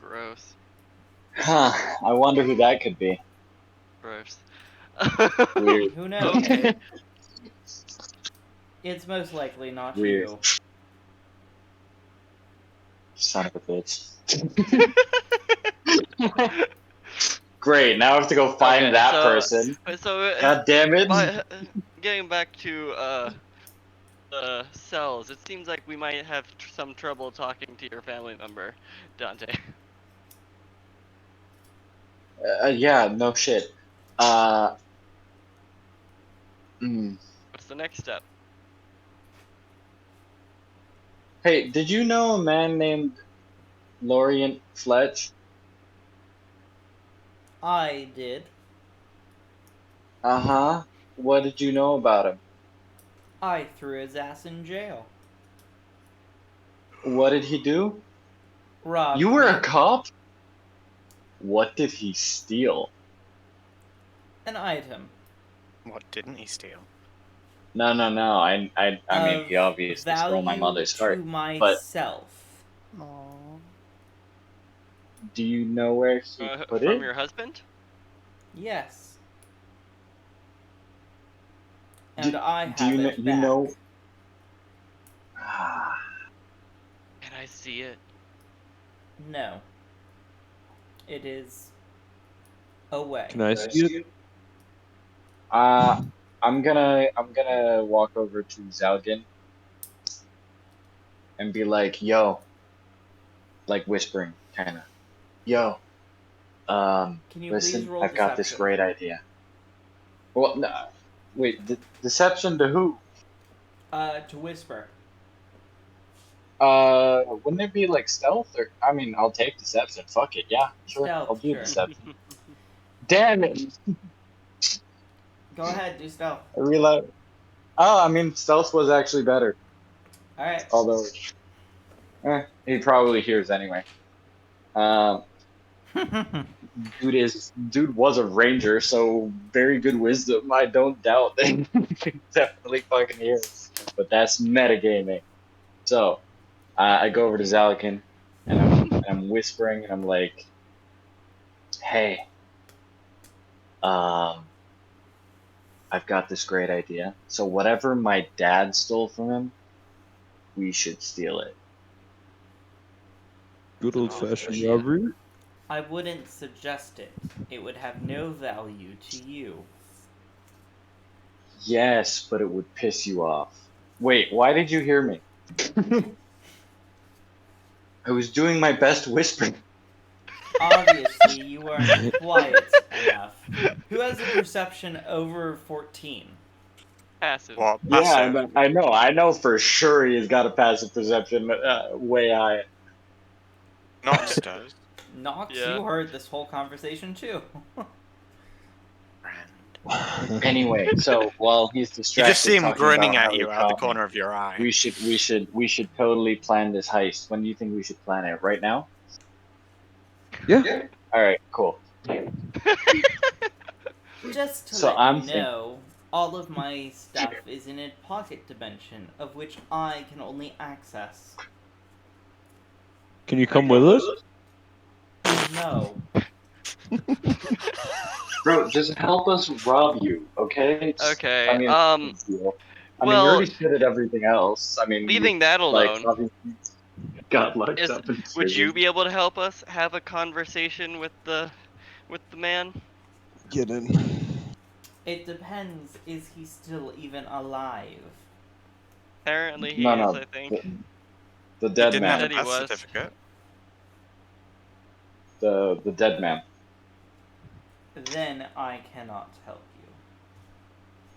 Gross. Huh. I wonder who that could be. Gross. Weird. Who knows? Okay. It's most likely not Weird. you. Son of a bitch. Great. Now I have to go find Okay, that so- person. So, God damn it. getting back to the cells, it seems like we might have some trouble talking to your family member, Dante. Yeah. No shit. Mm, What's the next step? Hey, did you know a man named Lorient Fletch? I did. Uh-huh. What did you know about him? I threw his ass in jail. What did he do? Robbed You were me. a cop? What did he steal? An item. What didn't he steal? No. I mean, he Of obviously stole my value mother's to heart. myself. Do you know where he put From it? your husband? Yes. And I have Do you it you back. know? Can I see it? No. It is away. Can I see it? I'm gonna walk over to Zalgin and be like, "Yo," like whispering, kind of, "Yo, Can you listen, please roll I've got this deception? great idea." Well, no, wait, deception to who? To whisper. Wouldn't it be like stealth or? I mean, I'll take deception. Fuck it, yeah, sure, Stealth, I'll do sure. deception. Damn it! Go ahead, do stealth. I realized. Oh, I mean, stealth was actually better. Alright. Although, he probably hears anyway. Dude was a ranger, so very good wisdom. I don't doubt that he can definitely fucking hear. But that's metagaming. So, I go over to Zalikin, and I'm whispering, and I'm like, "Hey, um, I've got this great idea. So whatever my dad stole from him, we should steal it." Good old fashioned shit. robbery. I wouldn't suggest it. It would have no value to you. Yes, but it would piss you off. Wait, why did you hear me? I was doing my best whispering. Obviously, you weren't quiet enough. Who has a perception over 14? Passive. What? Yeah, Passive. I know for sure he's got a passive perception way high. Nox does. Nox, Yeah. you heard this whole conversation too. Friend. Anyway, so while he's You distracted just see him talking grinning about at how you he out the caught me, corner of your eye. we should totally plan this heist. When do you think we should plan it? Right now? Yeah. All right, cool. Just to So let I'm you thinking- know, all of my stuff is in a pocket dimension, of which I can only access. Can you come with us? No. Bro, just help us rob you, okay? Okay, I mean, it's no big deal. I mean, well, you're already good at everything else. I mean, leaving that like, alone, obviously got locked is up in would you prison. be able to help us have a conversation with the man? Get in. It depends, is he still even alive? Apparently he No, is, no, I think. the He dead didn't have a man. Said he death was. certificate. The dead man. Then I cannot help you.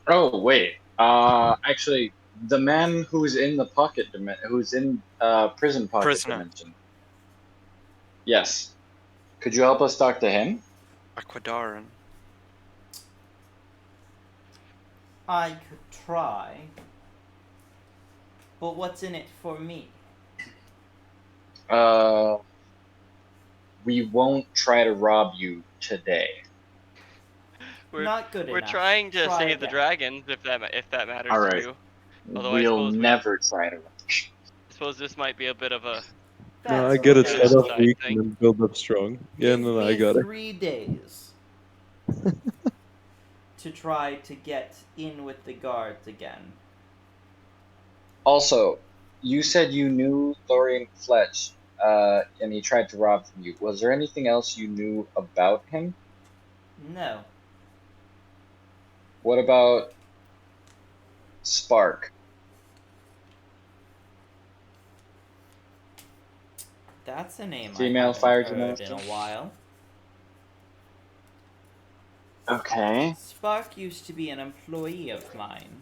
Oh wait. Actually, the man who's in the pocket dimension, who's in prison pocket Prisoner. dimension. Yes. Could you help us talk to him? Ecuadorian. I could try. But what's in it for me? We won't try to rob you today. Not good We're enough. trying to Try save the again. dragons, if that matters All to right. you. Although I We'll suppose never try to rob you. I suppose this might be a bit of a No, I That's get it. okay. Start off Side weak thing. and then build up strong. Yeah, Give no, me I got it. 3 days to try to get in with the guards again. Also, you said you knew Lorian Fletch, and he tried to rob from you. Was there anything else you knew about him? No. What about Spark? That's a name Female I fire haven't heard in a gymnast? while. Okay. Spark used to be an employee of mine.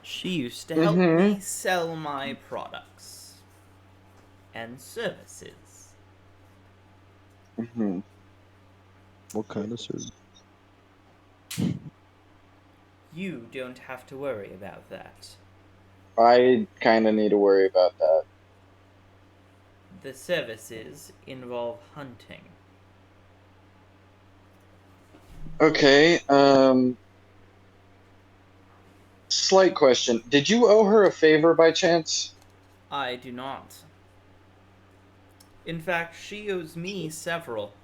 She used to help me sell my products and services. Mm-hmm. What kind of service? You don't have to worry about that. I kind of need to worry about that. The services involve hunting. Okay, slight question. Did you owe her a favor by chance? I do not. In fact, she owes me several.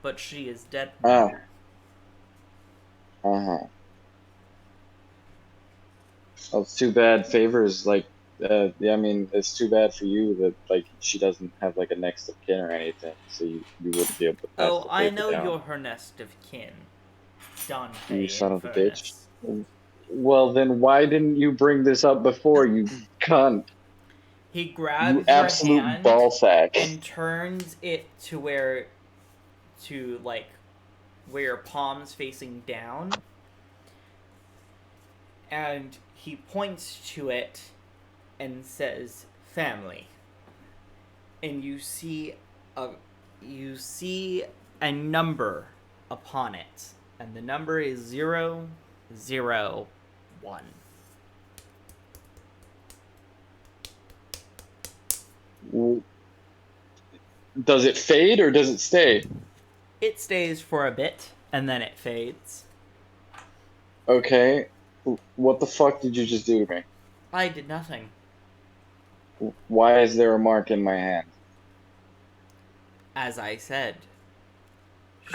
But she is dead now. Uh-huh. Well, it's too bad favors, like, yeah, I mean, it's too bad for you that, like, she doesn't have, like, a next of kin or anything, so you wouldn't be able to pass Oh, the I favor know down. you're her next of kin. Dante You son of a bitch. Infernus. Well, then why didn't you bring this up before, you cunt? He You grabs your absolute hand ballsack. and turns it to where your palm's facing down. And he points to it and says, "Family." And you see a number upon it. And the number is 001. Does it fade or does it stay? It stays for a bit, and then it fades. Okay. What the fuck did you just do to me? I did nothing. Why is there a mark in my hand? As I said,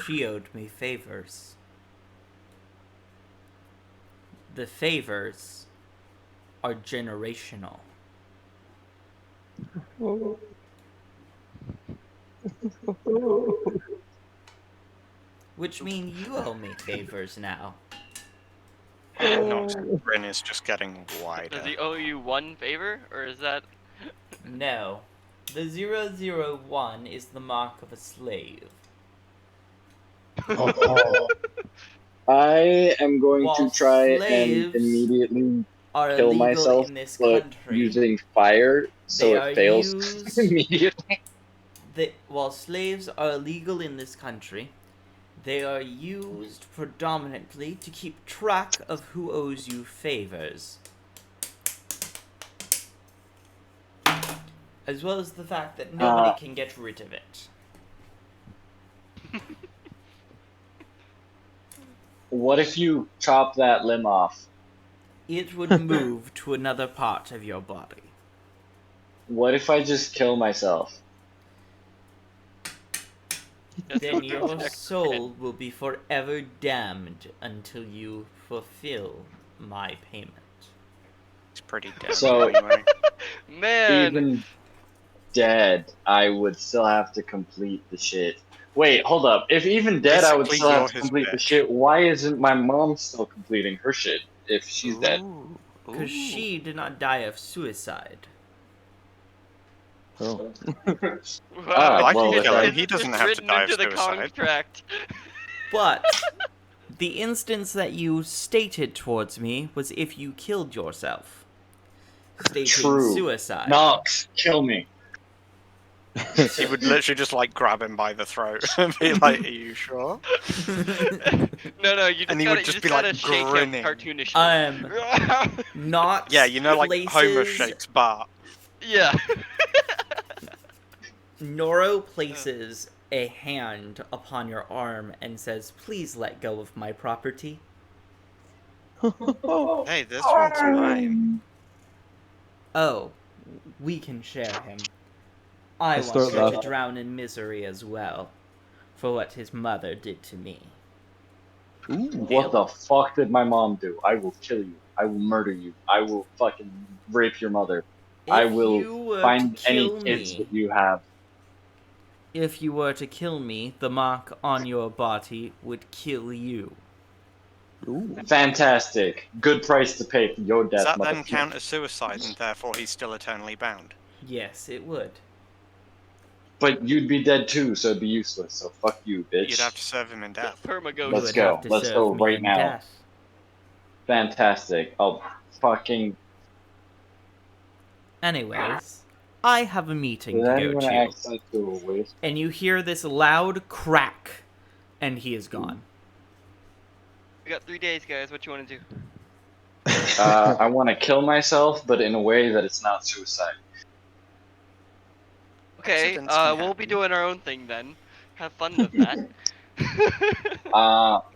she owed me favors. The favors are generational. Which mean you owe me favors now. Nox's grin is just getting Does wider. he owe you one favor, or is that? No. The 001 is the mark of a slave. I am going While to try and slaves immediately are kill illegal myself, in this but country. using fire so They it are fails used- immediately. While slaves are illegal in this country, they are used predominantly to keep track of who owes you favors. As well as the fact that nobody can get rid of it. What if you chop that limb off? It would move to another part of your body. What if I just kill myself? Then your soul will be forever damned until you fulfill my payment. It's pretty dead So- anyway. Man, Even dead, I would still have to complete the shit. Wait, hold up. If even dead, I would Basically, still have you're to his complete the bitch. shit. Why isn't my mom still completing her shit if she's dead? Ooh, Because ooh. she did not die of suicide. Oh. Ah, I well, can kill him. it's He doesn't just have to written die of into the suicide. contract. But the instance that you stated towards me was if you killed yourself. Stating True. suicide. Nox, kill me. He would literally just like grab him by the throat and be like, "Are you sure?" No, you just And he gotta, would just you be, gotta like, shake grinning. him cartoonishly. Not Yeah, you know, like Homer places, shakes Bart. Yeah. Noro places a hand upon your arm and says, "Please let go of my property." Hey, this one's mine. Oh, we can share him. I want start her to laughing. drown in misery as well, for what his mother did to me. What the fuck did my mom do? I will kill you. I will murder you. I will fucking rape your mother. I If will you were find to any kill kids me, that you have. if you were to kill me, the mark on your body would kill you. Fantastic. Good price to pay for your Does death, that then motherfucker. count as suicide and therefore he's still eternally bound? Yes, it would. But you'd be dead too, so it'd be useless. So fuck you, bitch. You'd have to serve him in death. Permago. You Let's would go. have to Let's serve go me right in now. death. Fantastic. Fucking. Anyways, I have a meeting Did to go anyone to. access to a waste? And you hear this loud crack, and he is gone. We got 3 days, guys. What you want to do? I want to kill myself, but in a way that it's not suicide. Okay, Accidents can we'll be happen. doing our own thing then. Have fun with that.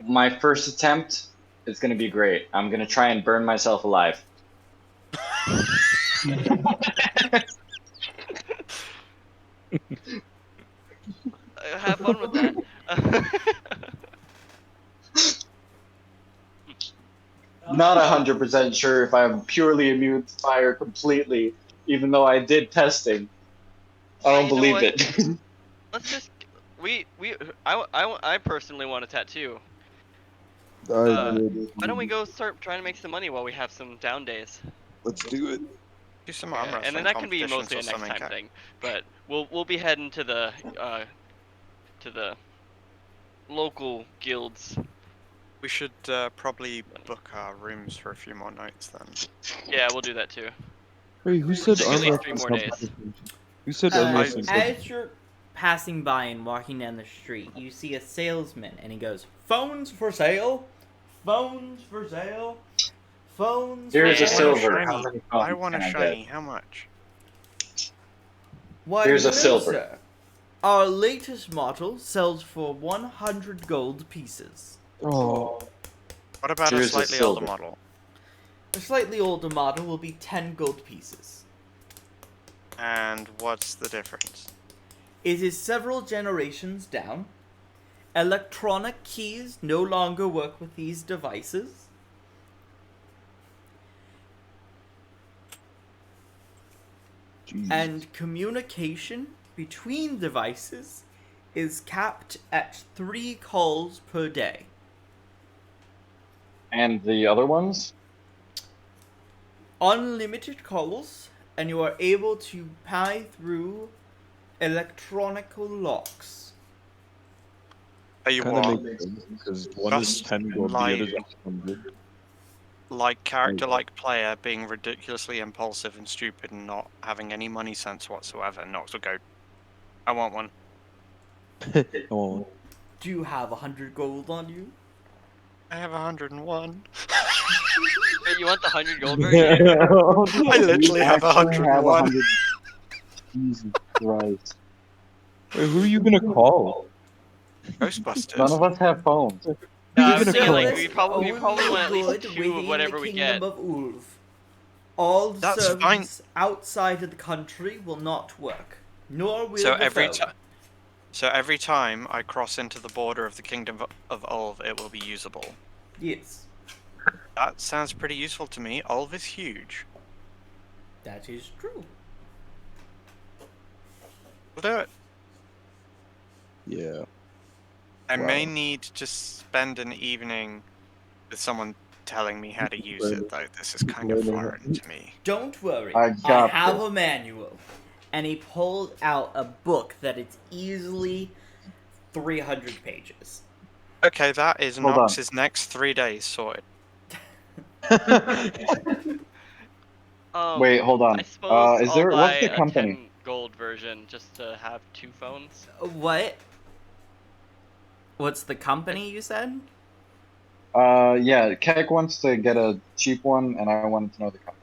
My first attempt is gonna be great. I'm gonna try and burn myself alive. Have fun with that. Not 100% sure if I'm purely immune to fire completely, even though I did testing. I don't You know believe what? it. Let's just I personally want a tattoo. I would. Why don't we go start trying to make some money while we have some down days? Let's do it. Do some arm wrestling And then that can be competitions mostly or a next something, time thing. But we'll be heading to the local guilds. We should probably book our rooms for a few more nights then. Yeah, we'll do that too. Hey, who said Take at arm least 3 wrestling more days. competition? Who said arm wrestling competition? As you're passing by and walking down the street, you see a salesman, and he goes, "Phones for sale? Phones for sale? Phones Here's for a sale?" silver. How Shiny. many I phones want a can I shiny. get? How much? Why, Here's a no, silver. sir. Our latest model sells for 100 gold pieces. Oh, What about a Here's a slightly older silver. model? A slightly older model will be 10 gold pieces. And what's the difference? It is several generations down. Electronic keys no longer work with these devices. Jesus. And communication between devices is capped at 3 calls per day. And the other ones? Unlimited calls, and you are able to pry through electronical locks. Are you Kind of what? makes sense because one is Just 10 gold, the other is 100. Like character-like player being ridiculously impulsive and stupid and not having any money sense whatsoever. Nox will go, I want one. Oh, Do you have 100 gold on you? I have 101. Wait, you want the 100 gold version? I literally have Actually have 101. 100. Jesus Christ. wait, who are you gonna call? Ghostbusters. None of us have phones. No, I Who's was gonna thinking like call? we probably Only want at least good 2 within of whatever the we Kingdom get. of Ulv. All That's servants outside of the country will not work, nor will So the every phone. time, so every time I cross into the border of the Kingdom of Ulv, it will be usable. Yes, That sounds pretty useful to me. Ulv is huge. that is true. We'll do it. Yeah. I may Wow. need to spend an evening with someone telling me how to use it, though. This is kind of foreign to me. Don't worry, I got have this. a manual. And he pulled out a book that it's easily 300 pages. Okay, that is Hold on. Nox's next 3 days sorted. Wait, hold on. I suppose Is I'll there? buy What's the a company? 10 gold version just to have 2 phones. What? What's the company you said? Yeah, Keck wants to get a cheap one, and I wanted to know the company.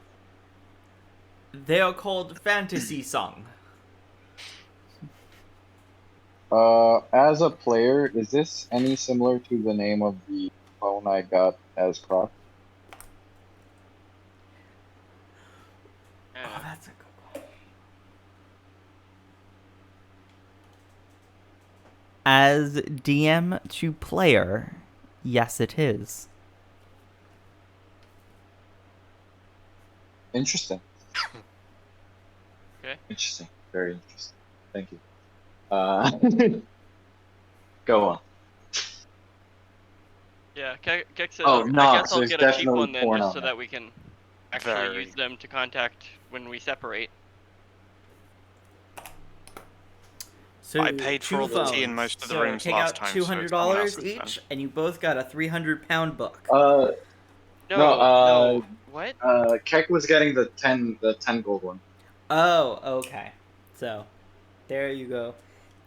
They are called Fantasy Song. As a player, is this any similar to the name of the phone I got as Croc? Oh, Yeah. that's a good one. As DM to player, yes, it is. Interesting. Okay. Interesting. Very interesting. Thank you. Go on. Yeah, Keck said, Oh, I Nox, guess I'll there's get a cheap definitely one then, porn just on so that. that we can actually Very. use them to contact when we separate. So I paid for all the tea in phones. most of the So rooms take last out time, so it's someone $200 else's each, turn. and you both got a 300-pound book. No, what? Keck was getting the 10 gold one. Oh, okay. So, there you go.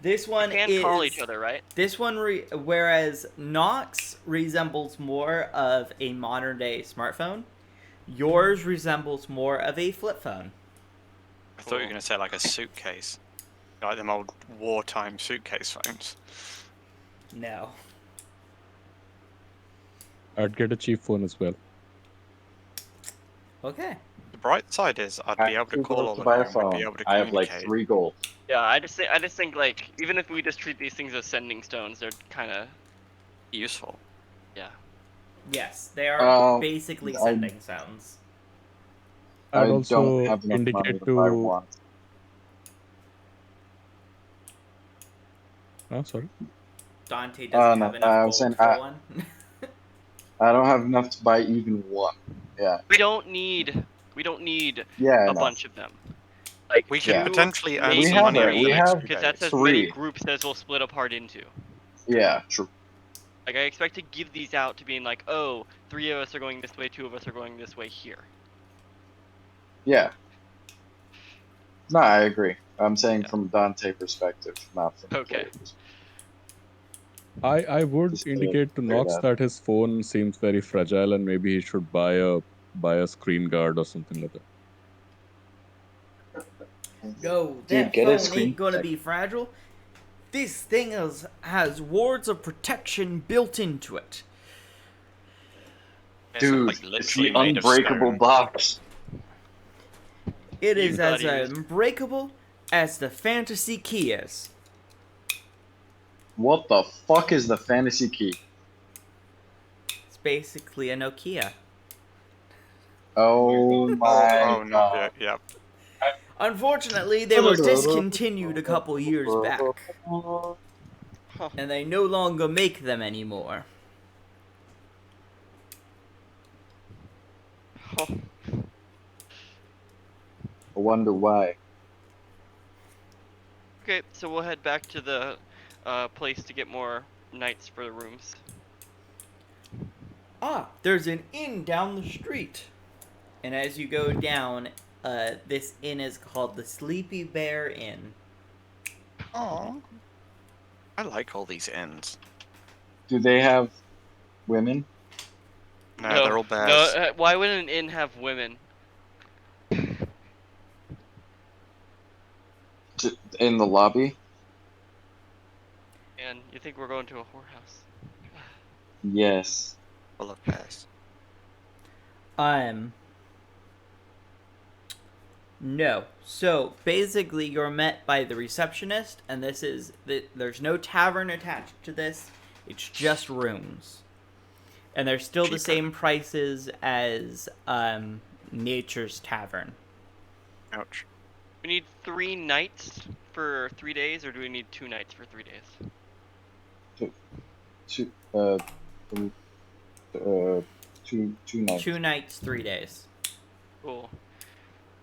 This We one can't is call each other, right? This one, whereas Nox resembles more of a modern day smartphone, yours resembles more of a flip phone. I thought you were going to say like a suitcase. Like them old wartime suitcase phones. No. I'd get a cheap phone as well. Okay. The bright side is I'd be able to call all to of buy you a and we'd be phone. able to I have like communicate. 3 gold. Yeah, I just think like even if we just treat these things as sending stones, they're kind of Useful. yeah. Yes, they are Uh, basically I- sending sounds. I I'd don't also have enough money indicate to buy to. one. Oh, sorry. Dante doesn't no, have enough I gold was saying, for one. I don't have enough to buy even one. Yeah. We don't need Yeah, a no. bunch of them. Like We could Yeah. potentially earn maybe some have money it, over the we next have- few because that's days. as many 3. groups as we'll split apart into. Yeah, true. Like I expect to give these out to being like, oh, 3 of us are going this way, 2 of us are going this way here. Yeah. No, I agree. I'm saying Yeah. from Dante perspective, not from Okay. player perspective. I would Just to indicate to clear Nox that. that his phone seems very fragile and maybe he should buy a screen guard or something like that. No, Dude, that get a phone screen ain't gonna protector. be fragile. This thing has wards of protection built into it. Is it, Dude, like, it's literally the made of unbreakable stone? box. It You is thought as he was- unbreakable as the fantasy key is. What the fuck is the fantasy key? It's basically a Nokia. Oh my Oh, no, god. yeah. Unfortunately, they were discontinued a couple years back, Huh. and they no longer make them anymore. Huh. I wonder why. Okay, so we'll head back to the place to get more nights for the rooms. Ah, there's an inn down the street. And as you go down, this inn is called the Sleepy Bear Inn. Oh, I like all these inns. Do they have women No, they're all No, bears. why would an inn have women? in the lobby? And you think we're going to a whorehouse? Yes. Full of bears. No. So basically, you're met by the receptionist, and there's no tavern attached to this. It's just rooms, and they're still the Cheaper. same prices as Nature's Tavern. Ouch. We need 3 nights for 3 days, or do we need 2 nights for 3 days? Two two nights. 2 nights, 3 days. Cool.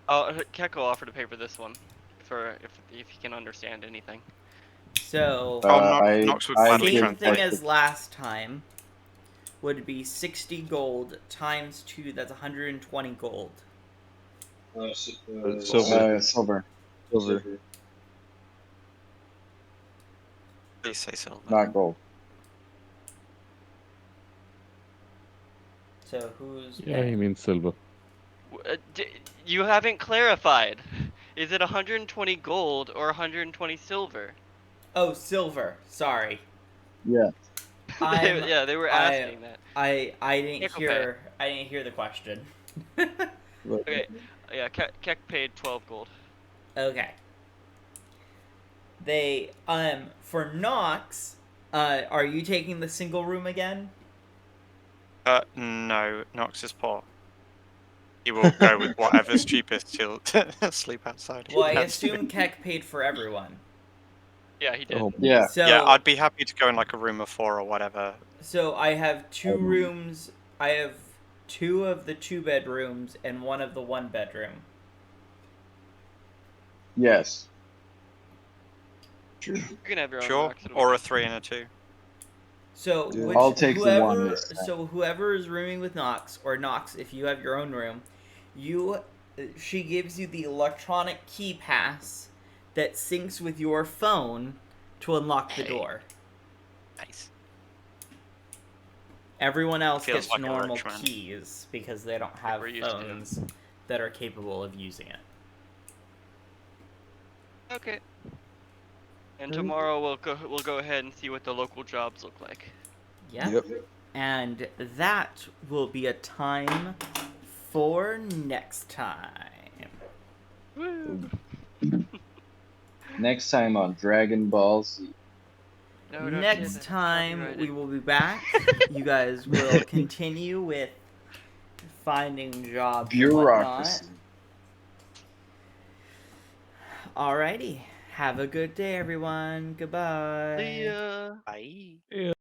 Keko offered to pay for this one, for if he can understand anything. So Nox would gladly same translate. thing as last time. Would be 60 gold times 2. That's 120 gold. Silver. Silver. Please say silver. Not gold. So who's Yeah, he means silver. You haven't clarified. Is it 120 gold or 120 silver? Oh, silver. Sorry. Yeah. They were asking that. I didn't Nickel hear. I didn't hear the question. Okay, yeah, Keck paid 12 gold. Okay. They for Nox, are you taking the single room again? No, Nox is poor. He will go with whatever's cheapest. He'll sleep outside. Well, I That's assume me. Keck paid for everyone. Yeah, he did. Oh, Yeah. So Yeah, I'd be happy to go in like a room of 4 or whatever. so I have 2 rooms. I have 2 of the 2 bedrooms and 1 of the 1 bedroom. Yes. You can have your own Sure, box. or a 3 and a 2. So Yeah. which, I'll take the whoever, one this time. So whoever is rooming with Nox, or Nox, if you have your own room, she gives you the electronic key pass that syncs with your phone to unlock the door. Nice. Everyone else Feels gets like a normal rich man. keys because they don't have we're used to. phones that are capable of using it. Okay. And tomorrow we'll go ahead and see what the local jobs look like. Yep. And that will be a time for next time. Woo! Next time on Dragon Ball Z. No, don't say Next that. time Copyrighted. we will be back. You guys will continue with finding jobs and Bureaucracy. whatnot. Alrighty. Have a good day, everyone. Goodbye. See ya. Bye. yeah.